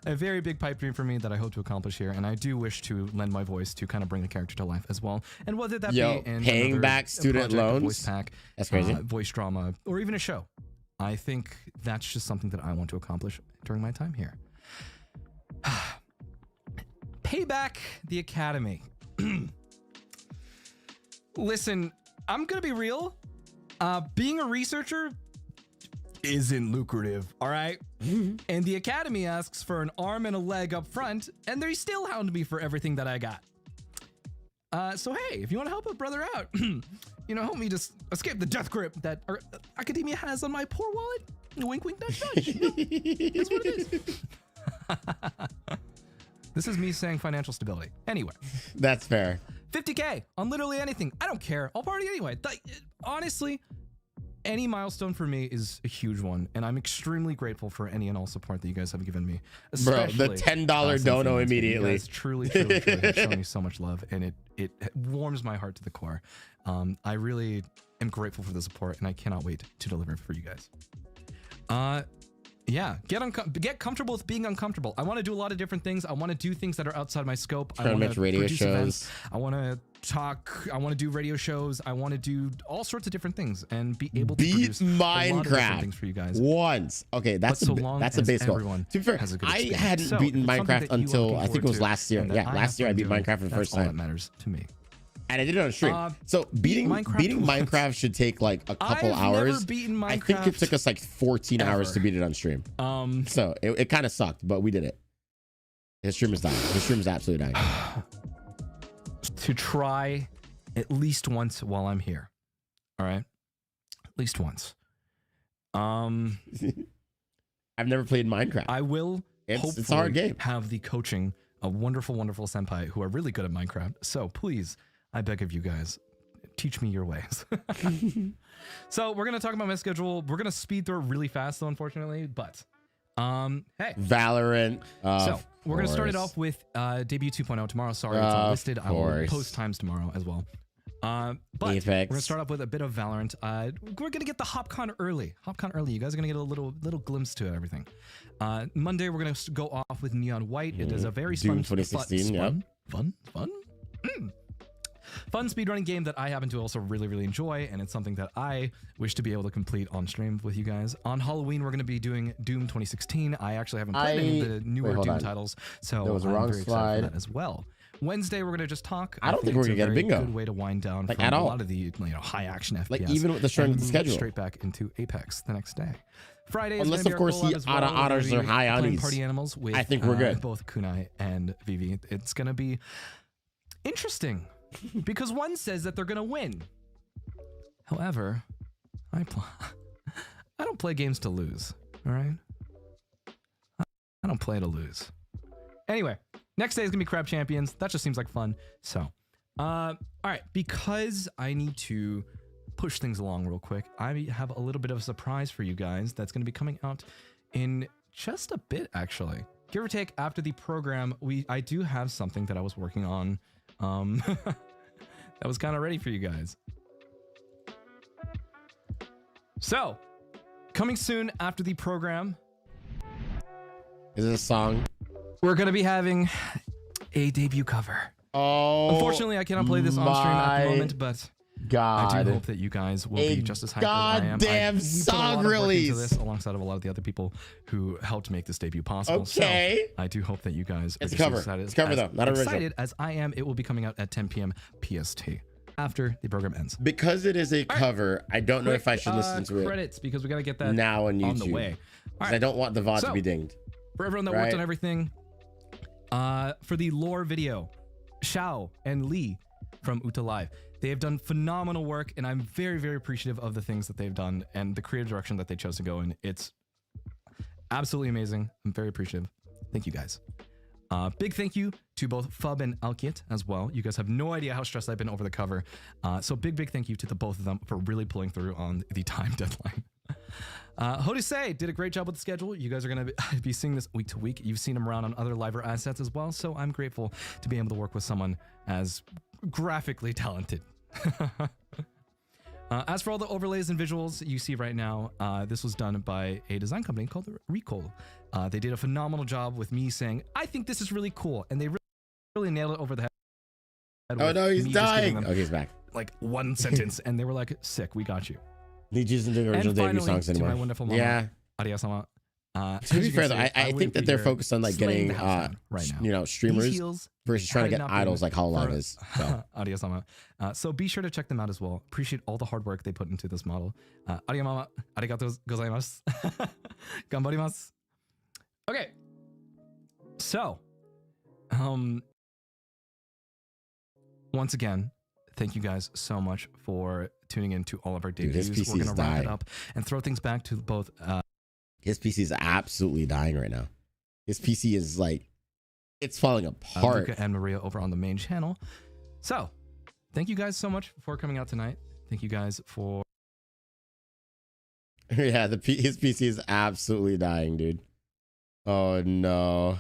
a very big pipe dream for me that I hope to accomplish here. And I do wish to lend my voice to kind of bring the character to life as well. And whether that be in paying back student project, loans, voice pack, that's crazy, voice drama, or even a show. I think that's just something that I want to accomplish during my time here. Pay back the Academy. Listen, I'm gonna be real. Being a researcher isn't lucrative, all right? And the Academy asks for an arm and a leg up front, and they still hound me for everything that I got. So hey, if you want to help a brother out, you know, help me just escape the death grip that our academia has on my poor wallet. Wink, wink, nudge, nudge. You know, it's what it is. This is me saying financial stability. Anyway. That's fair. 50K on literally anything. I don't care. I'll party anyway. Honestly, any milestone for me is a huge one, and I'm extremely grateful for any and all support that you guys have given me. Bro, the $10 dono immediately. You guys truly have shown me so much love, and it warms my heart to the core. I really am grateful for the support, and I cannot wait to deliver for you guys. Yeah, get comfortable with being uncomfortable. I want to do a lot of different things. I want to do things that are outside my scope. I want to radio produce shows. Events. I want to talk. I want to do radio shows. I want to do all sorts of different things and be able to produce Minecraft a lot of different things for you guys. Once. Okay, that's a base goal. To be fair, I hadn't beaten Minecraft until I think it was last year. Yeah, last year I beat Minecraft for the first time. All that matters to me. And I did it on stream. So beating Minecraft should take like a couple hours. Never beaten Minecraft. I think it took us like 14 hours to beat it on stream. So it kind of sucked, but we did it. His stream is dying. His stream is absolutely dying. To try at least once while I'm here. All right? At least once. I've never played Minecraft. I will hopefully it's a hard game. Have the coaching of wonderful, wonderful senpai who are really good at Minecraft. So please, I beg of you guys, teach me your ways. So we're going to talk about my schedule. We're going to speed through it really fast, though, unfortunately. But, hey. Valorant. So we're going to start it off with Debut 2.0 tomorrow. Sorry, it's not listed. I will post times tomorrow as well. But we're going to start off with a bit of Valorant. We're going to get the HopCon early. You guys are going to get a little glimpse to everything. Monday, we're going to go off with Neon White. It is a very Doom 2016, fun speedrunning game that I happen to also really, really enjoy, and it's something that I wish to be able to complete on stream with you guys. On Halloween, we're going to be doing Doom 2016. I actually haven't played any of the newer Doom titles, so that was a I'm wrong very excited for that as well. Wednesday, we're going to just talk. I don't think we're going to get a bingo. Good way to wind down like from at all. A lot of the high action FPS. Like even with the strength of the schedule. Straight back into Apex the next day. Friday, unless of course the honors are high on Party Animals with I think we're good. Both Kunai and Vivi. It's going to be interesting because one says that they're going to win. However, I don't play games to lose. All right, I don't play to lose. Anyway, next day is gonna be Crab Champions. That just seems like fun. So, all right, because I need to push things along real quick, I have a little bit of a surprise for you guys that's gonna be coming out in just a bit, actually. Give or take after the program, I do have something that I was working on that was kind of ready for you guys. So, coming soon after the program, Is it a song? we're going to be having a debut cover. Oh, Unfortunately, I cannot play this on stream at the moment, but God. I do hope that you guys will be just as hyped as I am. Goddamn we put a song lot of work into release. this alongside of a lot of the other people who helped make this debut possible. Okay. So I do hope that you guys are It's a just cover. as excited, It's a cover, though, not original. excited as I am. It will be coming out at 10 p.m. PST after the program ends. Because it is a cover, I don't know if I should listen to it Credits, because we got to get that now on YouTube. on the way. 'Cause I don't want the VOD to be dinged. For everyone that Right. worked on everything, for the lore video, Xiao and Lee from Uta Live, they have done phenomenal work, and I'm very, very appreciative of the things that they've done and the creative direction that they chose to go in. It's absolutely amazing. I'm very appreciative. Thank you guys. Big thank you to both Fub and Alkiet as well. You guys have no idea how stressed I've been over the cover. So big thank you to the both of them for really pulling through on the time deadline. Hodisei did a great job with the schedule. You guys are going to be seeing this week to week. You've seen him around on other live assets as well. So I'm grateful to be able to work with someone as graphically talented. As for all the overlays and visuals you see right now, this was done by a design company called Recall. They did a phenomenal job with me saying, I think this is really cool. And they really nailed it over the head. Oh no, he's me just giving dying. them, Okay, he's back. like one sentence, and they were like, sick, we got you. Niji isn't doing original And debut finally, songs to anymore. my wonderful mama, Yeah. Aria-sama. To be fair, though, I think that they're focused on like getting, right now. you know, streamers versus trying to get idols like Hololive is. So. Aria-sama. So be sure to check them out as well. Appreciate all the hard work they put into this model. Aria-mama, arigatou gozaimasu. Ganbarimasu. Okay. So, once again, thank you guys so much for tuning in to all of our Dude, debuts. his We're PC is going to wrap it dying. up and throw things back to both... His PC is absolutely dying right now. His PC is like, it's falling apart. Luca and Maria over on the main channel. So, thank you guys so much for coming out tonight. Thank you guys for... Yeah, his PC is absolutely dying, dude. Oh no.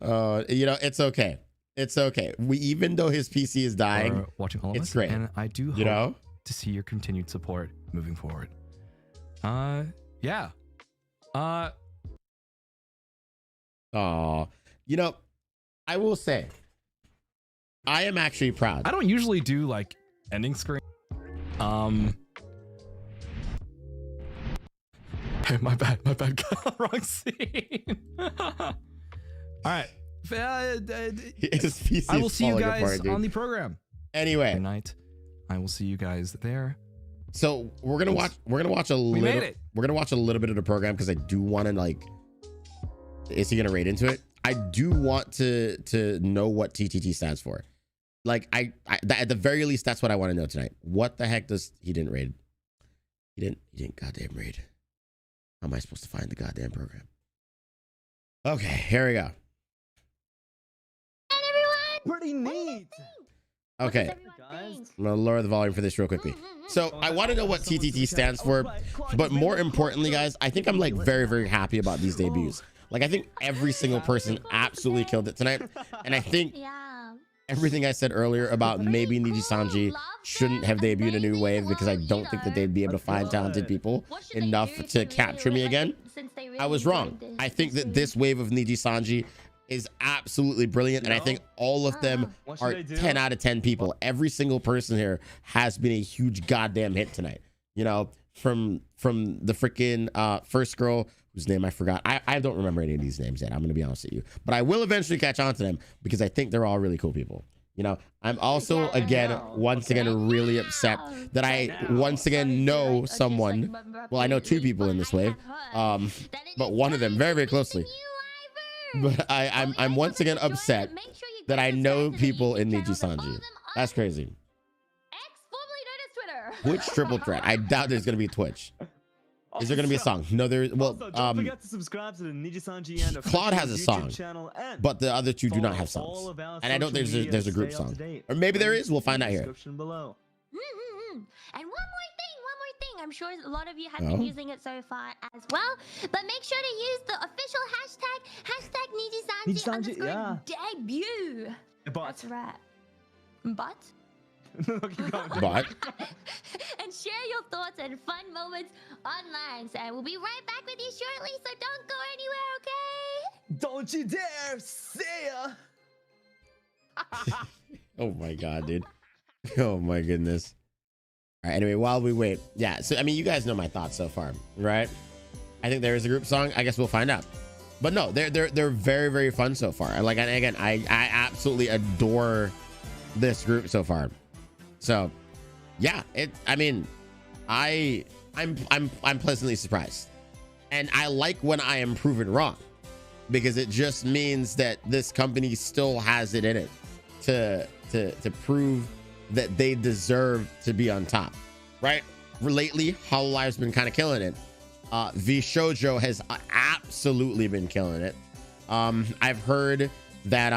Oh, you know, it's okay. It's okay. Even though his PC is dying, for watching all of it's us, great. and I do hope You know? to see your continued support moving forward. Yeah. Oh, you know, I will say, I am actually proud. I don't usually do like ending screen. Hey, my bad. Wrong scene. All right. His PC I will is see you falling guys apart, dude. on the program. Anyway, Tonight, I will see you guys there. so we're gonna watch a little. made it. We're gonna watch a little bit of the program because I do want to like. Is he gonna raid into it? I do want to know what TTT stands for. Like at the very least, that's what I want to know tonight. What the heck does he didn't raid? He didn't goddamn raid. How am I supposed to find the goddamn program? Okay, here we go. Pretty neat. Okay, Guys. I'm gonna lower the volume for this real quickly. So I want to know what TTT stands for, but more importantly, guys, I think I'm like very, very happy about these debuts. Like I think every single person absolutely killed it tonight, and I think Yeah. everything I said earlier about maybe NIJISANJI shouldn't have debuted a new wave because I don't think that they'd be able to find talented people enough to capture me again. I was wrong. I think that this wave of NIJISANJI is absolutely brilliant, and I think all of them What are should I do? 10 out of 10 people. Every single person here has been a huge goddamn hit tonight. You know, from the freaking first girl whose name I forgot. I don't remember any of these names yet. I'm gonna be honest with you, but I will eventually catch on to them because I think they're all really cool people. You know, I'm also once again really upset that I once again know someone. Well, I know two people in this wave, but one of them very, very closely. But I'm once again upset that I know people in NIJISANJI. That's crazy. Twitch triple threat. I doubt there's gonna be Twitch. Is there gonna be a song? No, there. Well, Also, don't forget to subscribe to the NIJISANJI and Claude has a YouTube song, channel and but the other two do not have follow all songs. of our And I don't think social media there's a to group stay up song, to date. or maybe there Links is. We'll in find the out here. description below. And one more thing. I'm sure a lot of you have been using it so far as well. But make sure to use the official hashtag NIJISANJI NIJISANJI, yeah. _debut. But That's right. But No, keep going. But and share your thoughts and fun moments online. So we'll be right back with you shortly, so don't go anywhere, okay? Don't you dare! See ya! oh my god, dude. Oh my goodness. All right, anyway, while we wait, yeah, so I mean, you guys know my thoughts so far, right? I think there is a group song. I guess we'll find out. But no, they're very, very fun so far. And like, and again, I absolutely adore this group so far. So yeah, I mean, I'm pleasantly surprised. And I like when I am proven wrong, because it just means that this company still has it in it to prove that they deserve to be on top, right? Lately, Hololive's been kind of killing it. V Shoujo has absolutely been killing it. I've heard that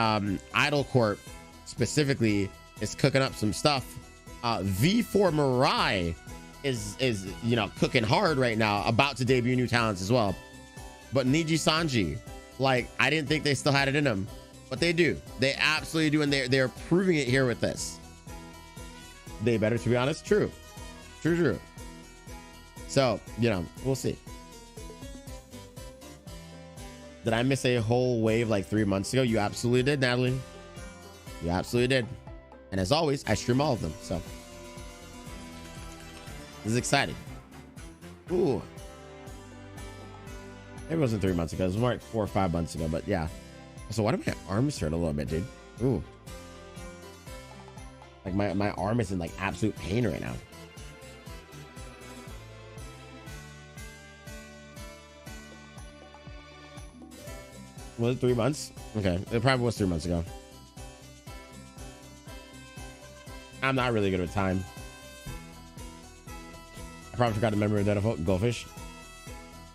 Idol Corp specifically is cooking up some stuff. V4 Mirai is you know, cooking hard right now, about to debut new talents as well. But NIJISANJI, like, I didn't think they still had it in them, but they do. They absolutely do, and they're proving it here with this. They better, to be honest. True. So, you know, we'll see. Did I miss a whole wave like 3 months ago? You absolutely did, Natalie. You absolutely did. And as always, I stream all of them. So this is exciting. Ooh. It wasn't 3 months ago. It was more like 4 or 5 months ago. But yeah. So why do my arms hurt a little bit, dude? Ooh. Like my arm is in like absolute pain right now. Was it 3 months? Okay, it probably was 3 months ago. I'm not really good with time. I probably forgot to remember that goldfish.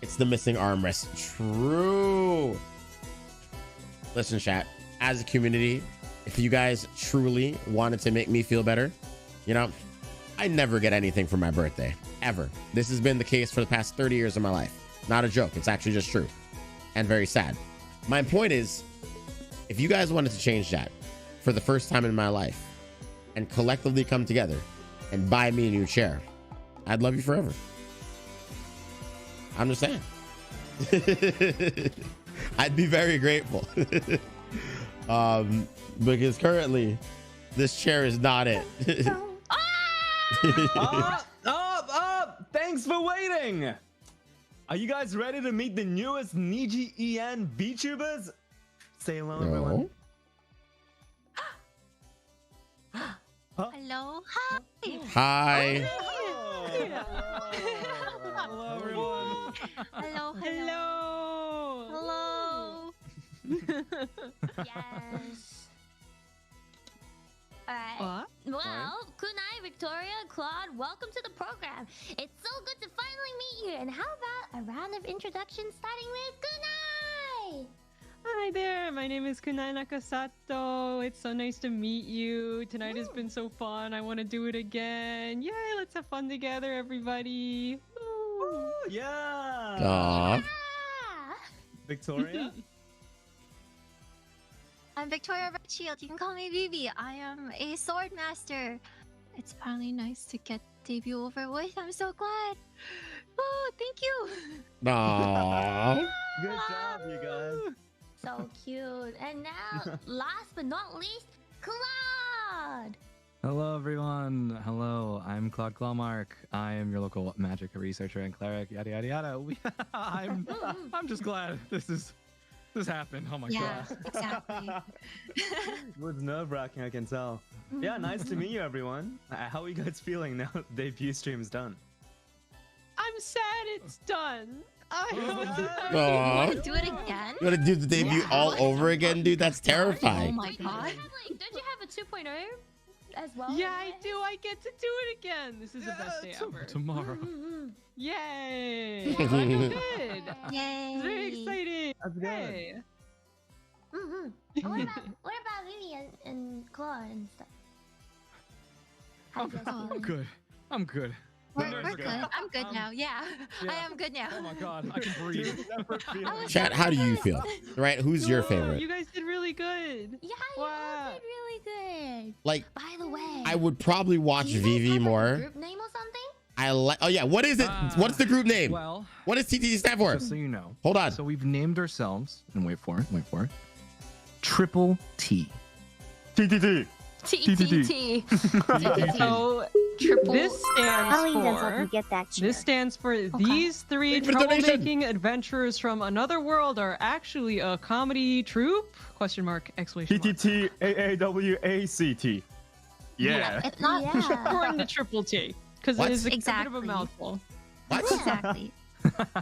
It's the missing armrest. True. Listen, chat. As a community, if you guys truly wanted to make me feel better, you know, I never get anything for my birthday, ever. This has been the case for the past 30 years of my life. Not a joke. It's actually just true and very sad. My point is, if you guys wanted to change that for the first time in my life and collectively come together and buy me a new chair, I'd love you forever. I'm just saying. I'd be very grateful. Because currently this chair is not it. Up! Thanks for waiting! Are you guys ready to meet the newest NIJI VTubers? Say hello, everyone. Hello. Hi. Hi. Hello, everyone. Hello. Hello. Yes. Alright. Well, Kunai, Victoria, Claude, welcome to the program. It's so good to finally meet you. And how about a round of introductions starting with Kunai? Hi there, my name is Kunai Nakasato. It's so nice to meet you. Tonight has been so fun. I want to do it again. Yay, let's have fun together, everybody. Woo. Yeah. Aww. Victoria? I'm Victoria Redshield. You can call me Vivi. I am a sword master. It's finally nice to get debut over with. I'm so glad. Oh, thank you. Aww. Good job, you guys. So cute. And now, last but not least, Claude. Hello, everyone. Hello, I'm Claude Clawmark. I am your local magic researcher and cleric. Yada yada yada. I'm just glad this happened. Oh my Yeah, god. exactly. It was nerve-wracking, I can tell. Yeah, nice to meet you, everyone. How are you guys feeling now that the debut stream is done? I'm sad it's done. Aww. Want to do it again? You want to do the debut all over again, dude? That's Oh terrifying. my god. Don't you have a 2.0 as well? Yeah, I do. I get to do it again. This is the best day ever. Tomorrow. Yay! I feel good. Yay. It's very exciting. That's good. Hey. What about Vivi and Claude and stuff? How you guys feeling? Good. I'm good. We're good. I'm good now. Yeah, I am good now. Oh my god, I can breathe. Chat, how do you feel? Right? Who's your Oh, favorite? You guys did really good. Yeah, you all Wow. did really good. Like, By the way, I would probably watch do you guys Vivi have, like, a more. group name or something? I like. Oh yeah, what is it? What's the group name? Well, what does TTT stand for? just so you know. Hold on. So we've named ourselves, and wait for it. Triple T. TTT. TTT. So Triple. this stands for. get that This stands for these three Thank you for the donation. troublemaking adventurers from another world are actually a comedy troupe? Question mark, exclamation mark. TTT AAWACT. Yeah. It's not Yeah. According to Triple T. Because What? it is a bit of Exactly. a mouthful. What? exactly.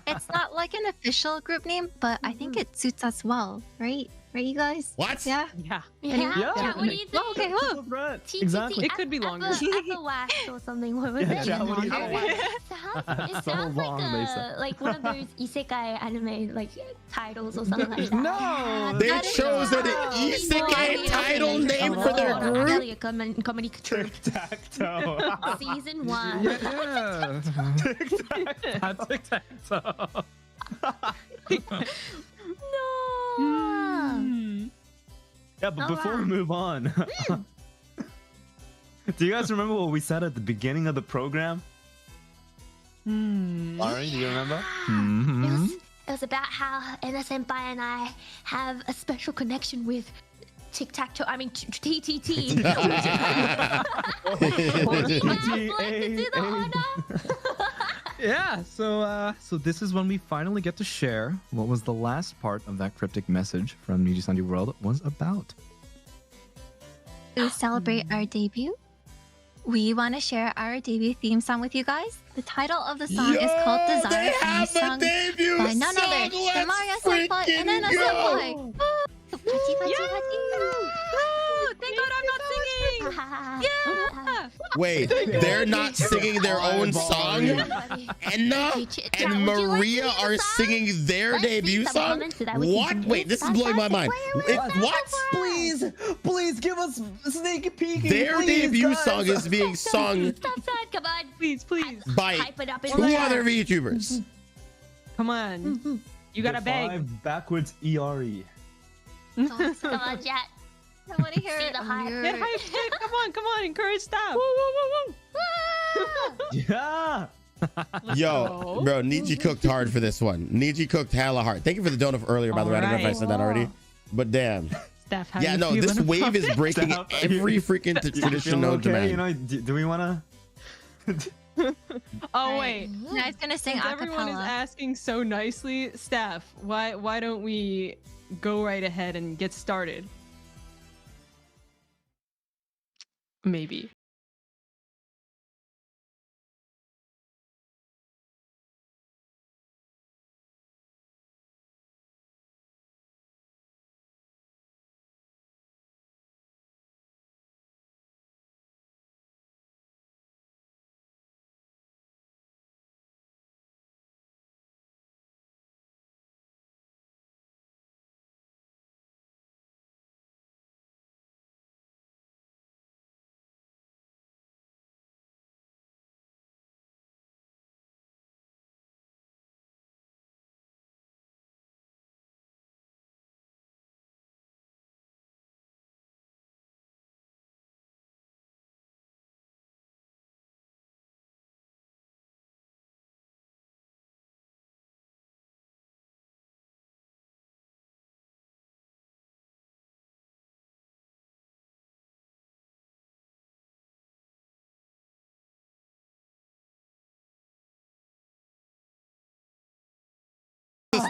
It's not like an official group name, but I think it suits us well, right? Right, you guys? What? Yeah. Yeah. Yeah. Yeah. What do you think? Oh, okay. Oh. TTT Exactly. It could be longer. Wax or something. What was Yeah, it? Jack, what do you think? It So sounds long, they like said. like one of those isekai anime like titles or something like that. No. They That is chose an wrong. isekai title name for their group. Really a comedy troupe. Tic-tac-toe. Season 1. Yeah. No. Yeah, but Oh, before we wow. move on, do you guys remember what we said at the beginning of the program? Lauren, do you remember? It was about how Anna Senpai and I have a special connection with tic-tac-toe. I mean, TTT. Would you guys like to do the honor? Yeah, so this is when we finally get to share what was the last part of that cryptic message from NIJISANJI World was about. To celebrate our debut, we want to share our debut theme song with you guys. The title of the song is called Yo, Desire, they and have is a sung debut by none song. other than Let's Mario Senpai and Anna freaking go. Senpai. Woo! Pachi, pachi, pachi. Woo! Thank God I'm not singing! Yeah! Wait, they're not singing their own song? Anna and Maria are singing their debut song? What? Wait, this is blowing my mind. What? Please give us a sneak peek. Their debut song is being sung Stop that, come on. Please, please. by Hype it up in 2 the other chat. VTubers. Come on. You gotta beg. 5 backwards ERE. Come on, chat. I want to hear See it. the hype. Get hyped, kid. Come on. Encourage staff. Woo, woo, woo, woo. Yeah. Yo, bro, Niji cooked hard for this one. Niji cooked hella hard. Thank you for the donut earlier, by the way. I don't know if I said that already. But damn. Staff, how Yeah, you no, feeling this wave about is this? breaking Stop. every freaking tradition known to man. You know, do we want to? Oh wait. I was gonna sing Since everyone is acapella. asking so nicely, staff, why don't we go right ahead and get started? Maybe.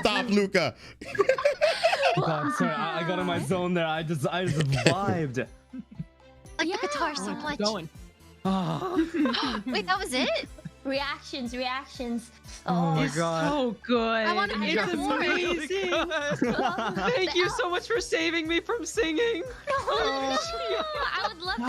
Stop, Luca. God, sorry, I got in my zone there. I just vibed. I like the guitar so Keep much. going. Wait, that was it? Reactions. Oh my It's god. so good. I wanna It's hear more. amazing. Thank you so much for saving me from singing. I would love to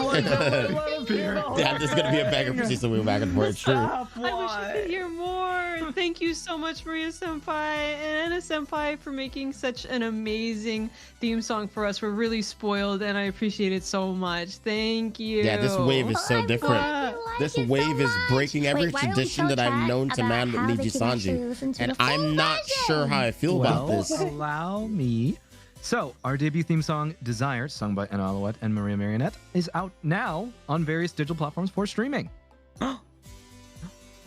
hear more. Yeah, there's gonna be a banger for season. We went back and forth. True. Stop, I wish I why? could hear more. Thank you so much, Maria Senpai and Anna Senpai, for making such an amazing theme song for us. We're really spoiled, and I appreciate it so much. Thank you. Yeah, this wave is so I'm different. glad you like This it so wave is much. breaking every Wait, why don't we tradition tell that I've chat known to about man with how they can actually NIJISANJI. listen to And the full I'm not sure version? how I feel about Well, this. allow me So, our debut theme song, Desire, sung by Anna Alouette and Maria Marionette, is out now on various digital platforms for streaming.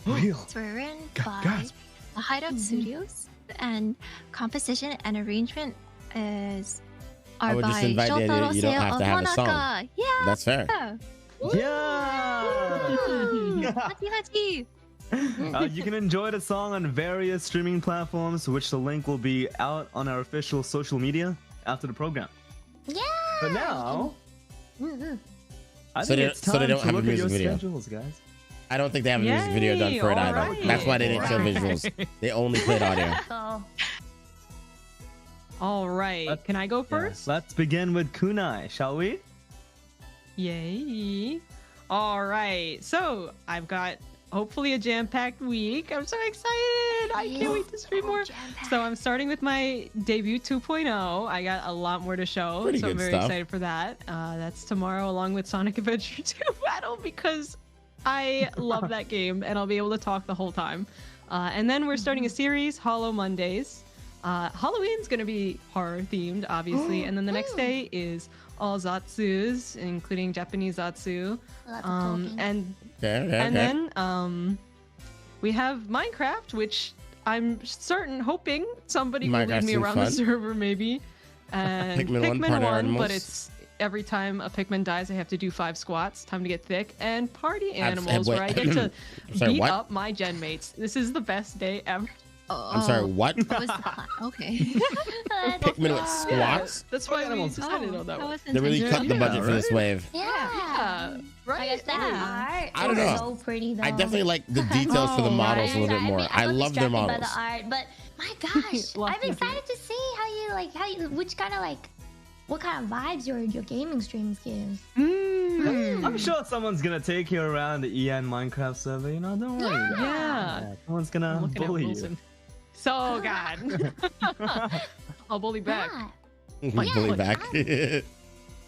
Real. It's written by Gasp. the Hideout Studios, and composition and arrangement I are would just by invite the idea Shotaro that you don't Seo have of to have a song. Monaka. Yeah. That's fair. Yeah. Hachi hachi. You can enjoy the song on various streaming platforms, which the link will be out on our official social media after the program. Yeah. But now, I So think they- it's so time they don't to have a look at music your video. schedules, guys. I don't think they have a music video done for it Yay, either. alright. That's why they didn't show visuals. They only played audio. So, All right. Let's- Can I go Yeah, first? let's begin with Kunai, shall we? Yay. All right. So I've got hopefully a jam-packed week. I'm so excited. I can't wait to stream more. So I'm starting with my debut 2.0. I got a lot more to show. Pretty so I'm good very stuff. excited for that. That's tomorrow along with Sonic Adventure 2 Battle because I love that game and I'll be able to talk the whole time. And then we're starting a series, Hollow Mondays. Halloween's gonna be horror themed, obviously, and then the next day is all Zatsus, including Japanese Zatsu. lots of talking. And Okay. then we have Minecraft, which I'm hoping somebody will Minecraft leave me seems around the fun. server maybe. And Pikmin 1, Party Animals. but it's every time a Pikmin dies, I have to do 5 squats. Time to get thick. And Party Animals, wait. where I get to Sorry, beat what? up my gen mates. This is the best day ever. I'm sorry, what? What was the plan? Okay. Pikmin with squats? That's why we Animals. decided on that that one. was They really cut the Yeah, budget for this wave. Yeah. Yeah, I right? guess that art I don't is know. so pretty though. I definitely like the details for the Oh, models a Right, little bit sorry, more. I I'm love their distracted models. by the art, but my gosh, Well, I'm thank you. excited to see what kind of vibes your gaming streams give. I'm sure someone's gonna take you around the EN Minecraft server, you know, don't worry. Yeah. Someone's gonna I'm looking at bully you. Wilson. So God. I'll bully back. Yeah. Bully back.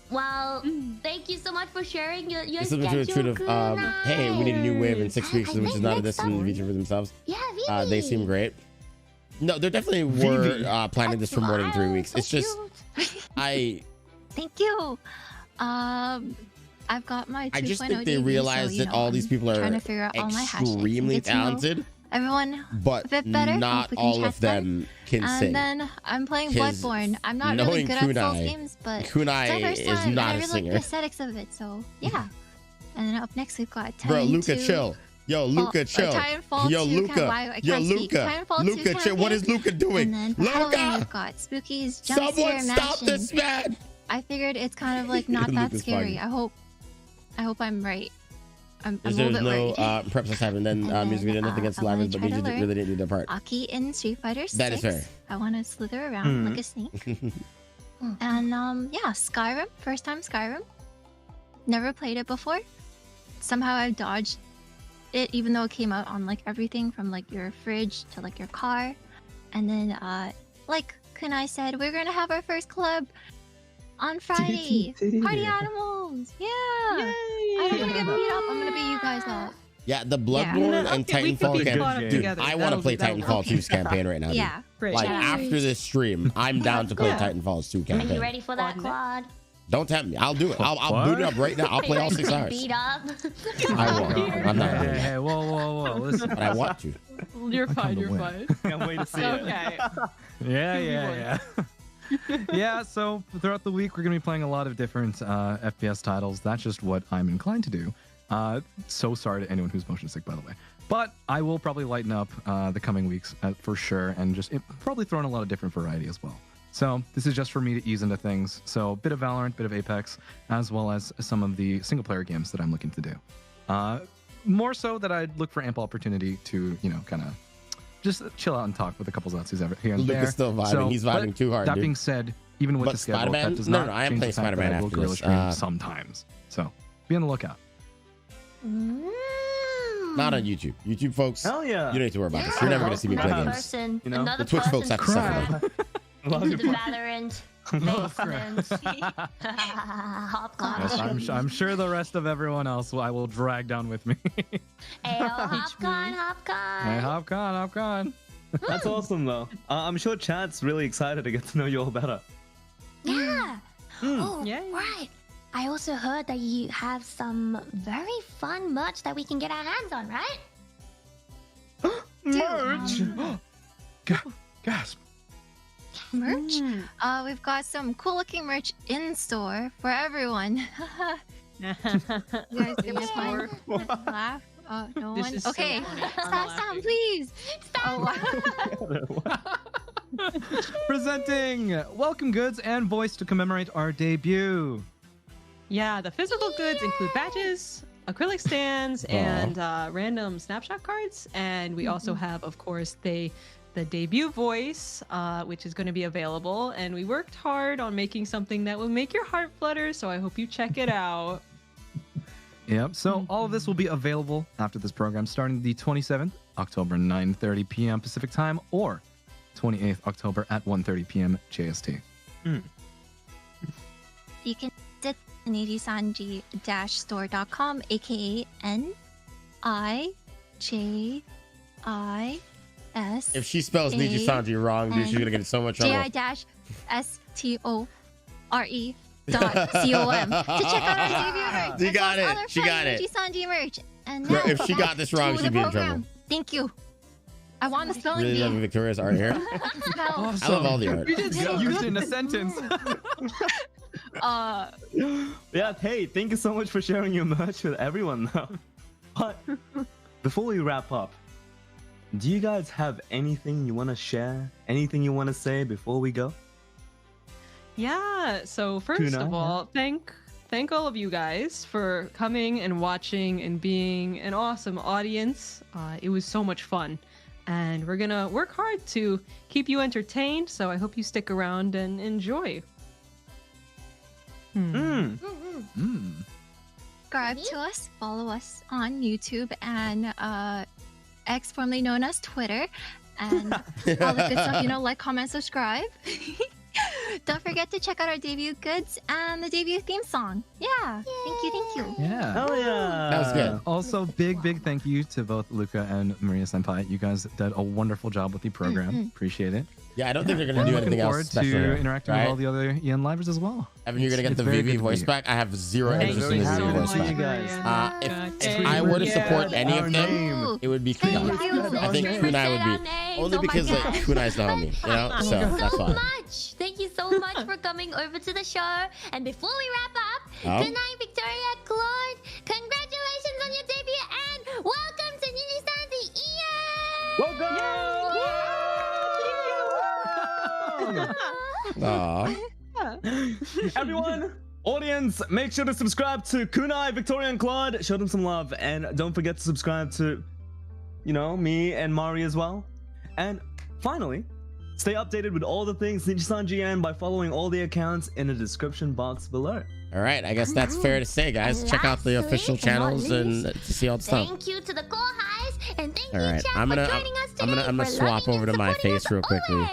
Well, thank you so much for sharing your This has been to a schedule. tune of, hey, we need a new wave in 6 weeks, which is not a distant feature for themselves. Yeah, Vivi. They seem great. No, they definitely were planning this for more than 3 weeks. So It's just, cute. Thank you. I've got my 2.0 I just think they debut, realized so, you that know, all I'm these people trying are to figure out all my hashtags and extremely get to know talented, everyone but a bit better. not Hope we can all chat of them can and sing. then I'm playing 'Cause Bloodborne. I'm not really knowing good at Souls Kunai, games, but Kunai it's my first is time, and not I a really like singer. the aesthetics of it. So yeah. And then up next we've got Bro, Titan Luca, 2. chill. Yo, Luca, chill. Titanfall Yo, 2 Luca. why I Yo, can't speak. Luca. Titanfall 2 Luca, chill. What is Luca doing? And then for Halloween Luca! we've got Spooky's Jump Someone Scare stop Mansion. this man! I figured it's kind of like not that Luca's scary. fine. I hope I'm right. I'm a There's little bit no worried. preps that's happened. Then And music video, nothing against I wanna Lavis, but try they to just learn really didn't do their part. Aki in Street Fighter 6. That is fair. I want to slither around like a snake. And yeah, Skyrim. First time Skyrim. Never played it before. Somehow I dodged it, even though it came out on like everything from like your fridge to like your car. And then like Kunai said, we're gonna have our first club on Friday. Party Animals. Yeah. I don't want to get beat up. I'm gonna beat you guys up. Yeah, the Bloodborne and Okay, we could Titanfall be campaign. caught up Dude, together. I want to play That'll Titanfall be- 2's campaign right now. dude. Yeah. Great. Like Yeah. after this stream, I'm down to play Yeah. Titanfall's 2 Are campaign. you ready for that, Fun. Claude? Don't tempt me. I'll do it. I'll What? boot it up right now. I'll play Are all you 6 ready to hours. Beat up. I won't. I'm not doing Hey, it. hey, whoa, listen. But I want to. You're come fine. to You're win. fine. Can't wait to see it. Okay. Yeah. Yeah, so throughout the week, we're going to be playing a lot of different FPS titles. That's just what I'm inclined to do. So sorry to anyone who's motion sick, by the way. But I will probably lighten up the coming weeks for sure, and just probably throw in a lot of different variety as well. So this is just for me to ease into things. So a bit of Valorant, bit of Apex, as well as some of the single-player games that I'm looking to do. More so that I'd look for ample opportunity to, kind of just chill out and talk with a couple Zatsus here and there. Luke is still vibing. He's but vibing too hard, That dude. being said, even with But the schedule, Spider-Man? that does No, not no, I am change playing the fact that Spider-Man I will after gorilla this. stream sometimes. So be on the lookout. Not on YouTube. YouTube folks, Hell yeah. you don't need to worry about this. You're never going to see me play Another games. person, You know, another The Twitch folks person have to suffer. Love into the you. Valorant basement. Hopcon. Yes, I'm sure the rest of everyone else I will drag down with me. Ayo, Hopcon, Hey, Hopcon. Hopcon. That's awesome though. I'm sure chat's really excited to get to know you all better. Yeah. Oh, Yay. right. I also heard that you have some very fun merch that we can get our hands on, right? Merch. Gasp. Merch? We've got some cool looking merch in store for everyone. You guys give us one laugh. No This one. is so Okay, funny. I'm stop, laughing. please. Oh, wow. Presenting welcome goods and voice to commemorate our debut. Yeah, the physical goods include badges, acrylic stands, and random snapshot cards. And we also have, of course, the debut voice, which is going to be available. And we worked hard on making something that will make your heart flutter. So I hope you check it out. Yep. So all of this will be available after this program starting the 27th, October, 9:30 p.m. Pacific time, or 28th October at 1:30 p.m. JST. You can visit nijisanji-store.com, aka NIJIS. If she spells NIJISANJI wrong, dude, she's gonna get in so much trouble. GI-STORE.com to check out our debut merch. You as got well as it. other She fun got it. Nijisanji merch. And Girl, now if she got this wrong, to she'd the be in program. trouble. Thank you. I want the spelling Really bee. loving Victoria's art here. Spell. I love all the art. You just used it in a sentence. Yeah, hey, thank you so much for sharing your merch with everyone now. But before we wrap up, do you guys have anything you want to share? Anything you want to say before we go? Yeah. So first Tuna, of all, thank all of you guys for coming and watching and being an awesome audience. It was so much fun, and we're gonna work hard to keep you entertained. So I hope you stick around and enjoy. Subscribe to us, follow us on YouTube and X, formerly known as Twitter, and all the good stuff, like, comment, subscribe. Don't forget to check out our debut goods and the debut theme song. Yeah, thank you. Yeah. Hell yeah! That was good. Also, big thank you to both Luca and Maria Senpai. You guys did a wonderful job with the program. Appreciate it. Yeah, I don't think they're gonna And do looking anything forward else special to here, interacting right? with all the other Ian Livers as well. Evan, you're gonna get It's the very VV good to voice be back. I have zero Thank interest you in the so VV voice much, back. you guys. If I were to support any of them, Ooh, it would be thank Kunai. you. I think Kunai would be only because like Kunai's the homie, so that's fine. Much. Thank you so much for coming over to the show. And before we wrap up, Oh. good night, Victoria, Claude. Congratulations on your debut and welcome to Nijisanji. Aw. Everyone, audience, make sure to subscribe to Kunai, Victoria, and Claude. Show them some love, and don't forget to subscribe to, me and Mari as well. And finally, stay updated with all the things NIJISANJI by following all the accounts in the description box below. All right, I guess that's fair to say, guys. Check out the official channels and to see all the stuff. Thank you to the core highs, and thank All you, right, chat, I'm for gonna joining us today. I'm gonna for swap loving over and to my supporting face us real quickly.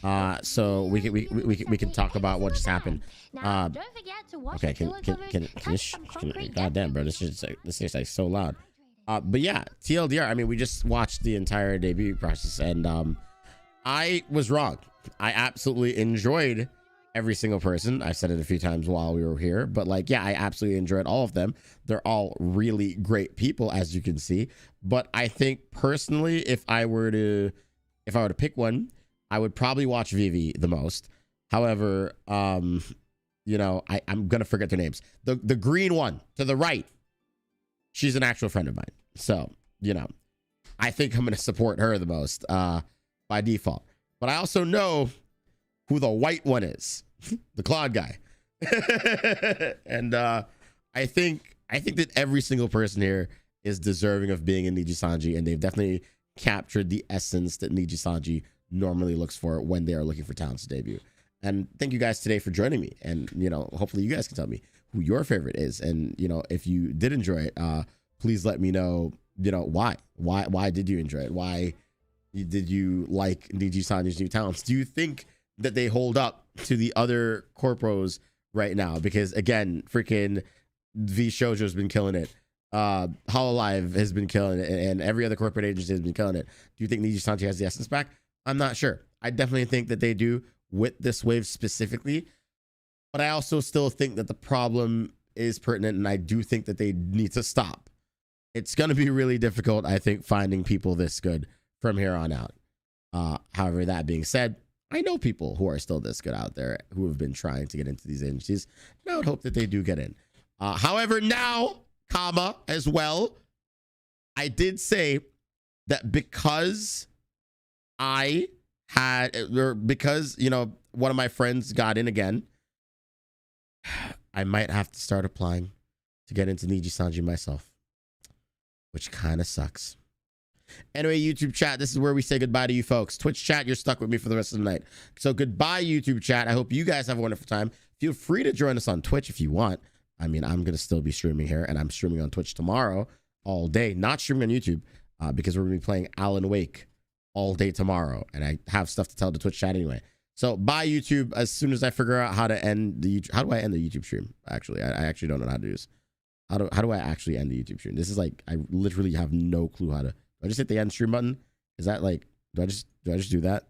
always. So we can talk about what just happened. Now, don't forget to watch Okay, the God damn, bro, this is like so loud. But yeah, TLDR. I mean, we just watched the entire debut process, and I was wrong. I absolutely enjoyed every single person. I've said it a few times while we were here, but like, yeah, I absolutely enjoyed all of them. They're all really great people, as you can see. But I think personally, if I were to pick one, I would probably watch Vivi the most. However, I'm gonna forget their names. The green one to the right, she's an actual friend of mine. So, I think I'm gonna support her the most by default. But I also know who the white one is, the Claude guy. And I think that every single person here is deserving of being in NIJISANJI, and they've definitely captured the essence that NIJISANJI normally looks for when they are looking for talents to debut. And thank you guys today for joining me. And hopefully you guys can tell me who your favorite is. And if you did enjoy it, please let me know. Why did you enjoy it? Why did you like NIJISANJI's new talents? Do you think that they hold up to the other corpos right now? Because again, freaking V Shoujo's been killing it. Hololive has been killing it, and every other corporate agency has been killing it. Do you think NIJISANJI has the essence back? I'm not sure. I definitely think that they do with this wave specifically. but I also still think that the problem is pertinent, and I do think that they need to stop. It's going to be really difficult, I think, finding people this good from here on out. However, that being said, I know people who are still this good out there who have been trying to get into these agencies, and I would hope that they do get in. However, now, as well, I did say that because because, you know, one of my friends got in again, I might have to start applying to get into NIJISANJI myself, which kind of sucks. Anyway, YouTube chat, this is where we say goodbye to you folks. Twitch chat, you're stuck with me for the rest of the night. So goodbye, YouTube chat. I hope you guys have a wonderful time. Feel free to join us on Twitch if you want. I mean, I'm going to still be streaming here, and I'm streaming on Twitch tomorrow all day. Not streaming on YouTube because we're going to be playing Alan Wake all day tomorrow, and I have stuff to tell the Twitch chat anyway. So bye, YouTube. As soon as I figure out how to end the YouTube, how do I end the YouTube stream? Actually, I actually don't know how to do this. How do I actually end the YouTube stream? This is like, I literally have no clue how to. Do I just hit the end stream button? Is that like, do I just do that?